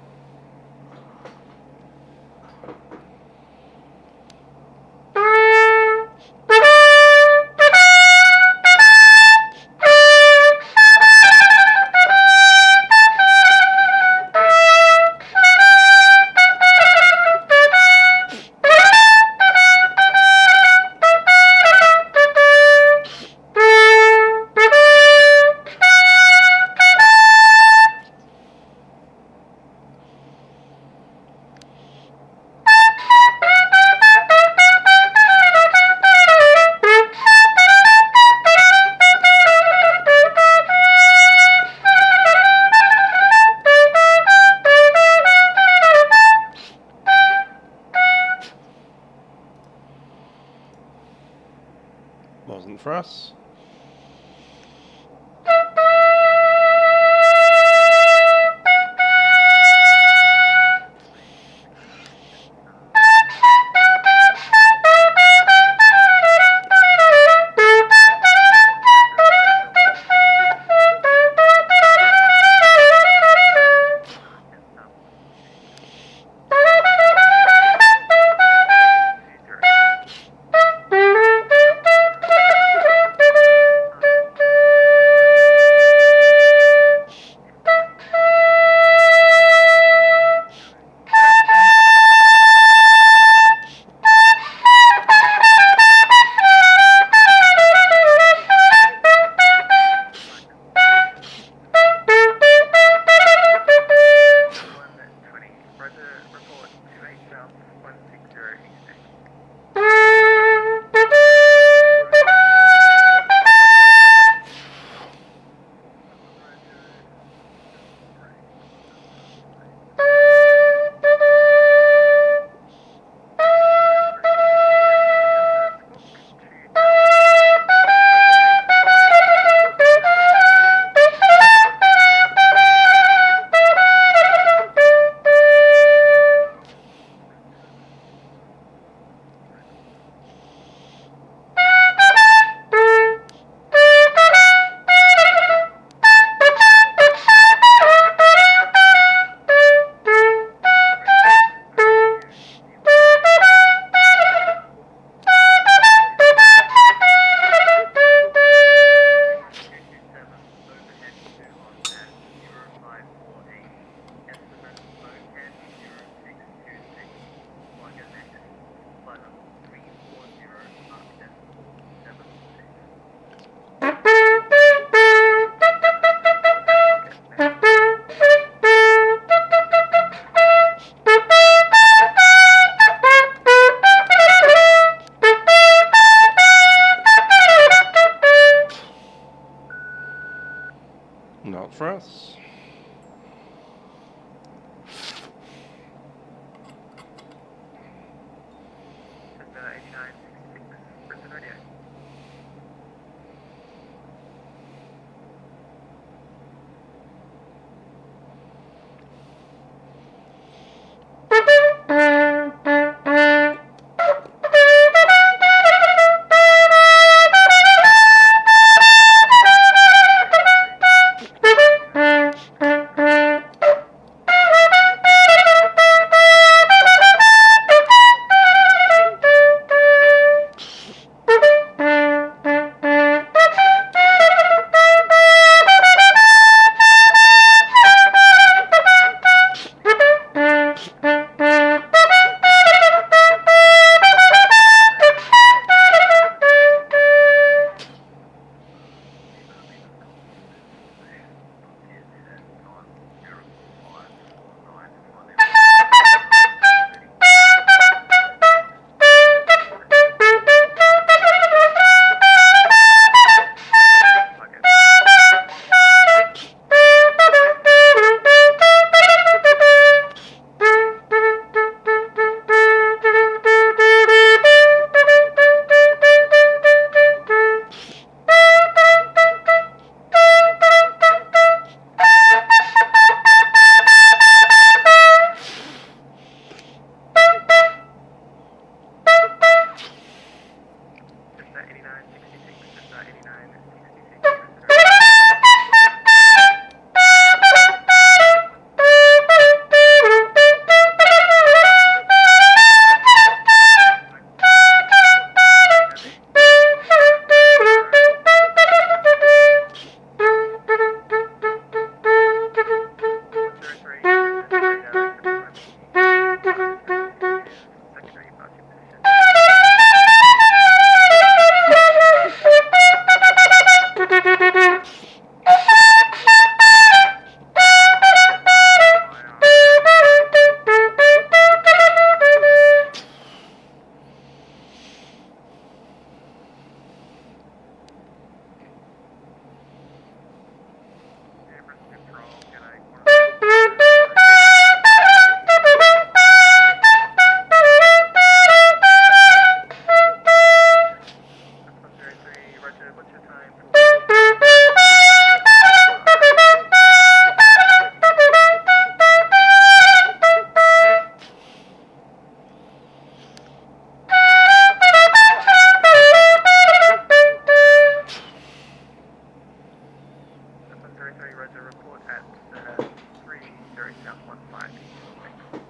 Wasn't for us. Not for us. Cessna 8966, Brisbane Radio.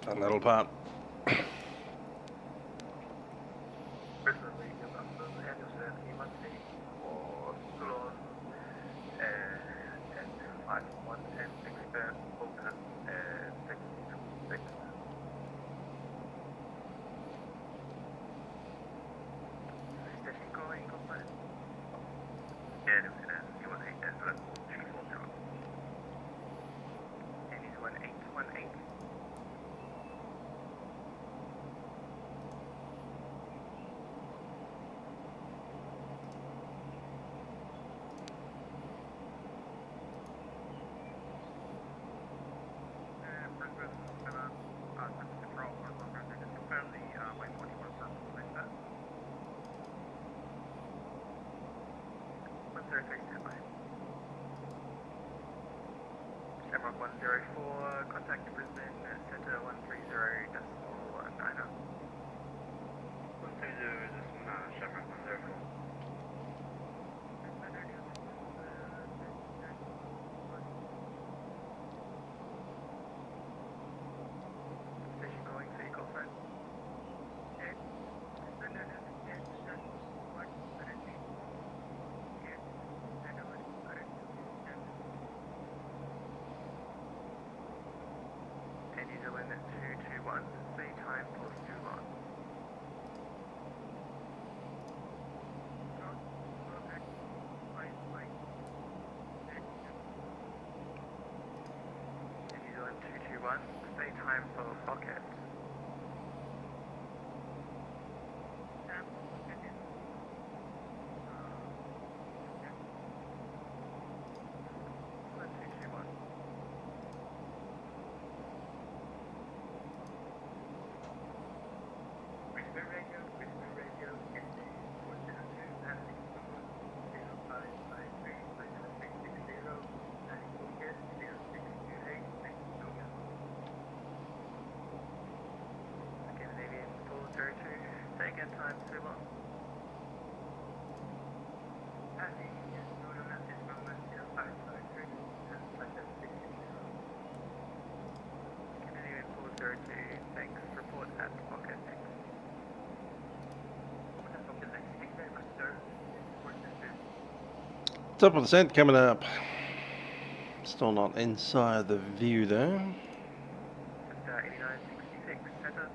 That little part. Shamrock 104, contact Brisbane, Centre 130.90. 130, Shamrock 104. Station calling, city call sign. New Zealand 221, say time plus 2 on. New Zealand 221, say time for pocket. time too long. Passing is not at this moment, 0553, and flight at 60. Continuing 402, thanks, report at pocket X. Pocket X, thank you very much, sir. Top of the descent coming up. Still not inside the view though. At 8966, center.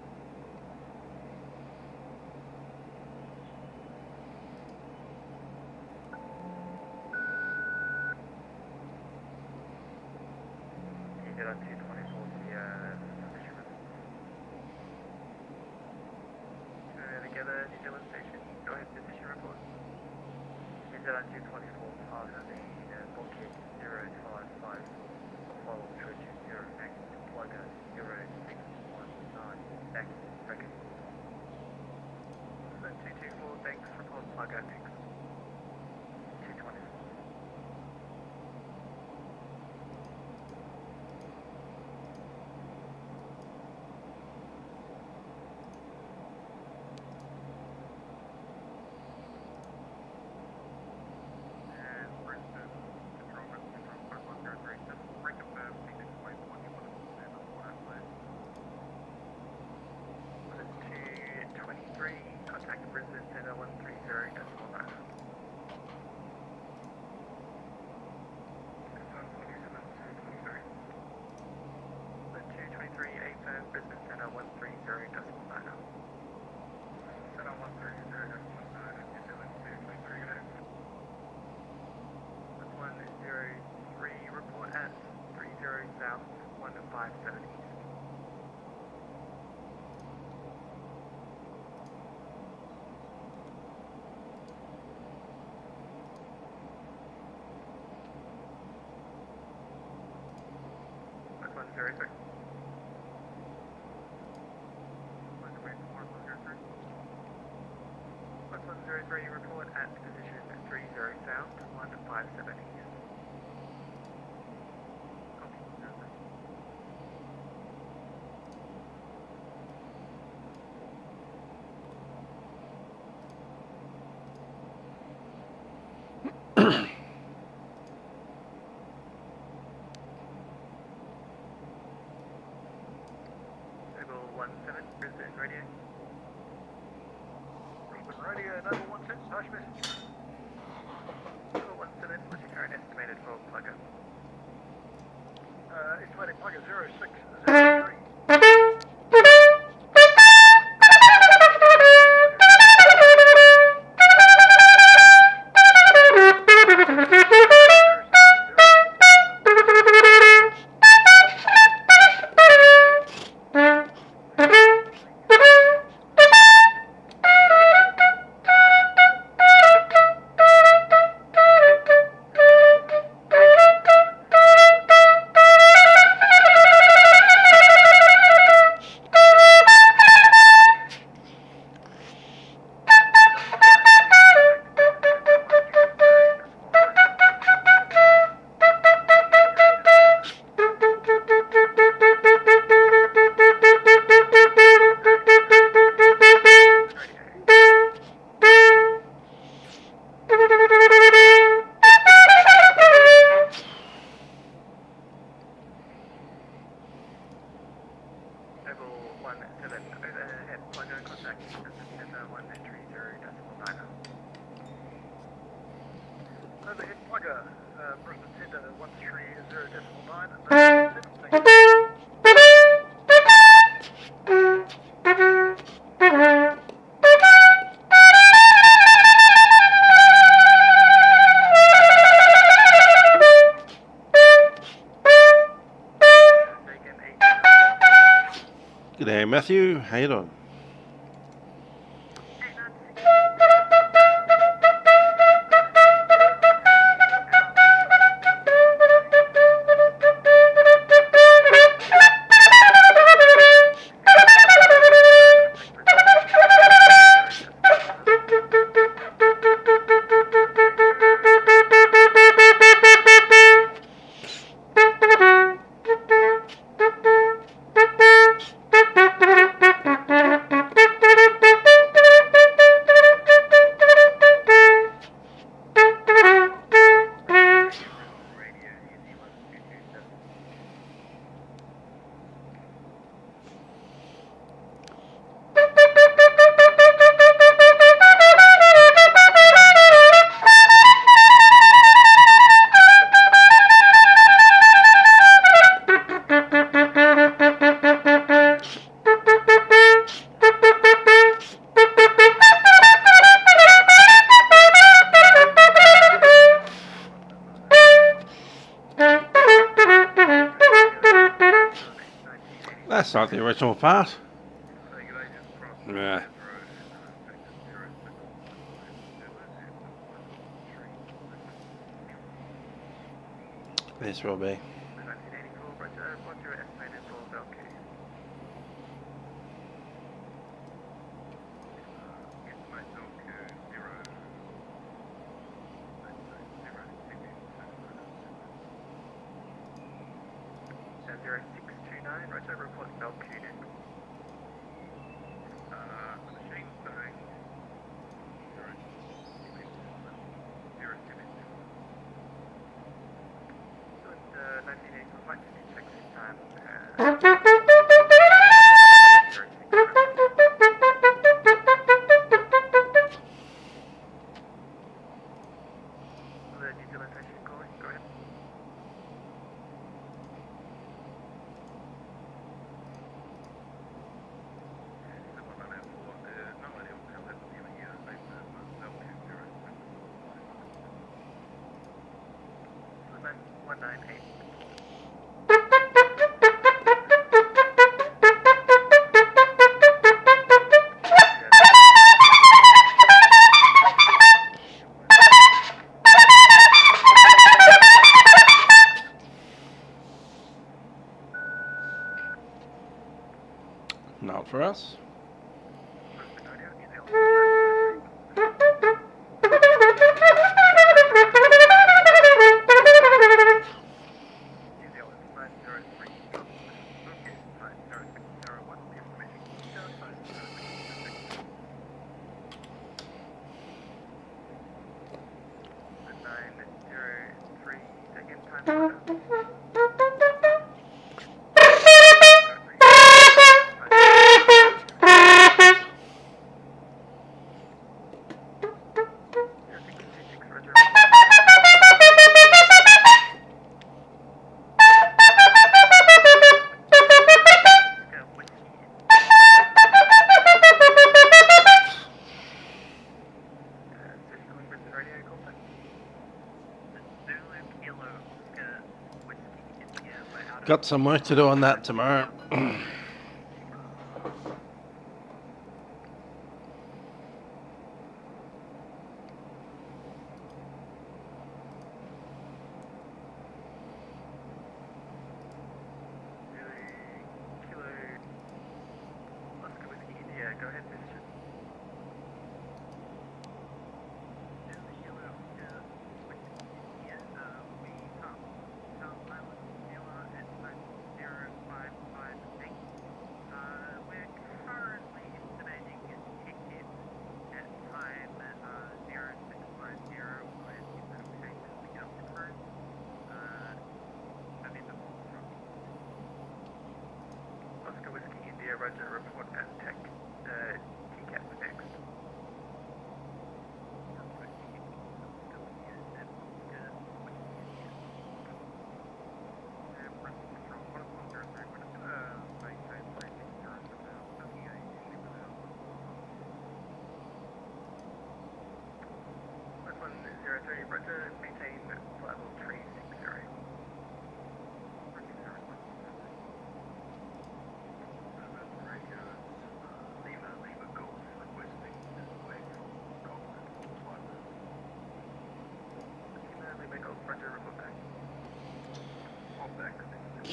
Can you get on 224 to the fisherman? Together, New Zealand station. Go ahead, position report. Can you get on 224 past the bulkhead 055. Follow Church 0 X, plugger 0619, back record. 224, thanks, report plugger X. 224. And Brisbane, control 5103, just reconfirm Phoenix waypoint, you want to stand on water plan. 223, contact Brisbane Center 130.9. Confirm 47 223. 223, affirm Brisbane Center 130.9. Center 130.9, New Zealand 223, go ahead. 103, report at 30 south, 1570. That's 103. 103, report at position 30 south, 1570. Noble 17, Brisbane radio. Brisbane radio, Noble 17, harsh message. Noble 17, what's your current estimated for plugger? Estimated plugger 0603. Overhead plugger, Brisbane Centre 130.9. G'day Matthew, how you doing? That's not the original part. Yeah. This will be. Not for us. Got some work to do on that tomorrow.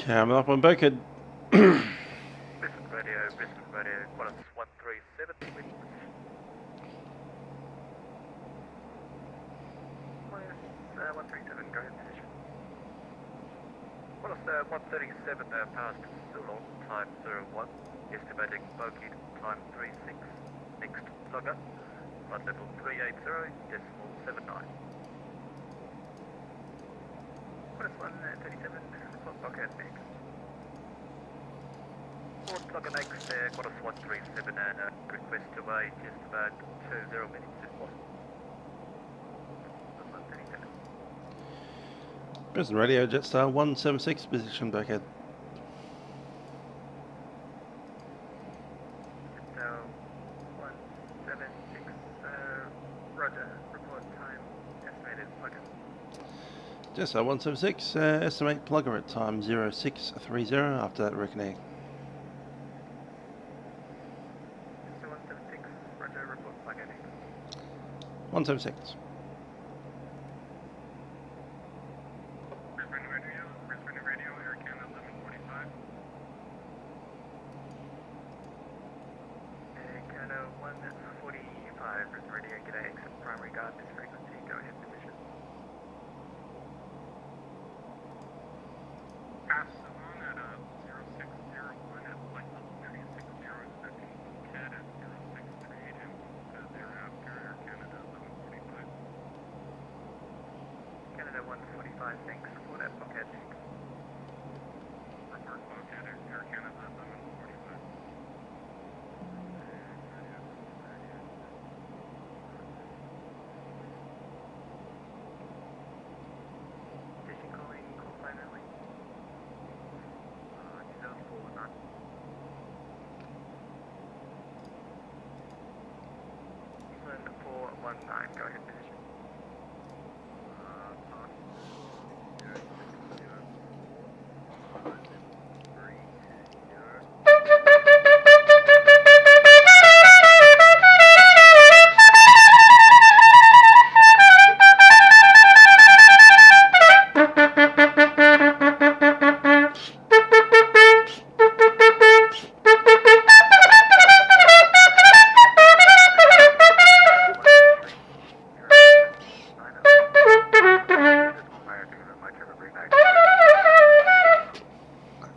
Coming up on Beckett. Brisbane Radio, Qantas 137, wind minus 137, go ahead position. Qantas 137 past Ceylon, time 01, estimating bogey time 36, next logger, flight level 380.79. Qantas 137, Pocket next. Port logger next, Qantas 137 and request to wait just about 20 minutes if possible. 137. Brisbane Radio, Jetstar 176, position back at. Jetstar 176, Roger, report time, estimated plug-in. Jetstar 176, estimate plugger at time 0630 after that reckoning. 176. Brisbane Radio, Air Canada 1145. Air Canada 145, Brisbane Radio, g'day, exit primary guard, this frequency, go ahead, position. Pass on at 0601 at flight level 360, second bulkhead at 0638 and thereafter, Air Canada 1145. Canada 145, thanks for that bulkhead check. Report bulkhead at Air Canada 1145. Station calling, call sign only. New Zealand 419. New Zealand 419, go ahead, position.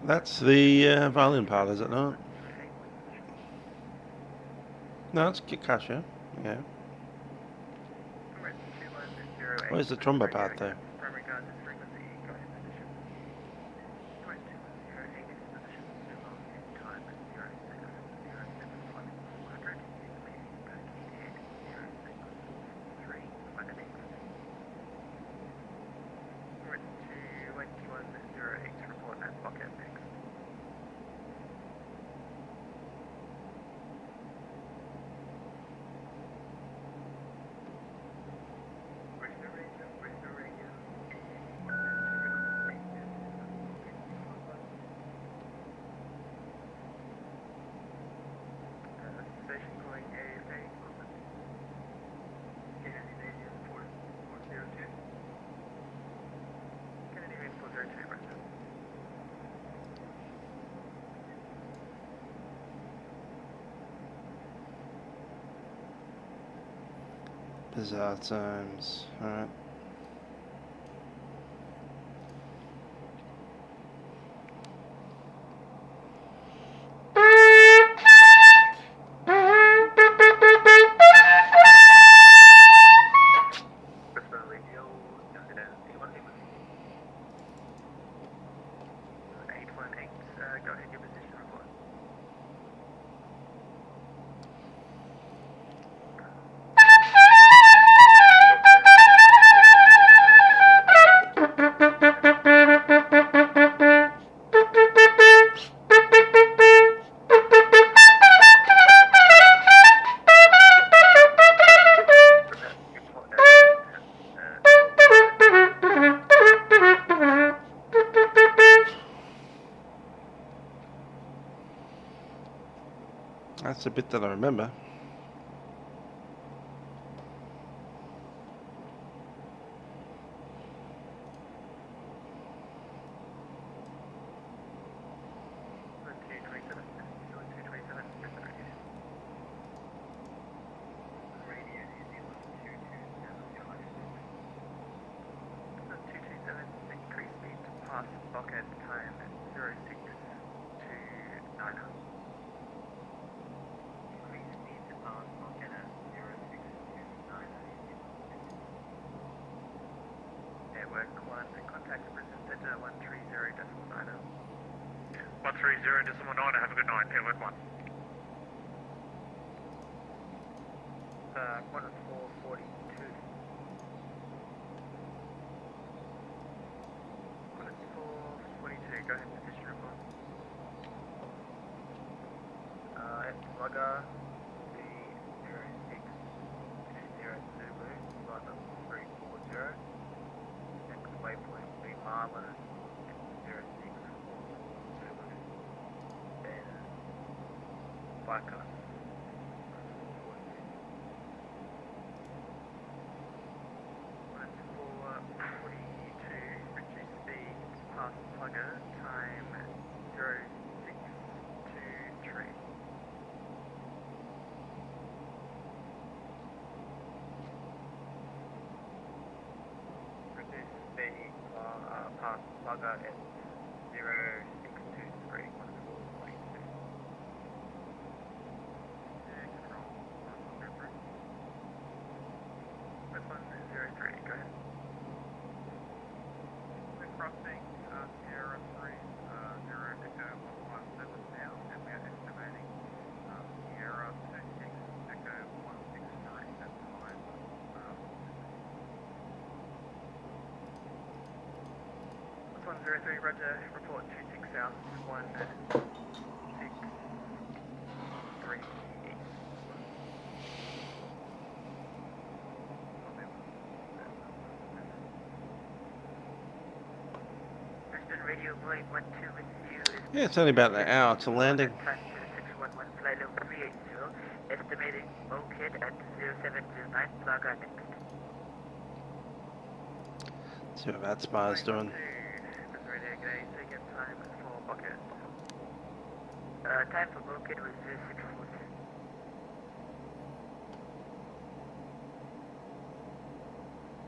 That's the violin part, is it not? No, it's Kikasha. Yeah. Where's the tromba part though? Primary guard, this frequency, go ahead, position. 21008 is position, long end time at 07 400, leading back ahead 06443, find an exit. 2108, report at pocket next. Station calling ASA, Canadian 402. Canadian 402, right now. Bizarre times. Alright. Brisbane Radio, Canada 818, go ahead, your position report. That's a bit that I remember. Network 1, contact Brisbane Centre 130.90. 130.90, have a good night, Network 1. 1442. 1442, go ahead, position report. At Slugger, C0620 Zulu, flight level 340. Next waypoint will be Marlin, 0644 Zulu. Then Bika. past Plugger, time 0623. Reduce speed past Plugger at 0623. This one is 03, go ahead. We're crossing Sierra 3, 0 Echo 117 now, and we are estimating Sierra 26 Echo 163 at time. This one 03, Roger, report 26 South, 163 East. Radio Boy 12 with you. Yeah, it's only about an hour to landing. 611 fly level 380, estimating bulkhead at 0709, Plugger next. See what that spider's doing. Radio G'day, second time for bulkhead. Time for bulkhead was 0640.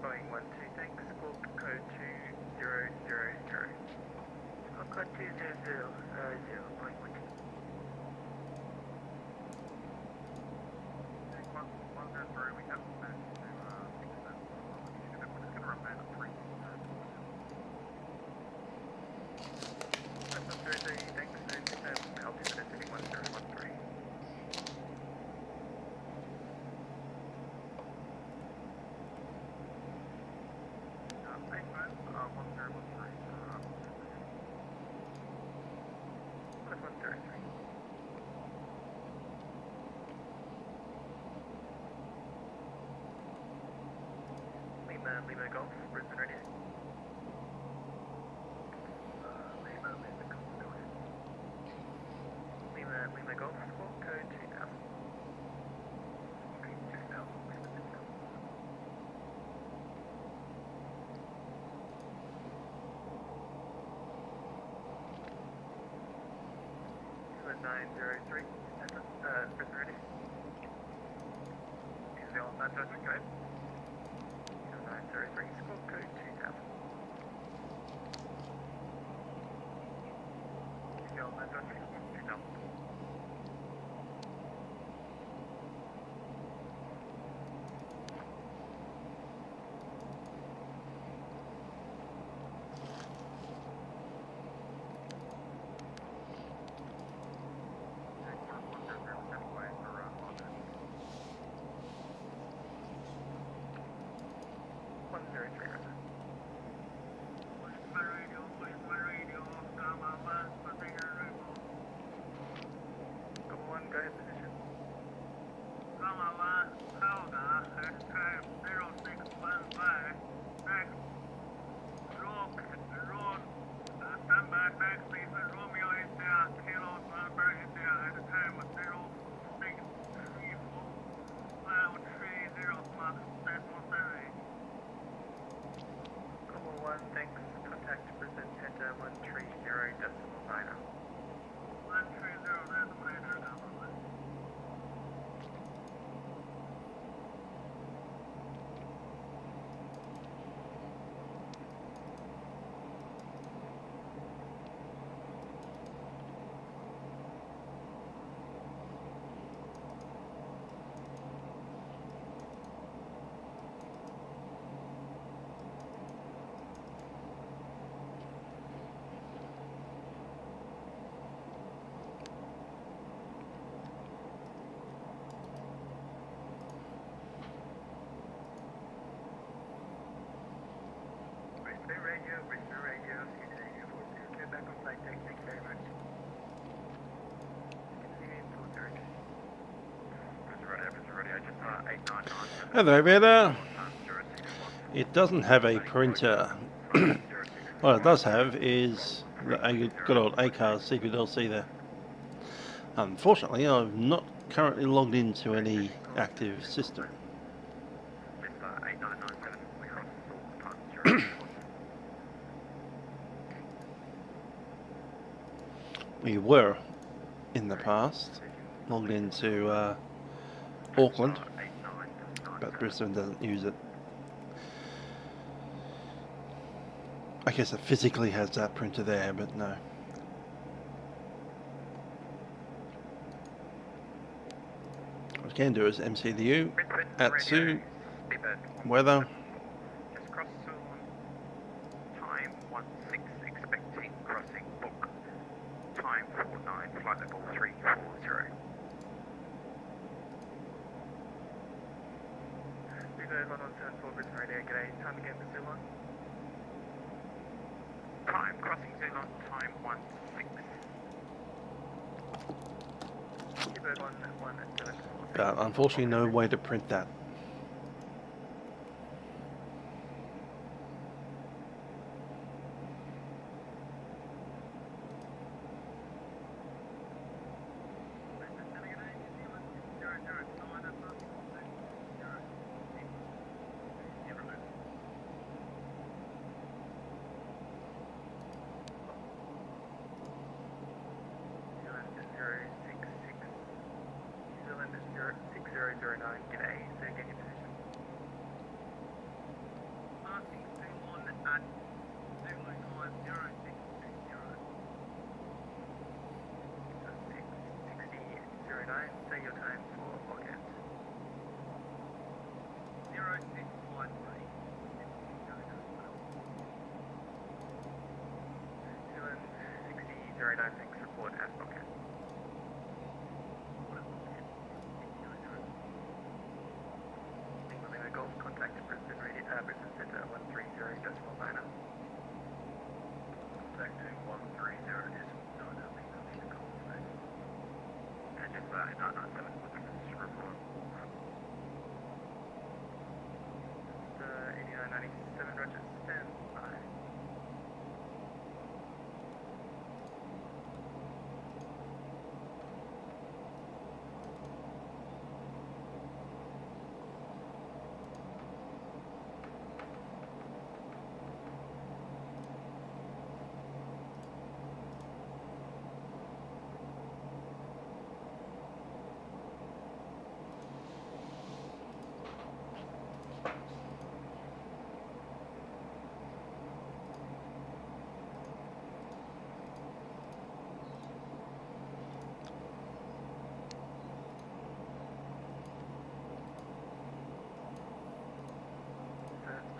Boeing 12, thanks. Squawk code 2000. Code 200, Boeing 12. Take 103, we have to fix that. We're just going to remain at 3. That's on Thursday, thanks. Altitude at 1013. Lima Golf, Brisbane Radio. Lima Golf, go ahead. Lima Golf, squawk code 2000. 903, Brisbane Radio. Is the old 903, go ahead. 903, squawk code 2000. Is the old 903, 2000. Radio, get back on flight deck, thanks very much. Hello there. It doesn't have a printer. What it does have is a good old ACARS CPLC there. Unfortunately, I'm not currently logged into any active system. We were in the past logged into Auckland, but Brisbane doesn't use it. I guess it physically has that printer there, but no. What we can do is MC the U, Atsu, weather. Just cross Toulon, time 16, expecting crossing book, time 49, flight level 340. Vivo 1174 Brisbane Radio, g'day, time again for Toulon. Time, crossing Toulon, time 16. Vivo 1174. But unfortunately no way to print that.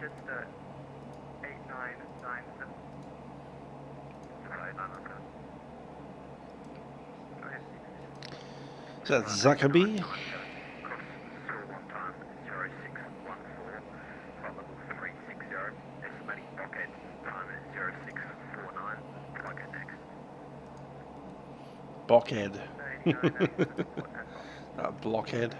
Just 8997. Is that Zuckerby? Blockhead. Blockhead.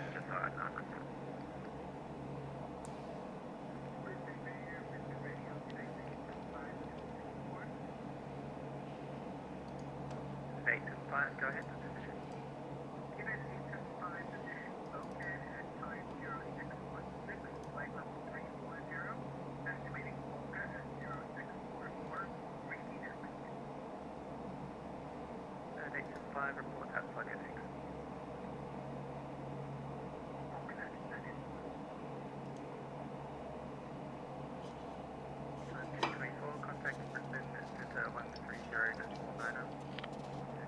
Go ahead. Report at Flight Fenix. Contact Brisbane Center 130.49.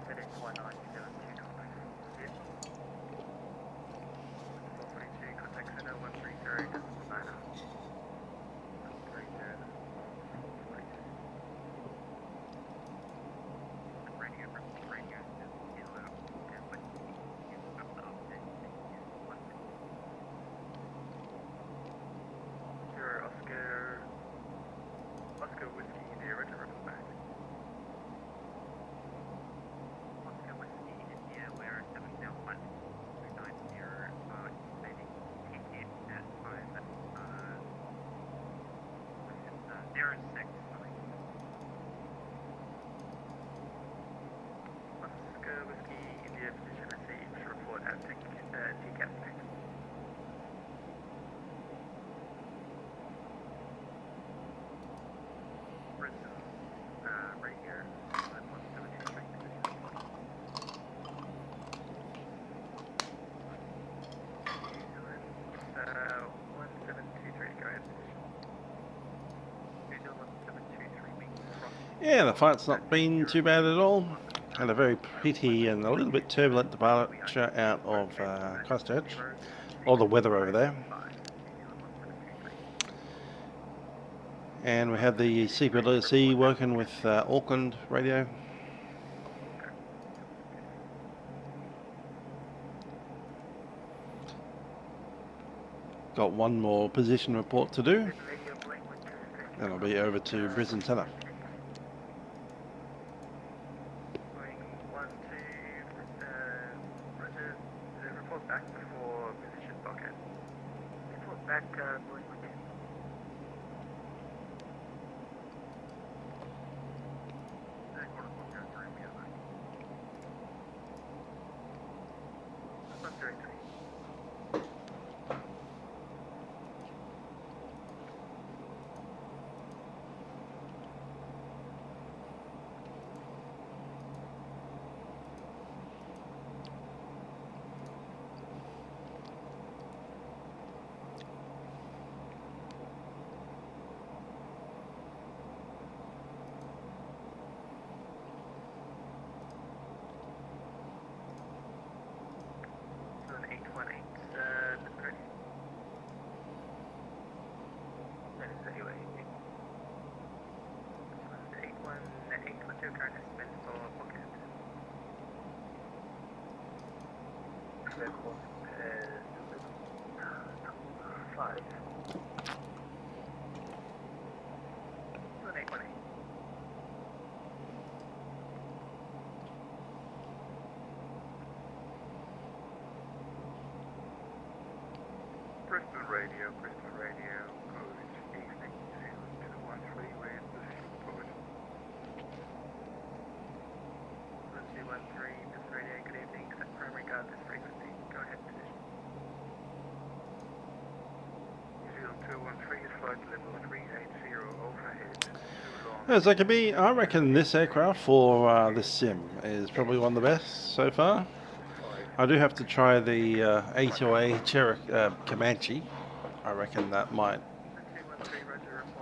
Setting 1972. 442, contact Center 130.49. Yeah, the flight's not been too bad at all. Had a very pretty and a little bit turbulent departure out of Christchurch. All the weather over there. And we had the CPLC working with Auckland radio. Got one more position report to do. Then I'll be over to Brisbane Centre. Report back before position pocket. Report back, Boeing 1. Bristol Radio, code evening, 213, with position forward. 1213, Bristol Radio, good evening, set primary guard this frequency, go ahead, position. New Zealand 213 is flight level 380 overhead, too long. As I can be, I reckon this aircraft for this sim is probably one of the best so far. I do have to try the A2A Comanche. I reckon that might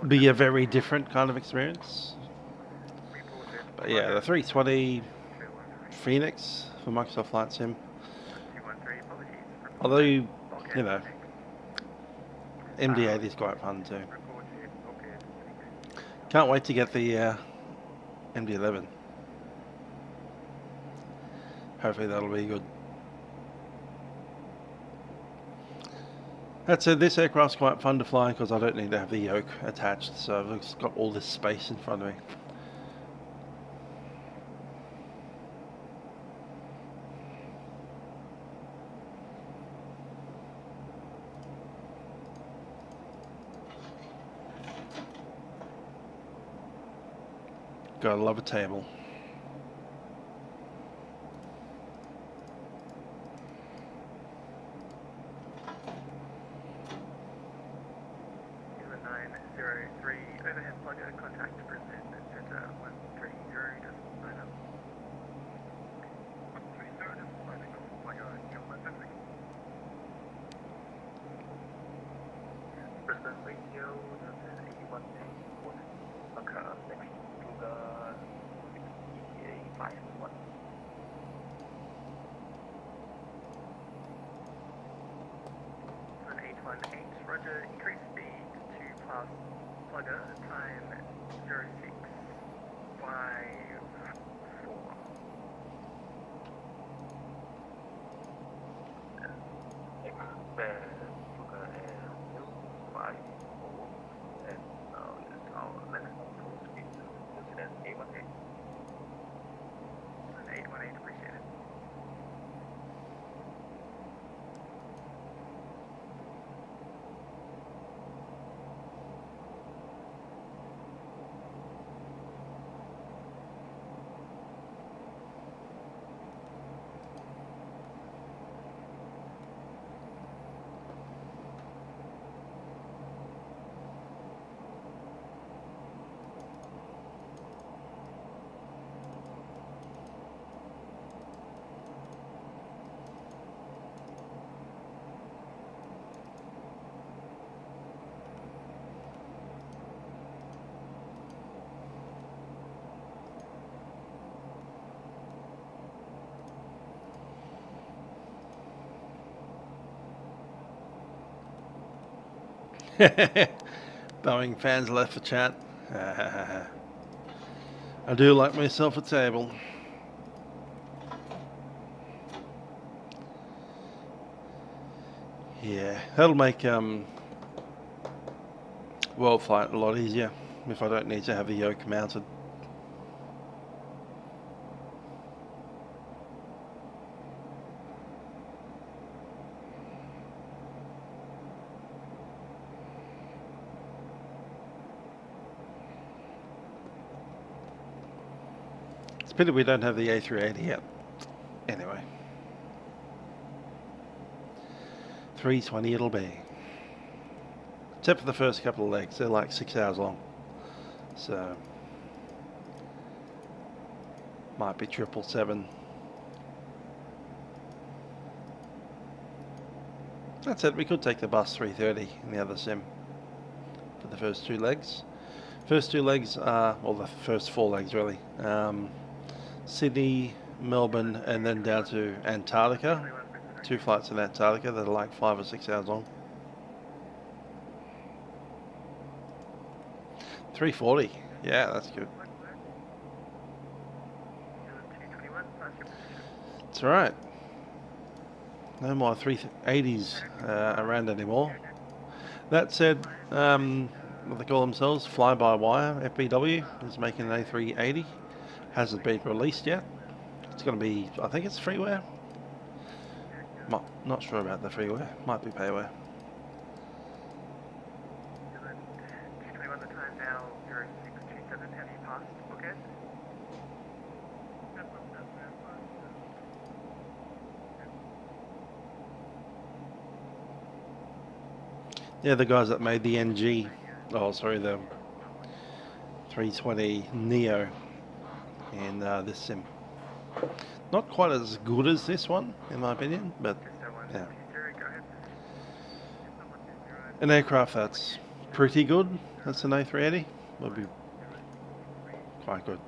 be a very different kind of experience. But yeah, the 320 Fenix for Microsoft Flight Sim. Although, you know, MD-8 is quite fun too. Can't wait to get the MD-11. Hopefully that'll be good. That said, this aircraft's quite fun to fly because I don't need to have the yoke attached, so I've just got all this space in front of me. Gotta love a table. Overhead plugger, contact Brisbane Centre 130, just line up. 130, just lining up plugger, Brisbane Radio, that's an 81 quarter. Okay, next to the EA51. An 818, Roger, increase speed to pass plugger, time 0654. Boeing fans left for chat. I do like myself a table. Yeah, that'll make world flight a lot easier if I don't need to have the yoke mounted. It's a pity we don't have the A380 yet. Anyway. 320 it'll be. Except for the first couple of legs, they're like 6 hours long. So might be 777. That's it, we could take the bus 330 in the other sim for the first 2 legs. First 2 legs are, well, the first 4 legs really. Sydney, Melbourne, and then down to Antarctica. 2 flights in Antarctica that are like 5 or 6 hours long. 340, yeah, that's good. It's alright. No more 380s around anymore. That said, what they call themselves, fly-by-wire, FBW, is making an A380. Hasn't been released yet. It's going to be, I think it's freeware. Not sure about the freeware, might be payware. Yeah, the guys that made the NG, oh sorry, the 320 Neo in this sim. Not quite as good as this one, in my opinion, but yeah. An aircraft that's pretty good, that's an A380, would be quite good.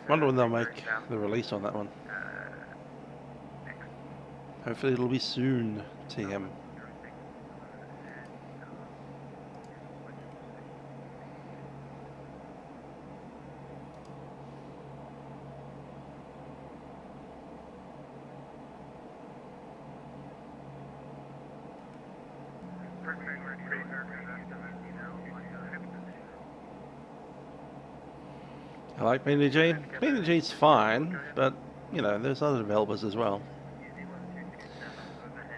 Wonder when they'll make the release on that one. Hopefully it'll be soon, TM. I like BDG. BDG's fine, but you know, there's other developers as well.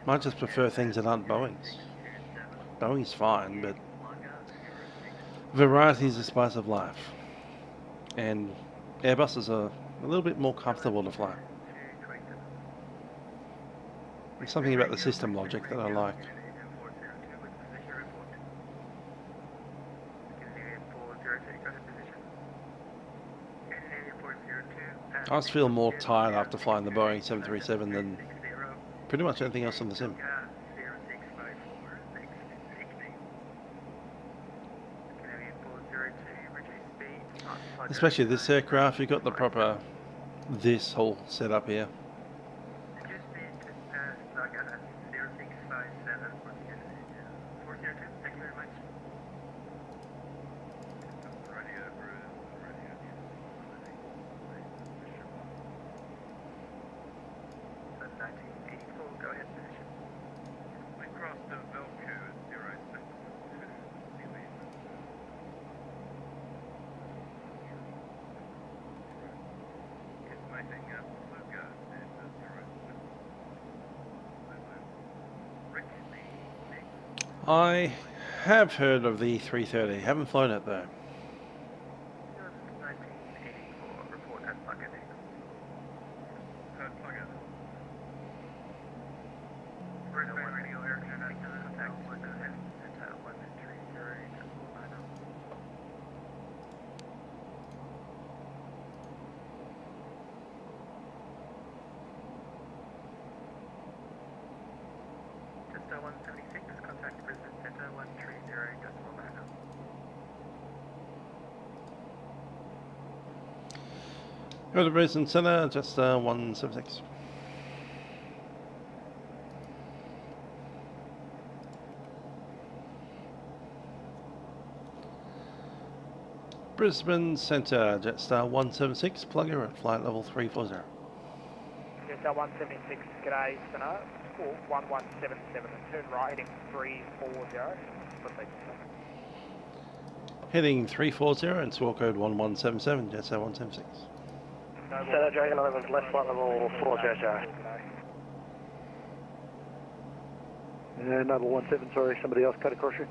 Might just prefer things that aren't Boeing's. Boeing's fine, but variety is the spice of life. And Airbuses are a little bit more comfortable to fly. There's something about the system logic that I like. I just feel more tired after flying the Boeing 737 than pretty much anything else on the sim. Especially this aircraft, you've got the proper this whole setup here. I have heard of the 330, haven't flown it though. Jetstar 176, contact Go to Brisbane Centre, Jetstar 176. Brisbane Centre, Jetstar 176, plugger at flight level 340. Jetstar 176, g'day, Centre, squawk 1177, turn right heading 340. Heading 340 and squawk code 1177, Jetstar 176. Centre Dragon 11's left flight level 400. Noble 17, sorry, somebody else cut across you.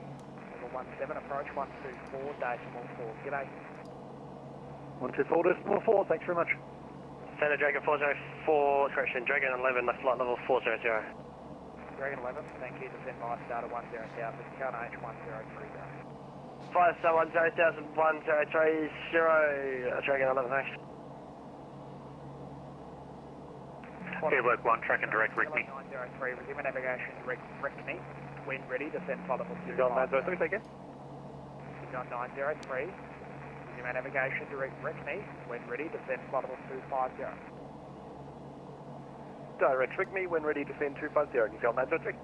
Level 17, approach 124, decimal 4, g'day. 124, decimal 4, thanks very much. Centre Dragon 404, correction, Dragon 11, left flight level 400. Dragon 11, thank you, descend by starter 10,000, count H1030. 5 star 10,000, 1030, Dragon 11, thanks. Airwork 1, track and direct Rickney. 903, resume navigation direct Rickney. When ready, descend flight level 2. John 903, take it. John 903, resume navigation direct Rickney. When ready, descend flight level 250. Direct Rickney, when ready, descend 250. John 903.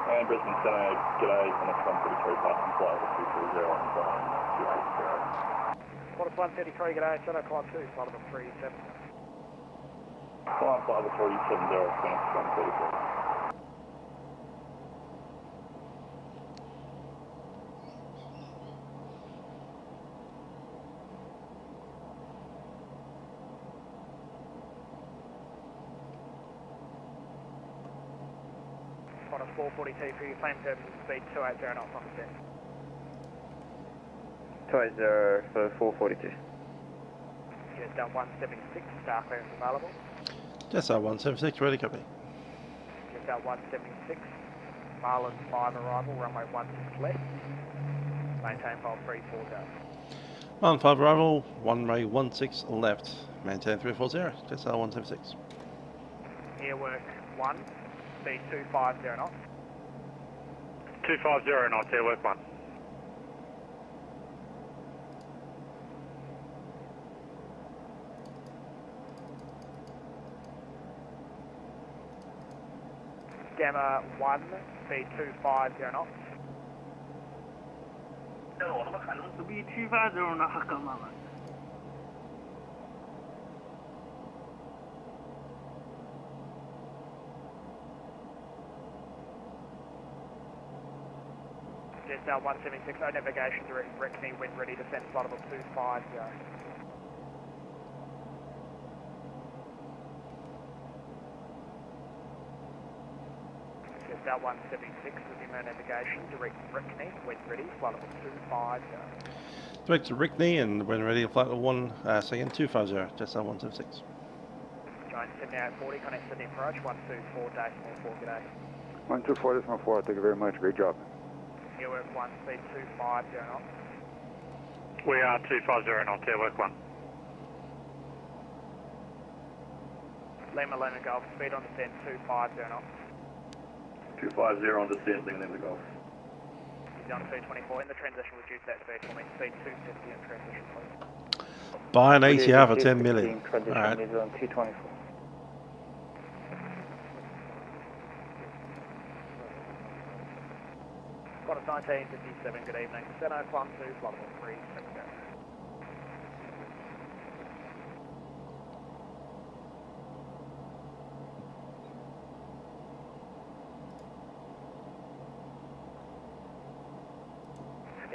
And Brisbane Centre, g'day, Fenix 133, passing flight level 230 and flying 280. Qantas 133, g'day, Centre climb 2, flight level 370. Flying flight level 370, Fenix 133. Qantas 442 for your claim purposes, speed 280 knots on descent. 280 for 442. Jetstar 176, star clearance available. Jetstar 176, ready, copy. Jetstar 176, Marlin 5 arrival, runway 16 left. Maintain file 340. Marlin 5 arrival, runway 16 left. Maintain 340, Jetstar 176. Airwork 1, speed 250 knots. 250 knots, Airwork 1. Gamma 1, speed 250 knots. Speed 250 knots, Hakama. Jetstar 176, no navigation direct Rickney, when ready, descend flight level 250. Jetstar 176, resume navigation direct Rickney, when ready, flight level 250. Direct to Rickney and when ready, flight level 250, Jetstar 176. Giant 7840, connect Sydney approach, 124 decimal 4, g'day. 124 decimal 4, thank you very much, great job. Airwork 1, speed 250 knots. We are 250 knots, Airwork 1. Lima Golf, speed on descent 250 knots. 250 on descent, Lima Golf. He's on 224, in the transition reduce that speed for me, speed 250 in transition please. Buy an ATR for 10 million. Alright. Is on 224. Qantas 1957, good evening. Centre, climb 2, flight level 360.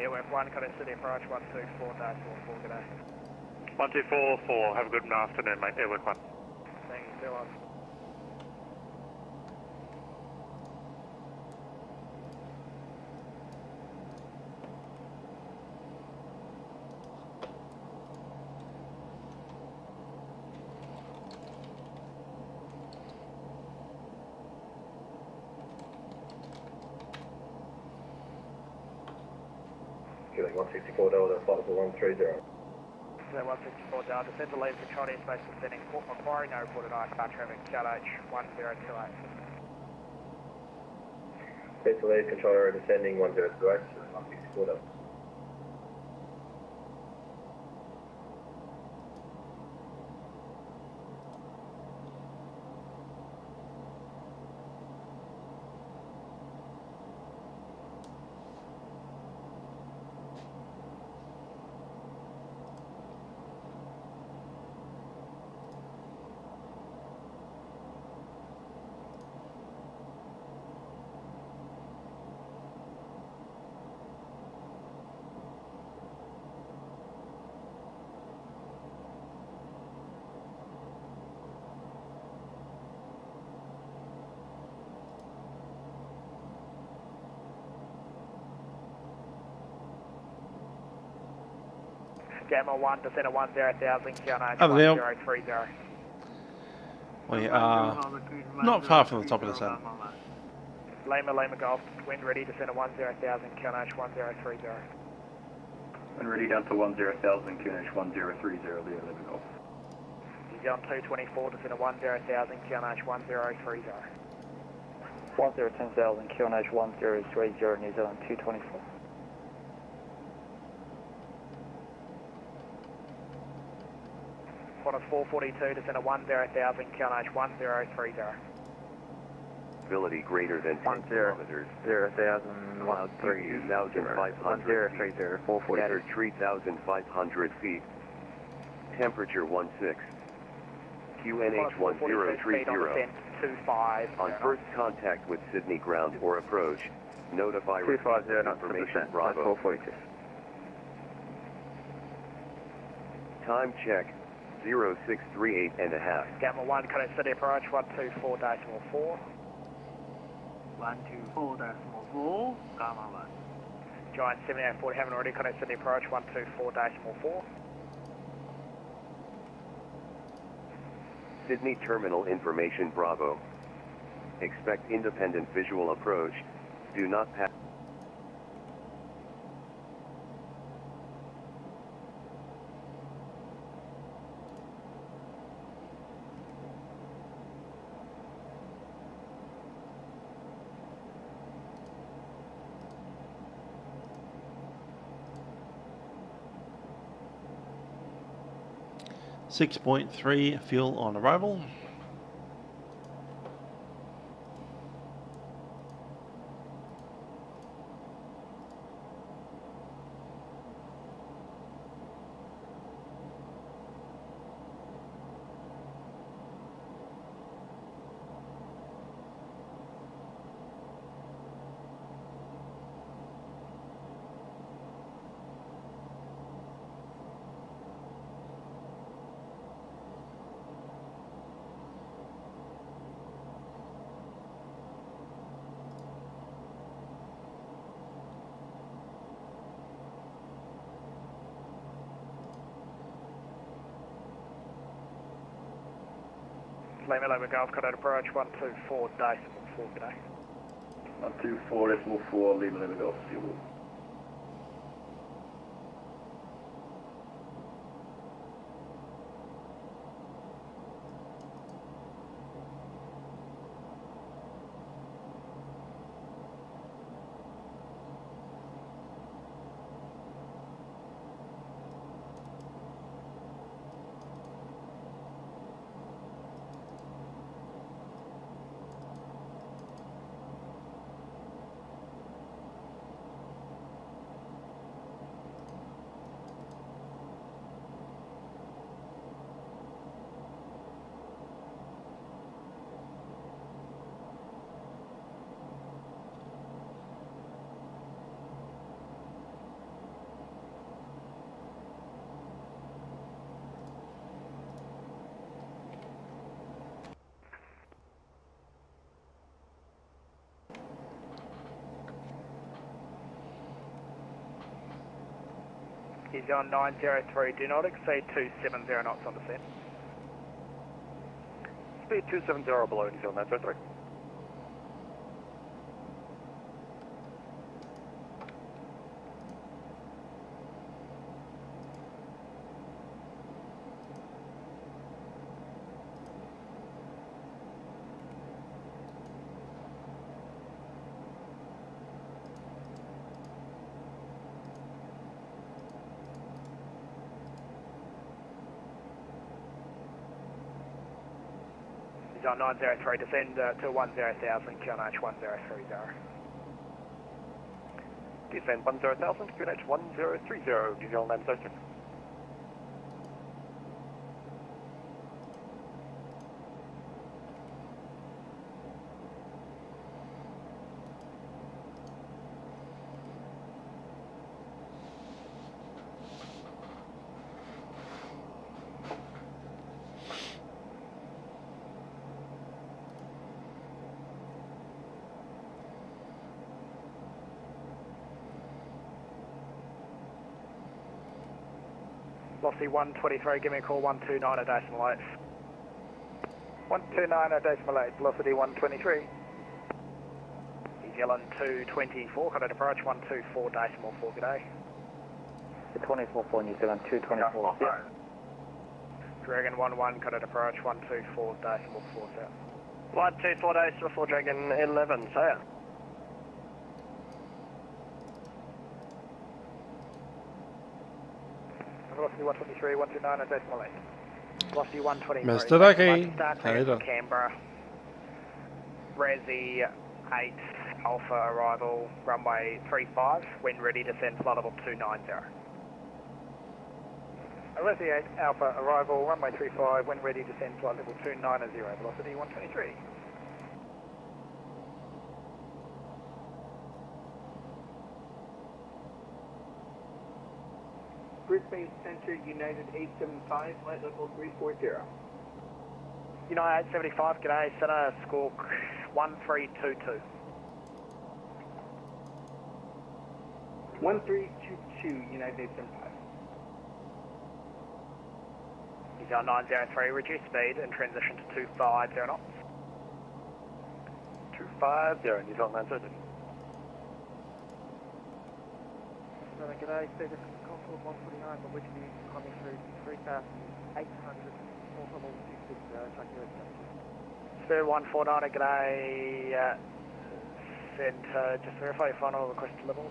Airwork 1, Qantas City approach, 124, decimal 4, good day. 1244, have a good afternoon, mate. Airwork 1. Thank you, still on. Quebec 164 Delta, flight level 130. So 164 Delta, descend to leave control airspace descending, Macquarie, no reported IFR traffic, Charlotte H1028. Clear to leave, control area descending 1028, 164 Delta. Gamma 1, descend at 10,000, QNH Over there. 1030. We are not far from the top of the sun. Lima Golf, wind ready, descend at 10,000, QNH 1030. And ready down to 10,000, QNH 1030, Lima Golf. New Zealand 224, descend at 10,000, QNH 1030. 10,000, QNH 1030, New Zealand 224. Qantas 442, descend at 10,000, QNH 1030. Visibility greater than 10 kilometers. 0,000, Altitude 2,500 feet. 440. 3,500 feet. Temperature 16. QNH 1030. 25. On first contact with Sydney ground or approach, notify 250 information knots, Bravo. 442. Time check 0638.5. Gamma 1, Connect City approach 124.4. 124.4, Gamma 1. Giant 7840, haven't already, Connect City approach 124.4. Sydney Terminal Information Bravo. Expect independent visual approach. Do not pass. .3 fuel on arrival. Lima Golf, Connect approach 124.4, good day. 124.4, Lima Golf, Zulu. He's on 903, do not exceed 270 knots on descent. Speed 270 below New Zealand 903. He's on 903, descend to 10,000, QNH 1030. Descend 10,000, QNH 1030, New Zealand 903. Velocity 123, give me a call 129 at decimal 8. 129 at decimal 8, velocity 123. New Zealand 224, contact approach 124 decimal 4, good day. 24 for New Zealand 224. Yeah. Dragon 11, contact approach 124 decimal 4, sir. 124 decimal 4, Dragon 11, say it. Velocity 123, 129 at decimal 8. Velocity 123. Mr. Ducky. Start clear from Canberra. Resi 8 Alpha arrival, runway 35. When ready, descend flight level 290. Resi 8 Alpha arrival, runway 35. When ready, descend flight level 290. Velocity 123. Brisbane Centre, United 875, flight level 340. United 875, g'day, Centre, squawk 1322. 1322, United 875. He's on 903, reduce speed and transition to 250 knots. 250, New Zealand 930. G'day, Stephen. Concord 149, but which is coming through 3,800, all level 260, track your Sphere 149, g'day, centre, just verify your final request level.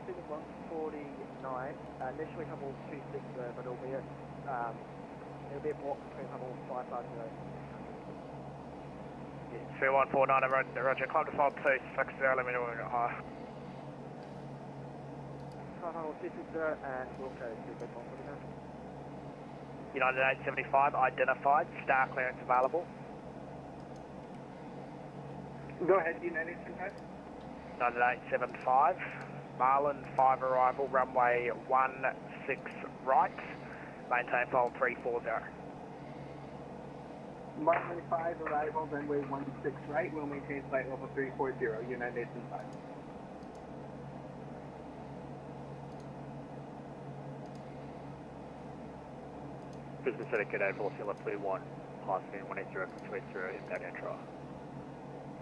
Stephen 149, initially level 260, but it'll be a block between level 550. Sphere 149, roger, climb to 526, let me know when we got higher. And we'll go to bed 149. United 875 identified, star clearance available. Go ahead, United 875. United 875, Marlin 5 arrival, runway 16 right, maintain flight 340. Marlin 5 arrival, runway 16 right, will maintain flight level 340, United 875. Brisbane City, g'day, velocity left 31, high speed 180, 280, impact intro.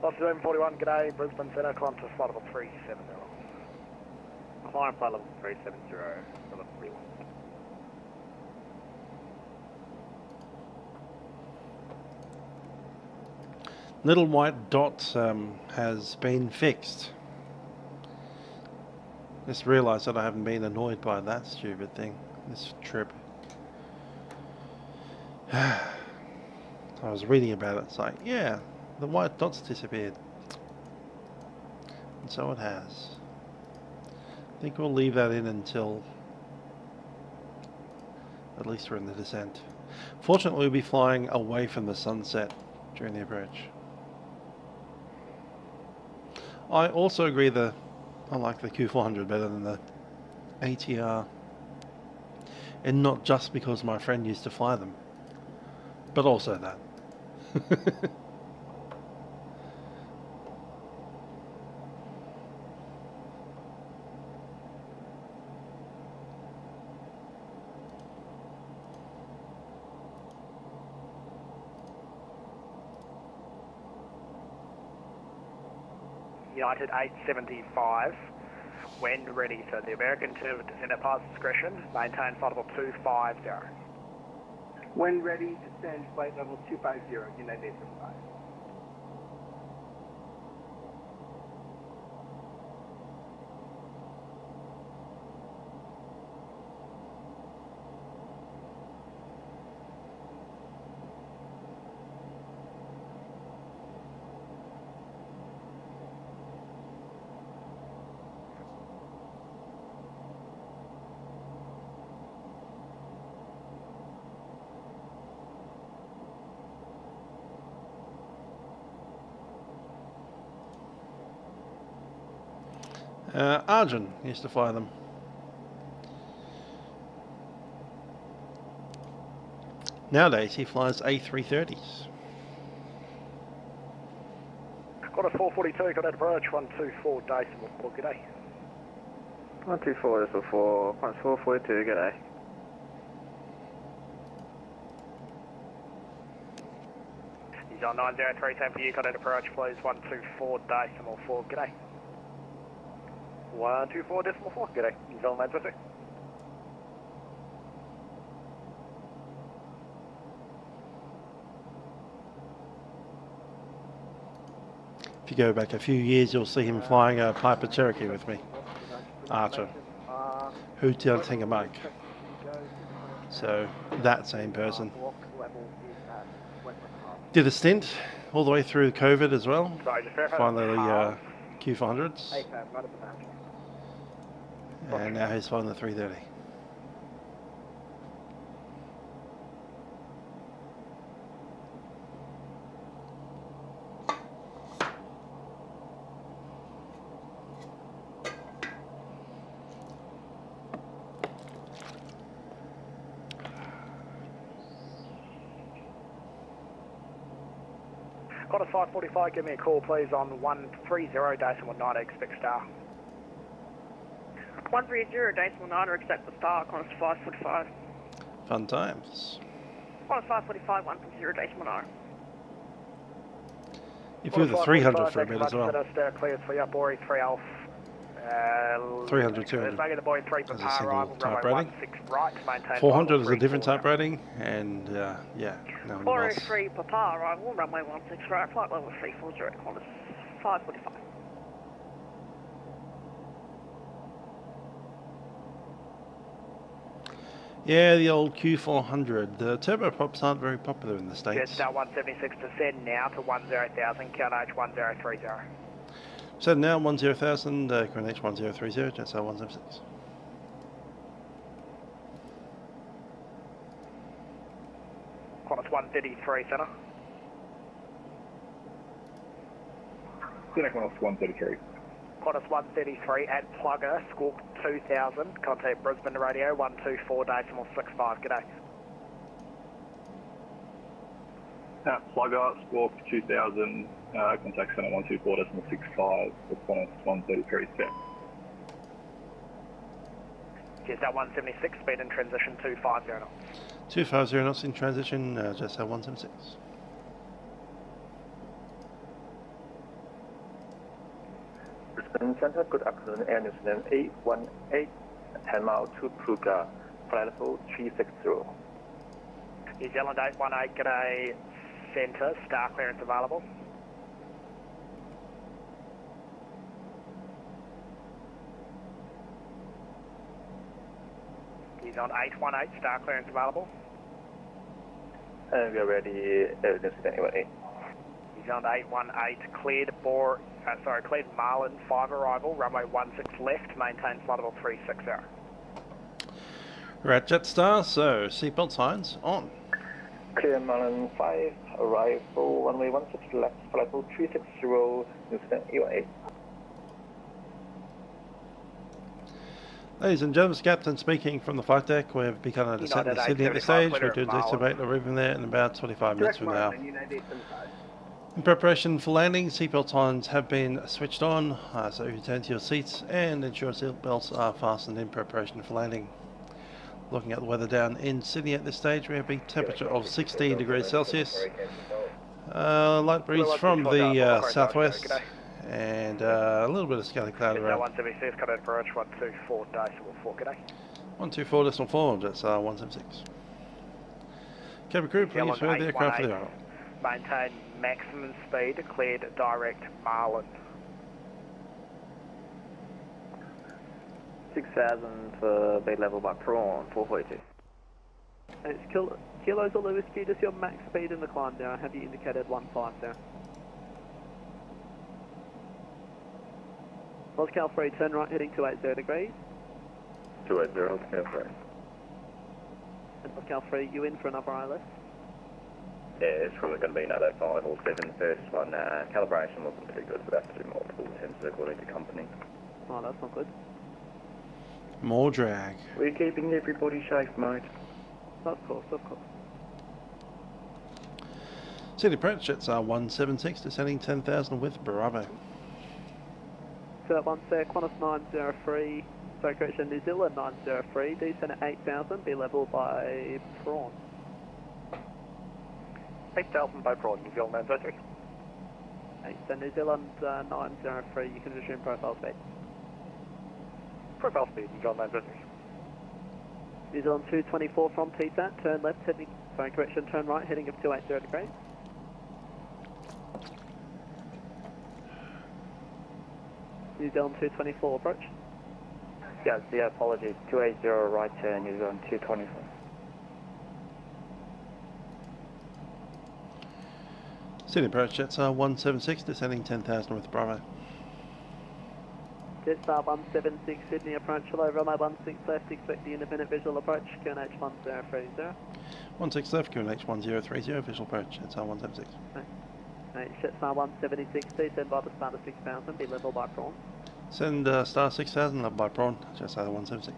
Velocity 1141, g'day, Brisbane Centre, climb to flight level 370. Climb flight level 370, level 31. Little white dot has been fixed. Just realised that I haven't been annoyed by that stupid thing this trip. I was reading about it, it's like, yeah, the white dot's disappeared. And so it has. I think we'll leave that in until at least we're in the descent. Fortunately, we'll be flying away from the sunset during the approach. I also agree that I like the Q400 better than the ATR. And not just because my friend used to fly them, but also that. United 875, when ready, so the American to descend at pilot's discretion, maintain flight level 250. When ready, descend flight level 250, United 875. Arjun used to fly them. Nowadays he flies A330s. Got a 442, got that approach, 124 decimal 4, g'day. 124.4, Qantas 442, g'day. He's on 903, time for you, contact approach please, 124.4, g'day. 124.4, g'day, he's on 923. If you go back a few years, you'll see him flying a Piper Cherokee with me. Archer. Hotel Tangamike. So, that same person. Did a stint all the way through COVID as well. Finally, Q400s. And now he's flying the 330. Qantas 545, give me a call please on 130.9, expect star. 130.9, expect the star, Qantas 545. Fun times. Qantas 545, 130.9. You flew the 300 for a bit as well. Cleared for you, Bori 3 Alpha. 300, 200 Making the Boeing 3 as a Papa single arrival, type runway rating. 16 right to maintain 400 is a different type rating, and yeah, no one else. 403 Papa arrival, runway 16 right, flight level 340, Qantas 545. Yeah, the old Q400. The turboprops aren't very popular in the States. Jetstar 176 descend now to 10,000, count H1030. So now 10,000, current H1030, Jetstar 176. Qantas 133, centre. Qantas 133. Qantas 133 at Plugger, Squawk 2000, contact Brisbane Radio 124.65, g'day. At Plugger, Squawk 2000, contact centre 124.65, Qantas 133 set. Jetstar 176, speed in transition 250 knots. 250 knots in transition, Jetstar 176. Brisbane Centre, good afternoon, Air New Zealand 818, 10 miles to Puga, flight level 360. New Zealand 818, g'day, centre, star clearance available. New Zealand 818, star clearance available. We are ready, Air New Zealand 818. New Zealand 818, cleared Marlin 5 arrival, runway 16 left, maintain flight level 360. We're at Jetstar, so seatbelt signs on. Clear Marlin 5, arrival, runway 16 left, flight level 360, New Zealand 818. Ladies and gentlemen, Captain speaking from the flight deck. We've begun a descent to Sydney at this stage. We're due to activate the ribbon there in about 25 minutes from now. In preparation for landing, seatbelt signs have been switched on, so return to your seats and ensure seatbelts are fastened in preparation for landing. Looking at the weather down in Sydney at this stage, we have a temperature of 16 degrees Celsius. Light breeze from the southwest and a little bit of scaly cloud around. 176, contact approach 124.4, g'day. 124.4, that's 176. Cabin crew, please heard the aircraft for the hour. Maintain maximum speed, cleared direct Marlin. 6,000 for B level by Prawn, 442. It's Kilo Zulu Whiskey, just your max speed in the climb now. Have you indicated 15 now? Oscar 3, turn right heading 280 degrees. 280, Oscar 3. And Oscar 3, you in for another ILS? Yeah, it's probably going to be another 5 or 7. First one, calibration wasn't too good, so we'll have to do multiple attempts according to company. Oh, that's not good. More drag. We're keeping everybody safe, mate. Of course, of course. City approach, it's 176, descending 10,000 with Bravo. So that one sec, Qantas 903, sorry, correction, New Zealand 903, descend at 8,000, be level by Prawn. 8,000 by Prawn, New Zealand 903. So New Zealand 903, you can resume profile speed. Profile speed, New Zealand 903. New Zealand 224 from TSAT, turn left, heading, sorry, correction, turn right, heading of 280 degrees. New Zealand 224 approach. Yeah, the apologies. 280 right turn, New Zealand 224. Sydney approach, Jetstar 176, descending 10,000 with Bravo. Jetstar 176, Sydney approach, hello, runway 16 left, expect the independent visual approach, QNH 1030. 16 left, QNH 1030, visual approach, Jetstar 176. Jetstar 176, descend by the start of 6,000, be level by Prawn. Send star 6000, level by Prawn, Jetstar 176.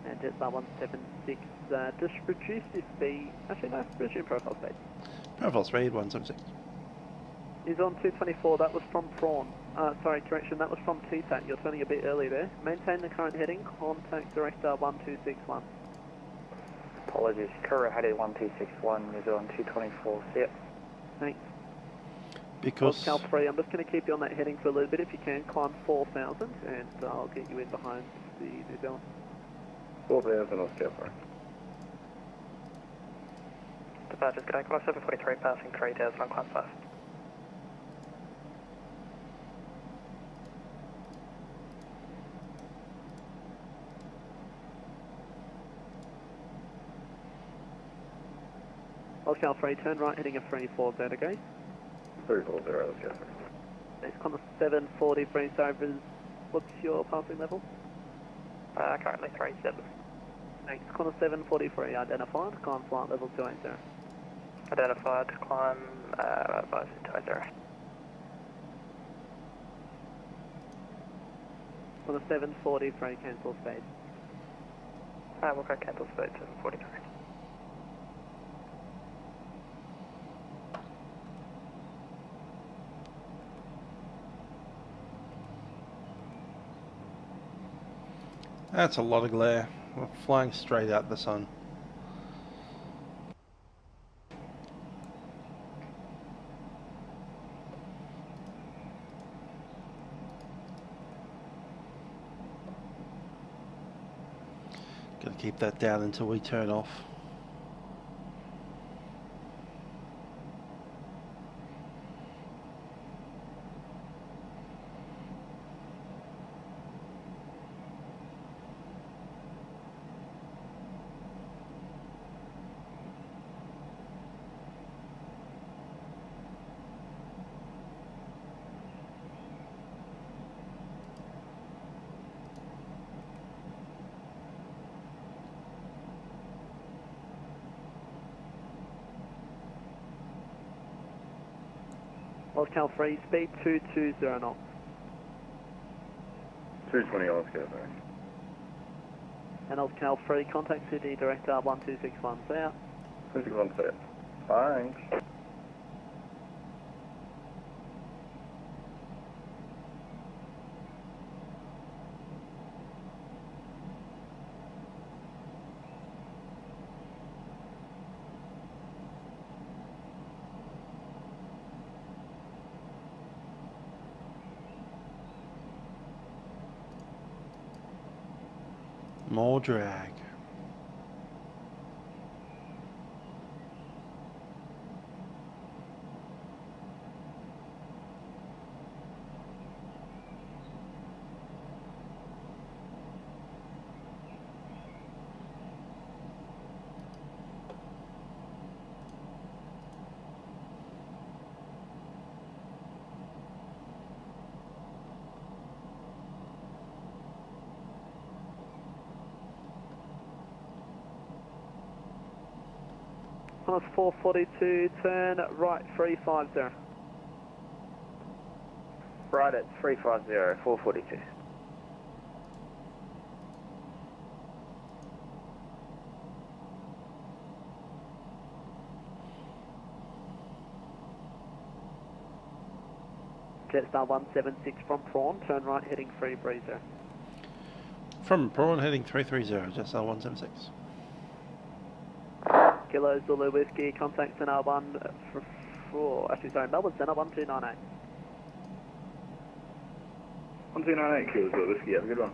And Jetstar 176, just reduce this speed, actually no, resume profile speed. Profile speed 176. Is on 224, that was from Prawn. Sorry, correction, that was from TSAT, you're turning a bit early there. Maintain the current heading, contact director 1261. Apologies, Kura headed 1261, New Zealand 224, see it. Thanks. Because... Cal 3, I'm just going to keep you on that heading for a little bit if you can, climb 4,000 and I'll get you in behind the New Zealand. 4,000 Oscar 3. Departures, good day, climb 743, passing 3,000 on climb 5. Oscar 3, turn right, heading of 340 degrees. 340, Oscar 3. Next corner 743, Sobers, what's your passing level? Currently 37. Next corner 743, identified, climb flight level 280. Identified, climb 280. Corner 743, cancel speed. We'll go cancel speed 743. That's a lot of glare. We're flying straight out the sun. Gotta keep that down until we turn off. Cal 3, speed 220 knots. 220 Oscar 3. And Cal 3, contact Sydney director 1261, see out. 261 set. Thanks. More drag. Plus 442, turn right 350. Right at 350, 442. Jetstar 176 from Prawn, turn right heading 330. From Prawn heading 330, Jetstar 176. Kilo Zulu Whiskey, contact Center 1 for, actually sorry, Melbourne Center 1298. 1298 Kilo Zulu Whiskey, have a good one.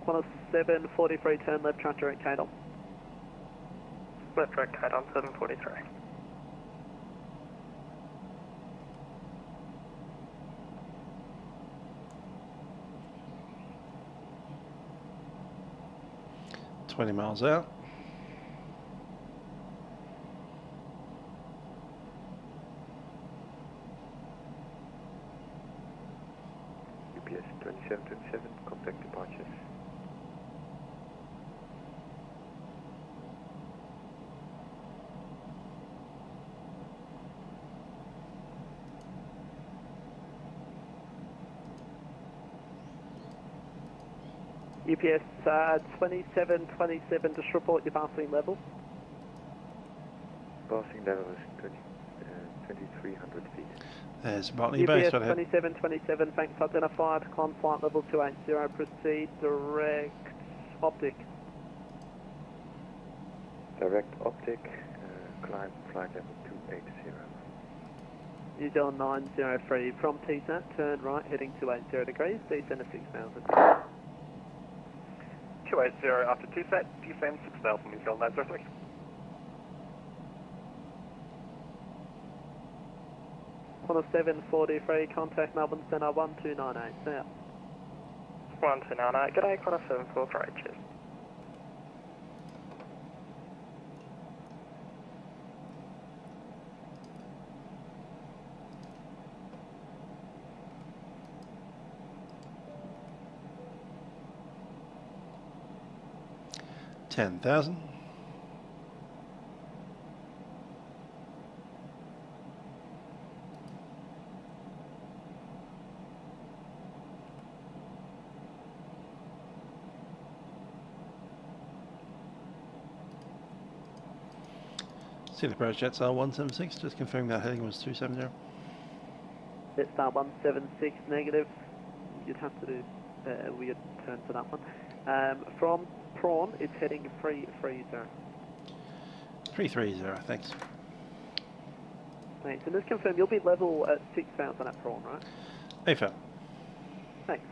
Qantas 743, turn left track direct Cadon. Left track Cadon 743. $20 miles out. UPS 2727, contact departures. UPS 2727, just report your passing level. Passing level is 2300 feet. There's Botany Base UPS right ahead. 2727, thanks, identified, climb flight level 280, proceed direct optic. Direct optic, climb flight level 280. New Zealand 903, from TSAT, turn right, heading 280 degrees, descend to 6000. 280 after TSAT, descend 6000, New Zealand 903. Qantas 743, contact Melbourne Centre 1298, south. 1298, g'day, Qantas 743, cheers. $10,000. City Approach Jetstar 176, just confirming that heading was 270. Jetstar 176, negative. You'd have to do a weird turn for that one. From Prawn, it's heading 330. 330, thanks. Thanks, and just confirm you'll be level at 6000 at Prawn, right? AFAP. Thanks.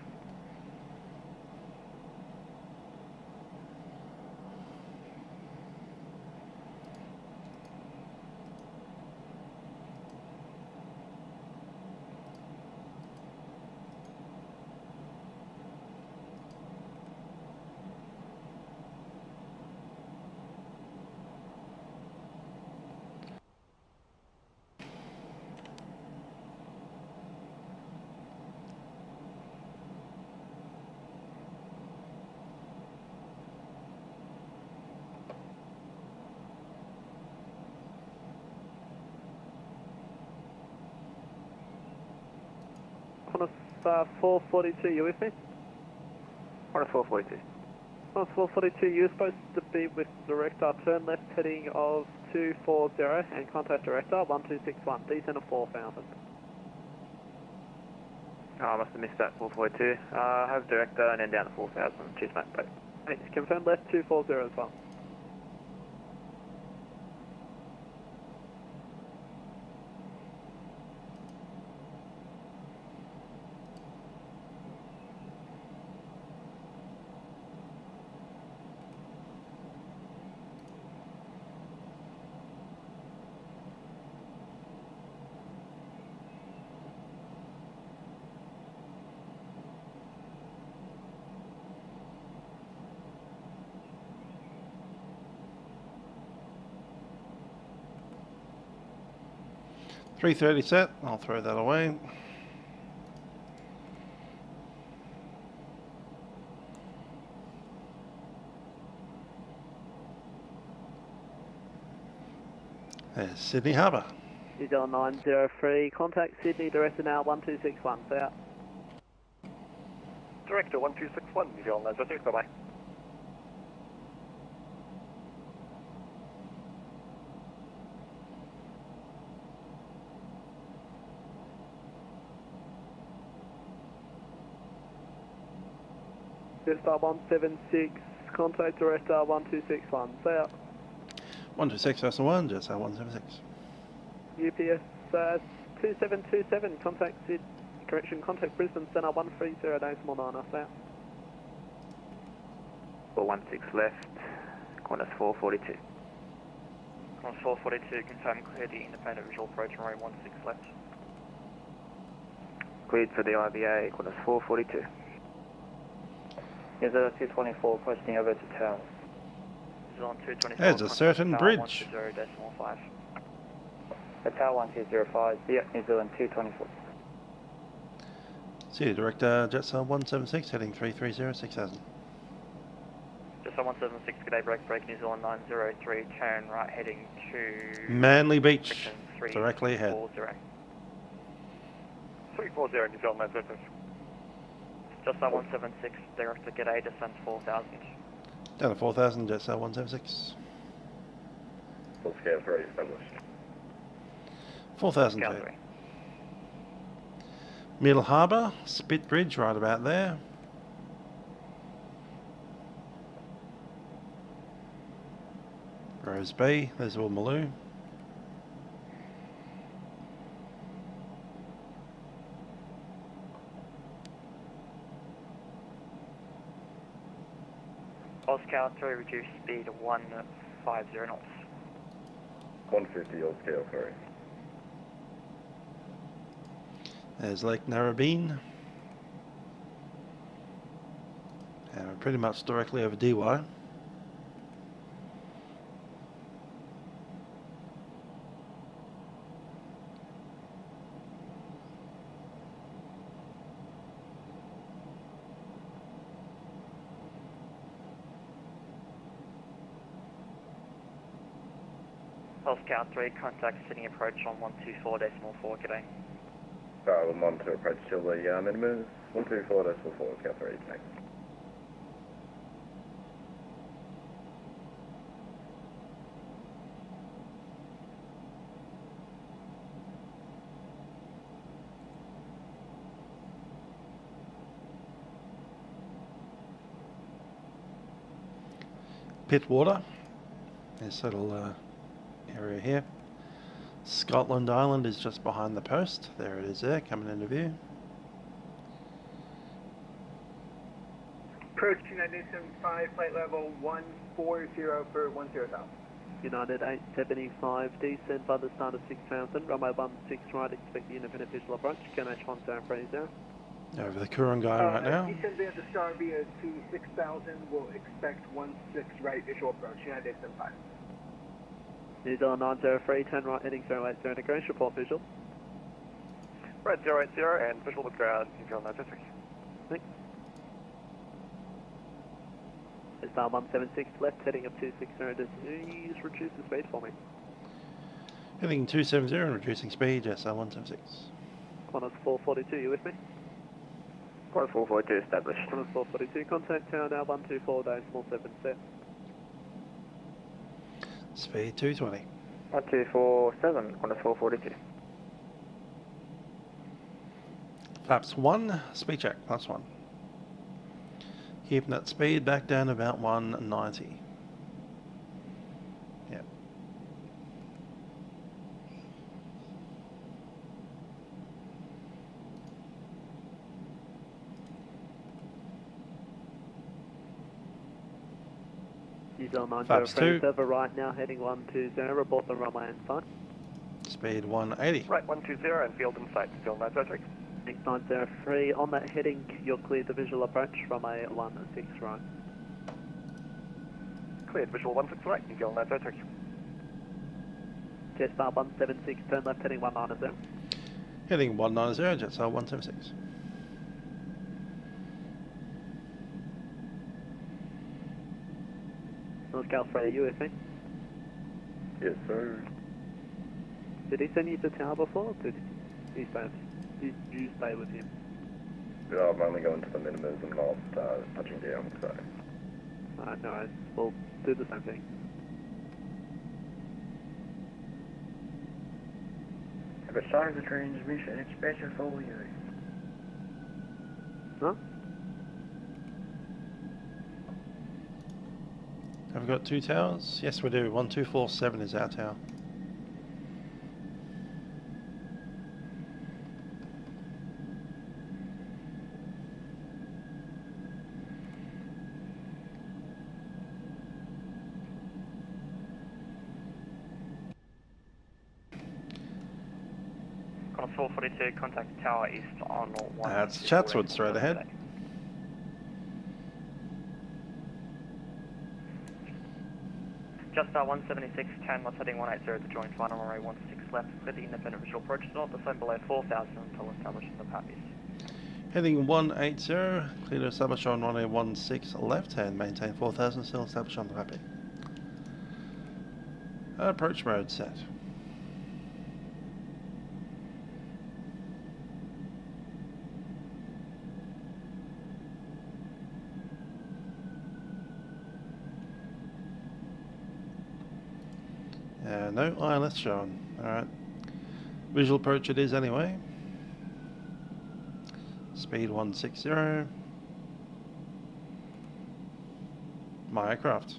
Qantas 442, you with me? Qantas 442. Qantas 442, you're supposed to be with director, turn left heading of 240 and contact director 1261, descend of 4000. Oh, I must have missed that 442. Have director and then down to 4000. Cheers, mate. Bye. Thanks, confirm left 240 as well. $330 set, I'll throw that away. There's Sydney Harbour. New Zealand 903, contact Sydney, director now 1261, out. Director 1261, New Zealand 903, bye-bye. Jetstar 176, contact director 1261. Say out. 126, Vessel 1, Jetstar 176. UPS 2727, contact Brisbane Centre 130 decimal 9, say out. 416 left, Qantas 442. Qantas 442, confirm clear the independent visual approach runway 16 left. Cleared for the IBA, Qantas 442. Is 224 posting over to tower. Is on 224. There's a certain bridge. 120.5. The tower 1205, yeah, New Zealand 224. See you, Director, Jetstar 176, heading 330, 6000. Jetstar 176, good day, break New Zealand 903, turn right heading to... Manly Beach, directly ahead. 340, New Zealand 903. Jetstar 176, director, good day, descent 4000. Down to 4000, Jetstar 176. Full scale 3 established. 4000 feet. Middle Harbour, Spit Bridge right about there. Rose Bay, there's Woombaloo. Oscar 3, reduce speed to 150 knots. 150 on scale 3. There's Lake Narrabeen. And we're pretty much directly over DY. Oscar 3, contact sitting approach on 124.4, good day. We'll monitor approach till the minimum 124.4, scale 3, thanks. Pittwater, this little area here. Scotland Island is just behind the post. There it is there, coming into view. Approach United 75, flight level 140 for 10,000. United 875, descend by the start of 6000, runway 16 right, expect the independent visual approach, KNH1030. Over the Kurungai right now. Descend via the star via to 6000, we'll expect 16 right visual approach, United 75. New Zealand 903, turn right heading 080 degrees, report visual. Red 080 and visual with ground, New Zealand 903. Thanks. Jetstar 176 left, heading up 260 degrees, reduce the speed for me. Heading 270 and reducing speed, Jetstar 176. Qantas 442, you with me? Qantas 442 established. Qantas 442, contact tower now 124.7 set. Speed 220. 1247, Qantas 442. Flaps 1, speed check, plus 1. Keeping that speed back down about 190. Yep. New Zealand 903, server right now, heading 120, report the runway and sight. Speed 180. Right, 120 and field in sight, New Zealand 903. 903, on that heading, you're cleared the visual approach, runway 16 right. Cleared, visual 16 right, New Zealand 903. Jetstar 176, turn left, heading 190. Heading 190, Jetstar 176. North Cal 3, are you with me? Yes, sir. Did he send you to tower before? Did you stay with him? Yeah, I'm only going to the minimums and not touching down, so. Alright, no worries. We'll do the same thing. I've got started the transmission, it's better for you. Huh? Have we got two towers? Yes, we do. 1247 is our tower. Qantas 442, contact tower east on 1. That's Chatswood straight ahead. Jetstar 176, turn left heading 180 to join final runway 16 left, clear the independent visual approach slot, descend below 4,000 until established in the pappies. Heading 180, clear to establish on runway 16 left hand, maintain 4,000, still established on the pappy. Approach mode set. No ILS shown. Alright. Visual approach it is anyway. Speed 160. My aircraft.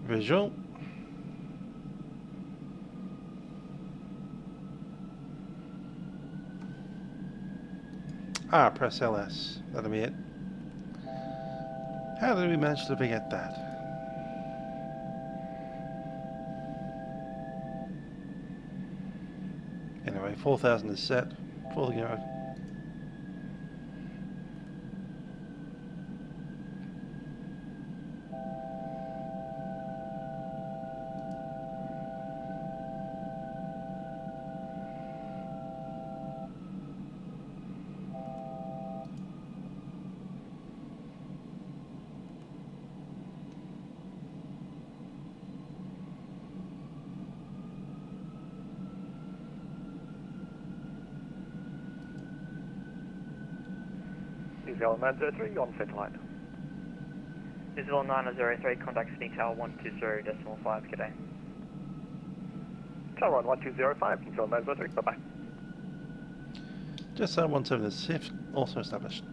Visual. Press LS. That'll be it. How did we manage to forget that? Anyway, 4,000 is set. Full go. New Zealand 903 on center line. New Zealand 903, contact Sydney Tower 120.5, good day. Tower on 1205, New Zealand 903, bye bye. Jetstar 176, also established.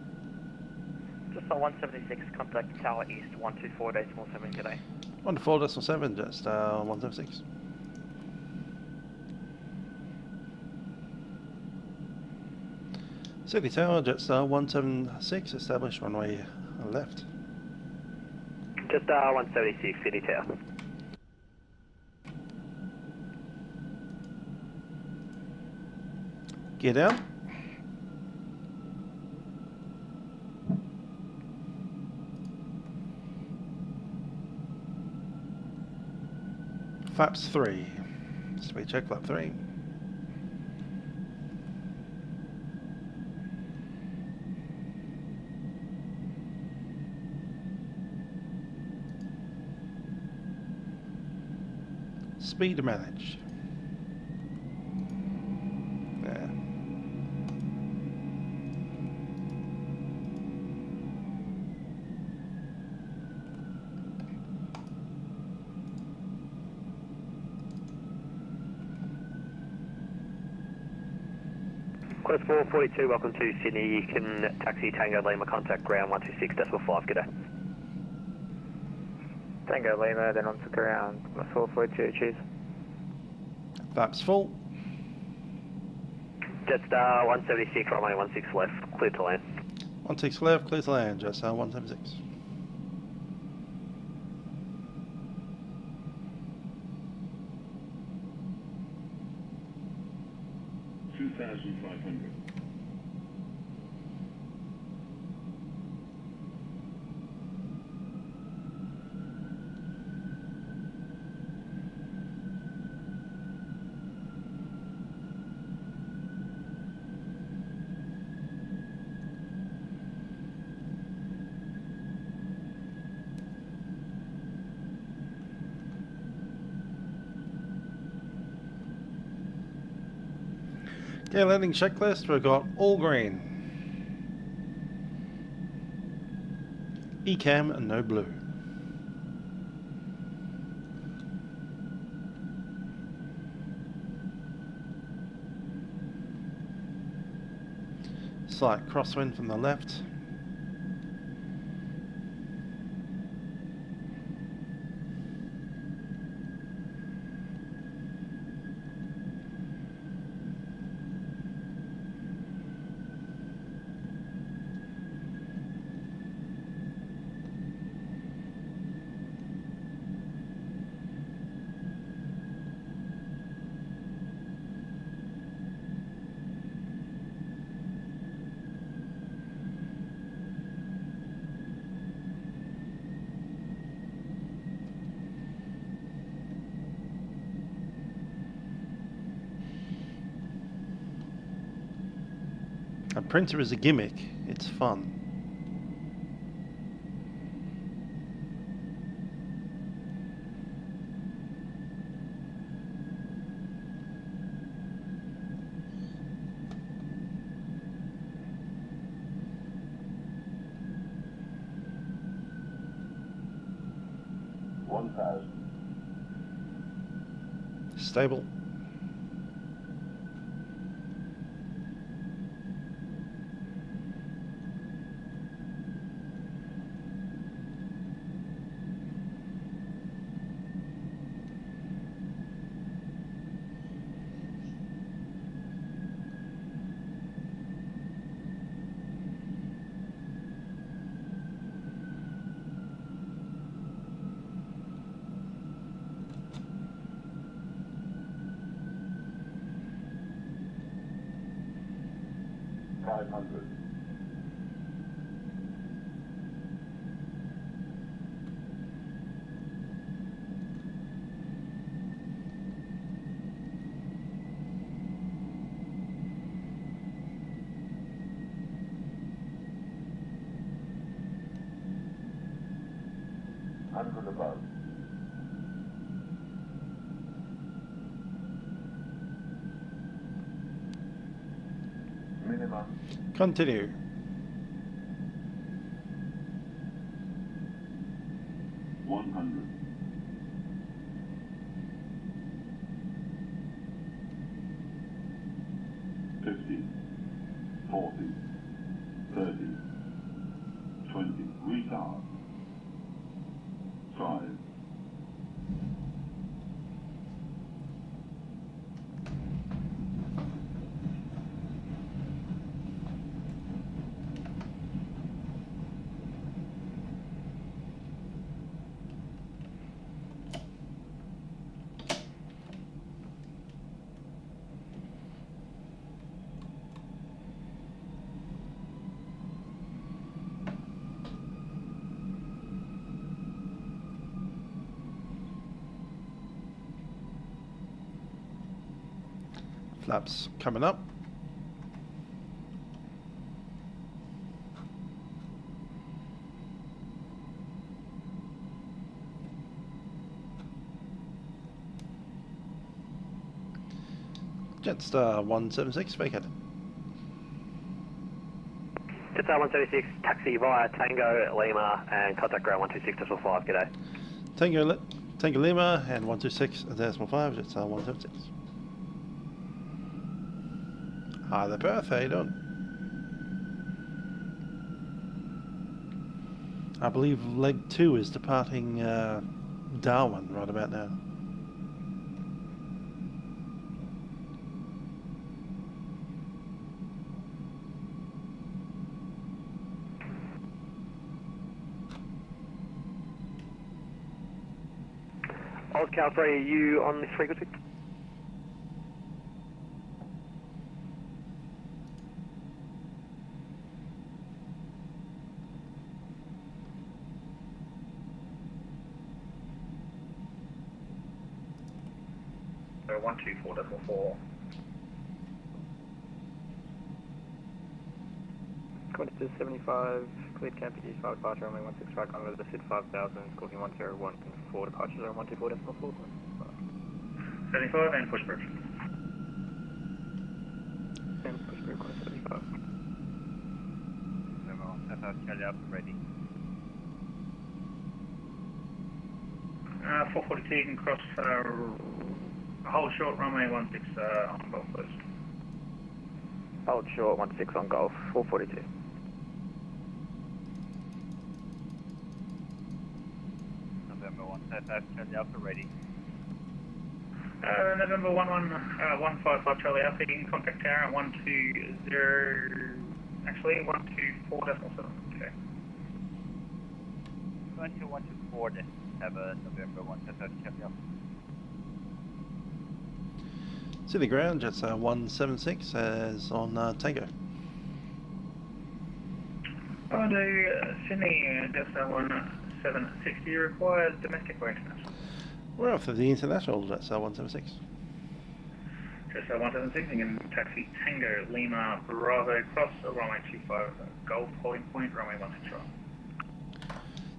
Jetstar 176, contact Tower East 124.7, good day. 124.7, Jetstar 176. Sydney Tower, Jetstar 176, established runway left. Jetstar 176, Sydney Tower. Gear down. Flaps 3. Speed check, flap 3. Speed managed. There. Qantas 442, welcome to Sydney. You can taxi Tango Lima, contact ground 126.5, good day. Tango Lima, then on to ground 442, cheers. Flaps full. Jetstar 176, runway 16 left, clear to land. 16 left, clear to land, Jetstar 176. Yeah, landing checklist, we've got all green. E-cam and no blue. Slight crosswind from the left. A printer is a gimmick, it's fun. Stable. Above. Minimum. Continue. Flaps coming up. Jetstar 176 vacated. Jetstar 176, taxi via Tango, Lima, and contact ground 126.5, g'day. Tango Lima and 126.5, Jetstar 176. Hi there, Perth, how you doing? I believe leg 2 is departing Darwin right about now. Oscar 3, are you on this frequency? So 124.4. Qantas 75, cleared camp at 5 departure, runway 16 right, on the SID 5000, scorpion 101, 4 departures are 124.4. 75 and Pushback. Charlie Alpha ready. 442, you can cross, hold short, runway 16 on Golf first. Hold short, 16 on Golf, 442. November 155 Charlie Alpha ready. November 155 Charlie Alpha, you can contact tower at 120, actually 124.7, okay. 124, have a November 155 Charlie Alpha. City ground, Jetstar 176 as on Tango. On to Sydney, Jetstar 1760 requires domestic or international? We're off of the international Jetstar 176. Jetstar 176, you can taxi Tango Lima Bravo cross runway 25 Golf holding point, runway 16 right.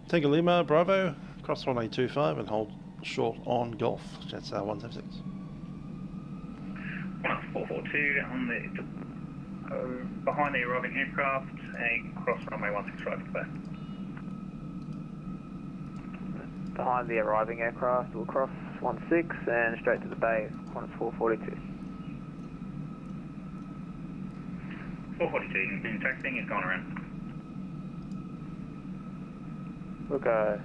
Tango Lima Bravo, cross runway 25 and hold short on Golf, Jetstar 176. 442 on the behind the arriving aircraft and cross runway 16 right to back. Behind the arriving aircraft, we'll cross 16 and straight to the bay, Qantas 442. 442, you've been taxiing, it's gone around. We'll go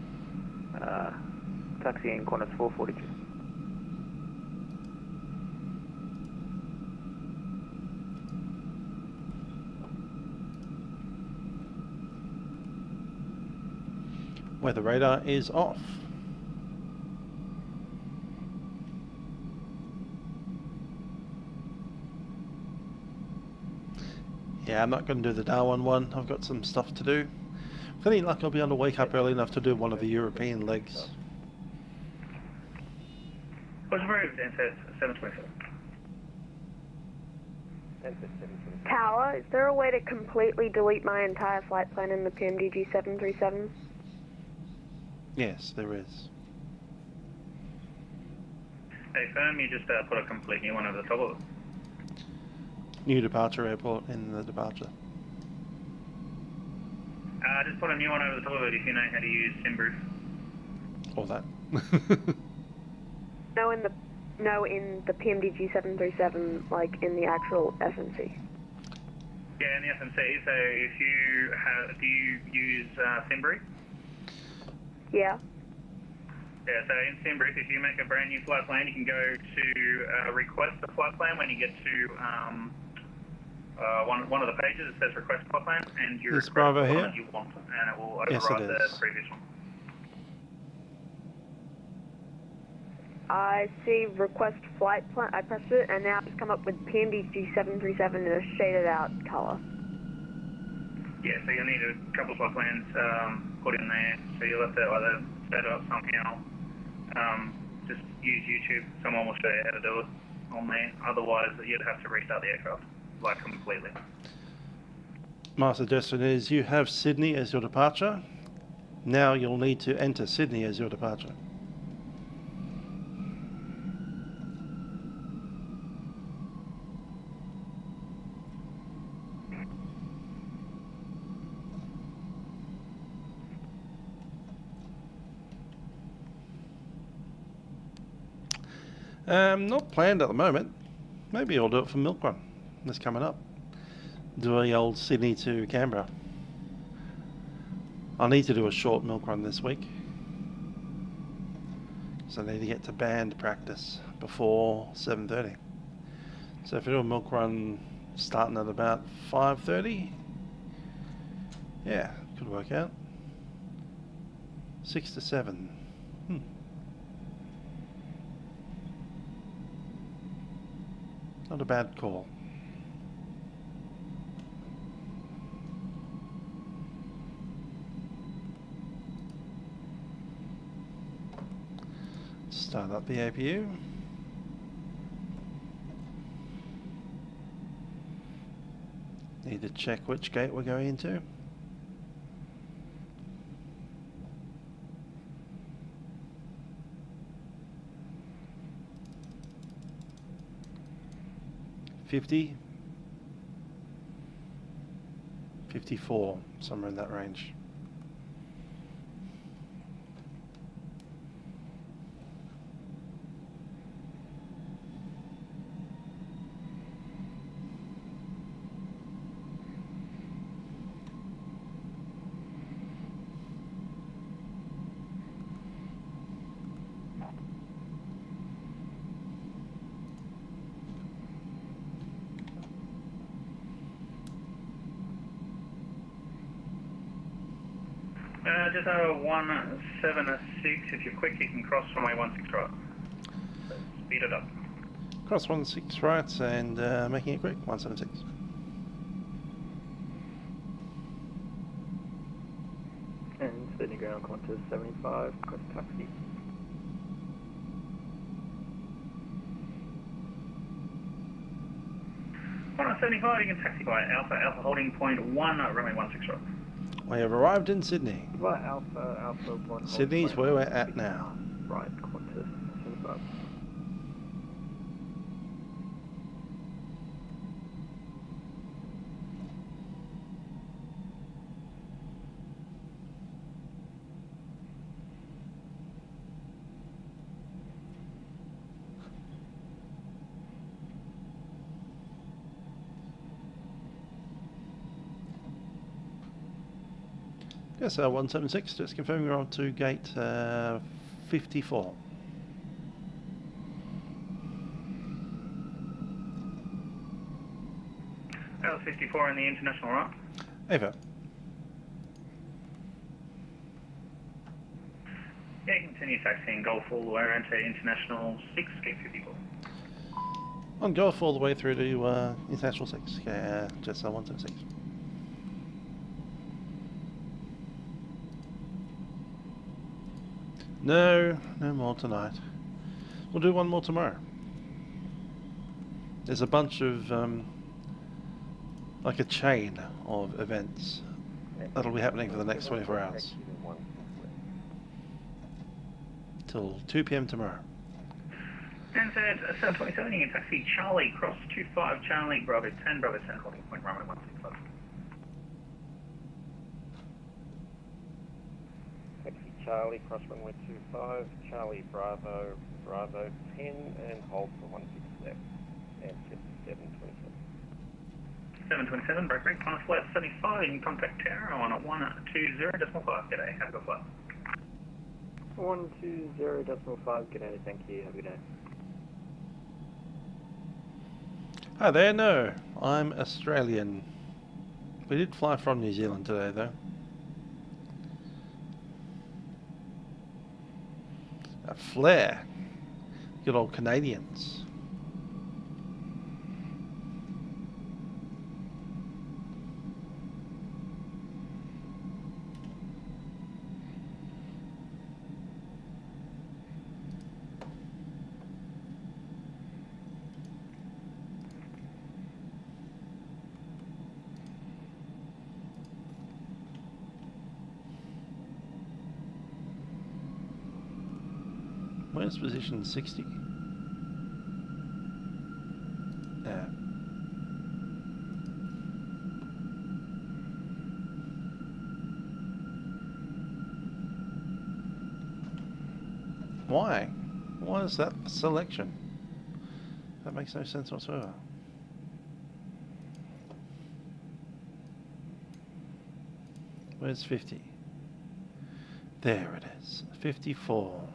taxiing Qantas 442. Weather radar is off. Yeah, I'm not going to do the Darwin one. I've got some stuff to do. With any luck, I'll be able to wake up early enough to do one of the European legs. What's the road? 727. Tower, is there a way to completely delete my entire flight plan in the PMDG 737? Yes, there is. Hey firm, you just put a complete new one over the top of it. New departure airport in the departure. Just put a new one over the top of it if you know how to use Simbroof. Or that. No, in the PMDG 737, like in the actual FMC. Yeah, in the FMC. So if you have, do you use Simbroof? Yeah. Yeah, so in Simbroof, if you make a brand new flight plan, you can go to request a flight plan when you get to one of the pages. It says request flight plan, and you request the one that you want, and it will override the previous one. I see request flight plan. I press it, and now it's come up with PMDG 737 in a shaded out color. Yeah, so you'll need a couple of flight plans put in there. So you'll have to either set it up somehow, just use YouTube. Someone will show you how to do it on there. Otherwise, you'd have to restart the aircraft, like completely. My suggestion is you have Sydney as your departure. Now you'll need to enter Sydney as your departure. Not planned at the moment. Maybe I'll do it for Milk Run. That's coming up. Do the old Sydney to Canberra. I need to do a short Milk Run this week. So I need to get to band practice before 7:30. So if I do a Milk Run starting at about 5:30, yeah, could work out. 6 to 7. Not a bad call. Start up the APU. Need to check which gate we're going into. 54, somewhere in that range. Just 176, if you're quick you can cross from A16 right. Speed it up. Cross 16 right and making it quick, 176. And Sydney ground Qantas 75, cross taxi. On 75 you can taxi by Alpha holding point 1, runway 16 right. We have arrived in Sydney. Right, Alpha 1. Sydney's where we're at now. Right, Qantas 75. Yes, 176, just confirming we're on to gate 54. That was 54 in the international right. Ava. Yeah, continue taxiing Golf all the way around to international 6, gate 54. On Golf all the way through to international 6, Jetstar 176. No, no more tonight. We'll do one more tomorrow. There's a bunch of, like a chain of events that'll be happening for the next 24 hours. Till 2 PM tomorrow. And so at 727 you can taxi Charlie, cross 25 Charlie, Bravo 10, holding point runway 165. Charlie, cross runway 25, Charlie Bravo 10, and hold for 16 left, and 727. 727, break, on flight 75, you can contact Tower on 120.5, g'day, have a good flight. 120.5, g'day, thank you, have a good day. Hi there, no, I'm Australian. We did fly from New Zealand today though. A flare. Good old Canadians. Where's position 60? Yeah. Why? Why is that selection? That makes no sense whatsoever. Where's 50? There it is. 54.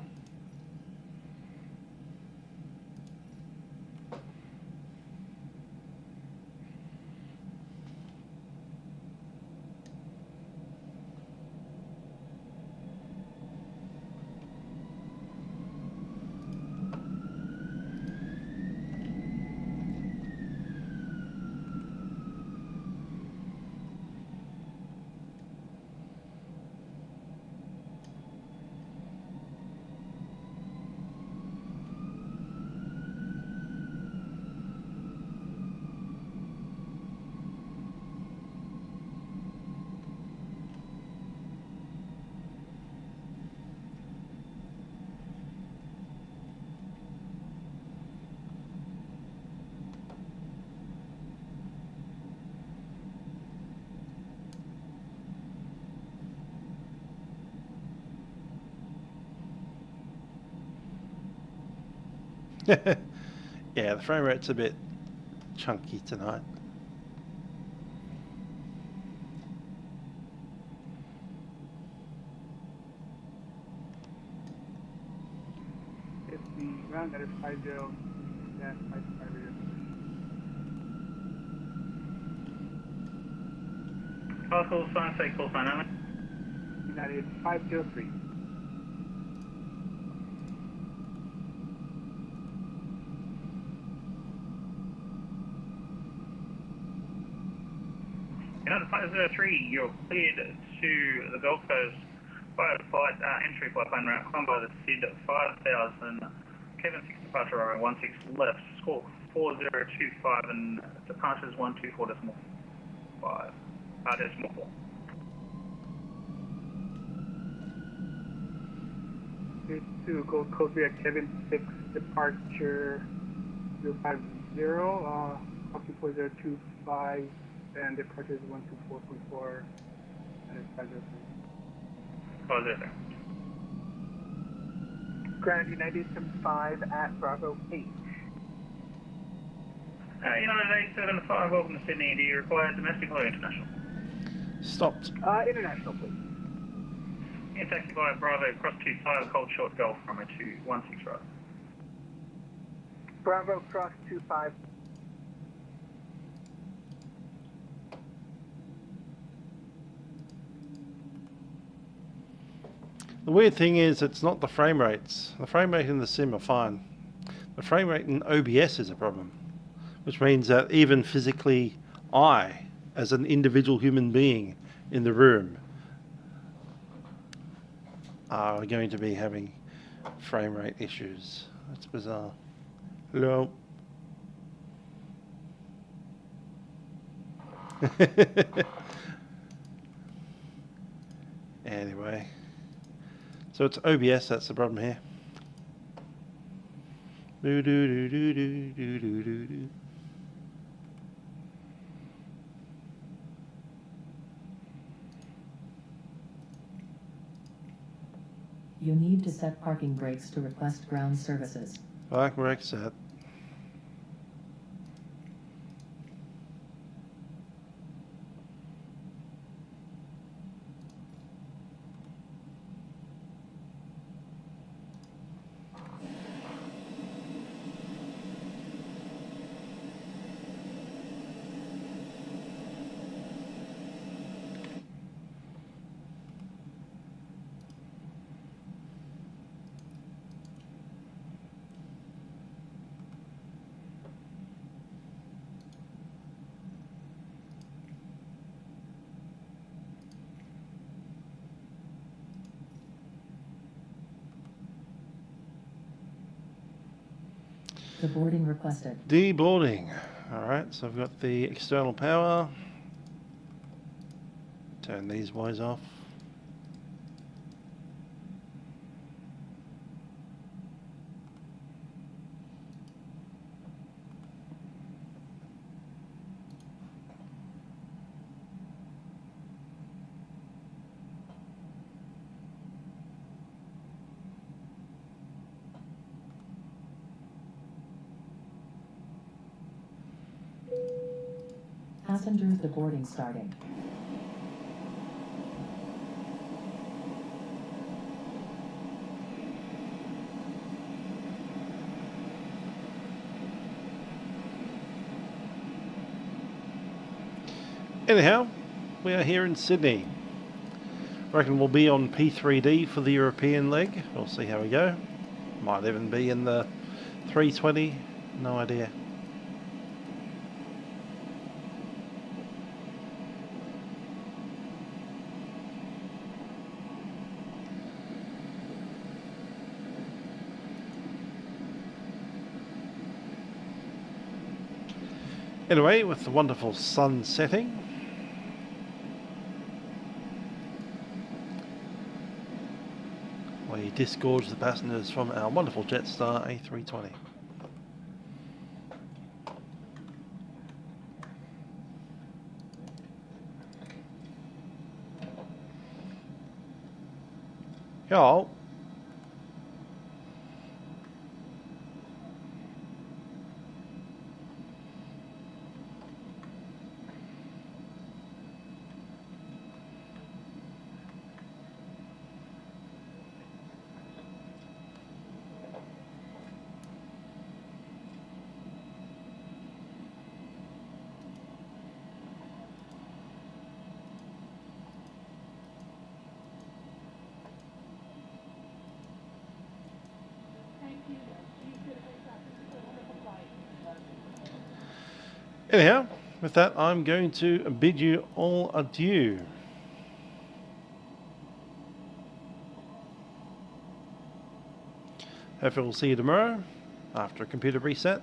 Yeah, the frame rate's a bit chunky tonight. It's the ground that is 50. Yeah, 55 radio. Call sign, say call sign, Alan. United 503. United 503, you're cleared to the Gold Coast via flight entry flight plan route, climb by the SID 5000, Kevin 6 departure runway 16 left, score 4025 and departures 124.5, decimal 4. Here's to Gold Coast, we have Kevin 6 departure 050, altitude 4025, and departure is 124.4, and it's 503. 503. Grand United 75 at Bravo 8. United 875, welcome to Sydney. Do you require domestic or international? Stopped. International, please. In taxi via Bravo, cross 25, hold short Golf, runway 216 right. Bravo cross 25. The weird thing is, it's not the frame rates. The frame rate in the sim are fine. The frame rate in OBS is a problem, which means that even physically, I, as an individual human being in the room, are going to be having frame rate issues. That's bizarre. Hello. Anyway. So it's OBS that's the problem here. Do do do do do do do do do. You need to set parking brakes to request ground services. Parking brake set. Deboarding requested. Deboarding. Alright, so I've got the external power. Turn these boys off. Passengers deboarding starting. Anyhow, we are here in Sydney. I reckon we'll be on P3D for the European leg. We'll see how we go. Might even be in the 320. No idea. Anyway, with the wonderful sun setting, we disgorge the passengers from our wonderful Jetstar A320. Yo. Anyhow, with that, I'm going to bid you all adieu. Hopefully we'll see you tomorrow after a computer reset.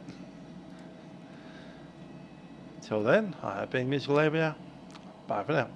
Till then, I have been Mr. Labia. Bye for now.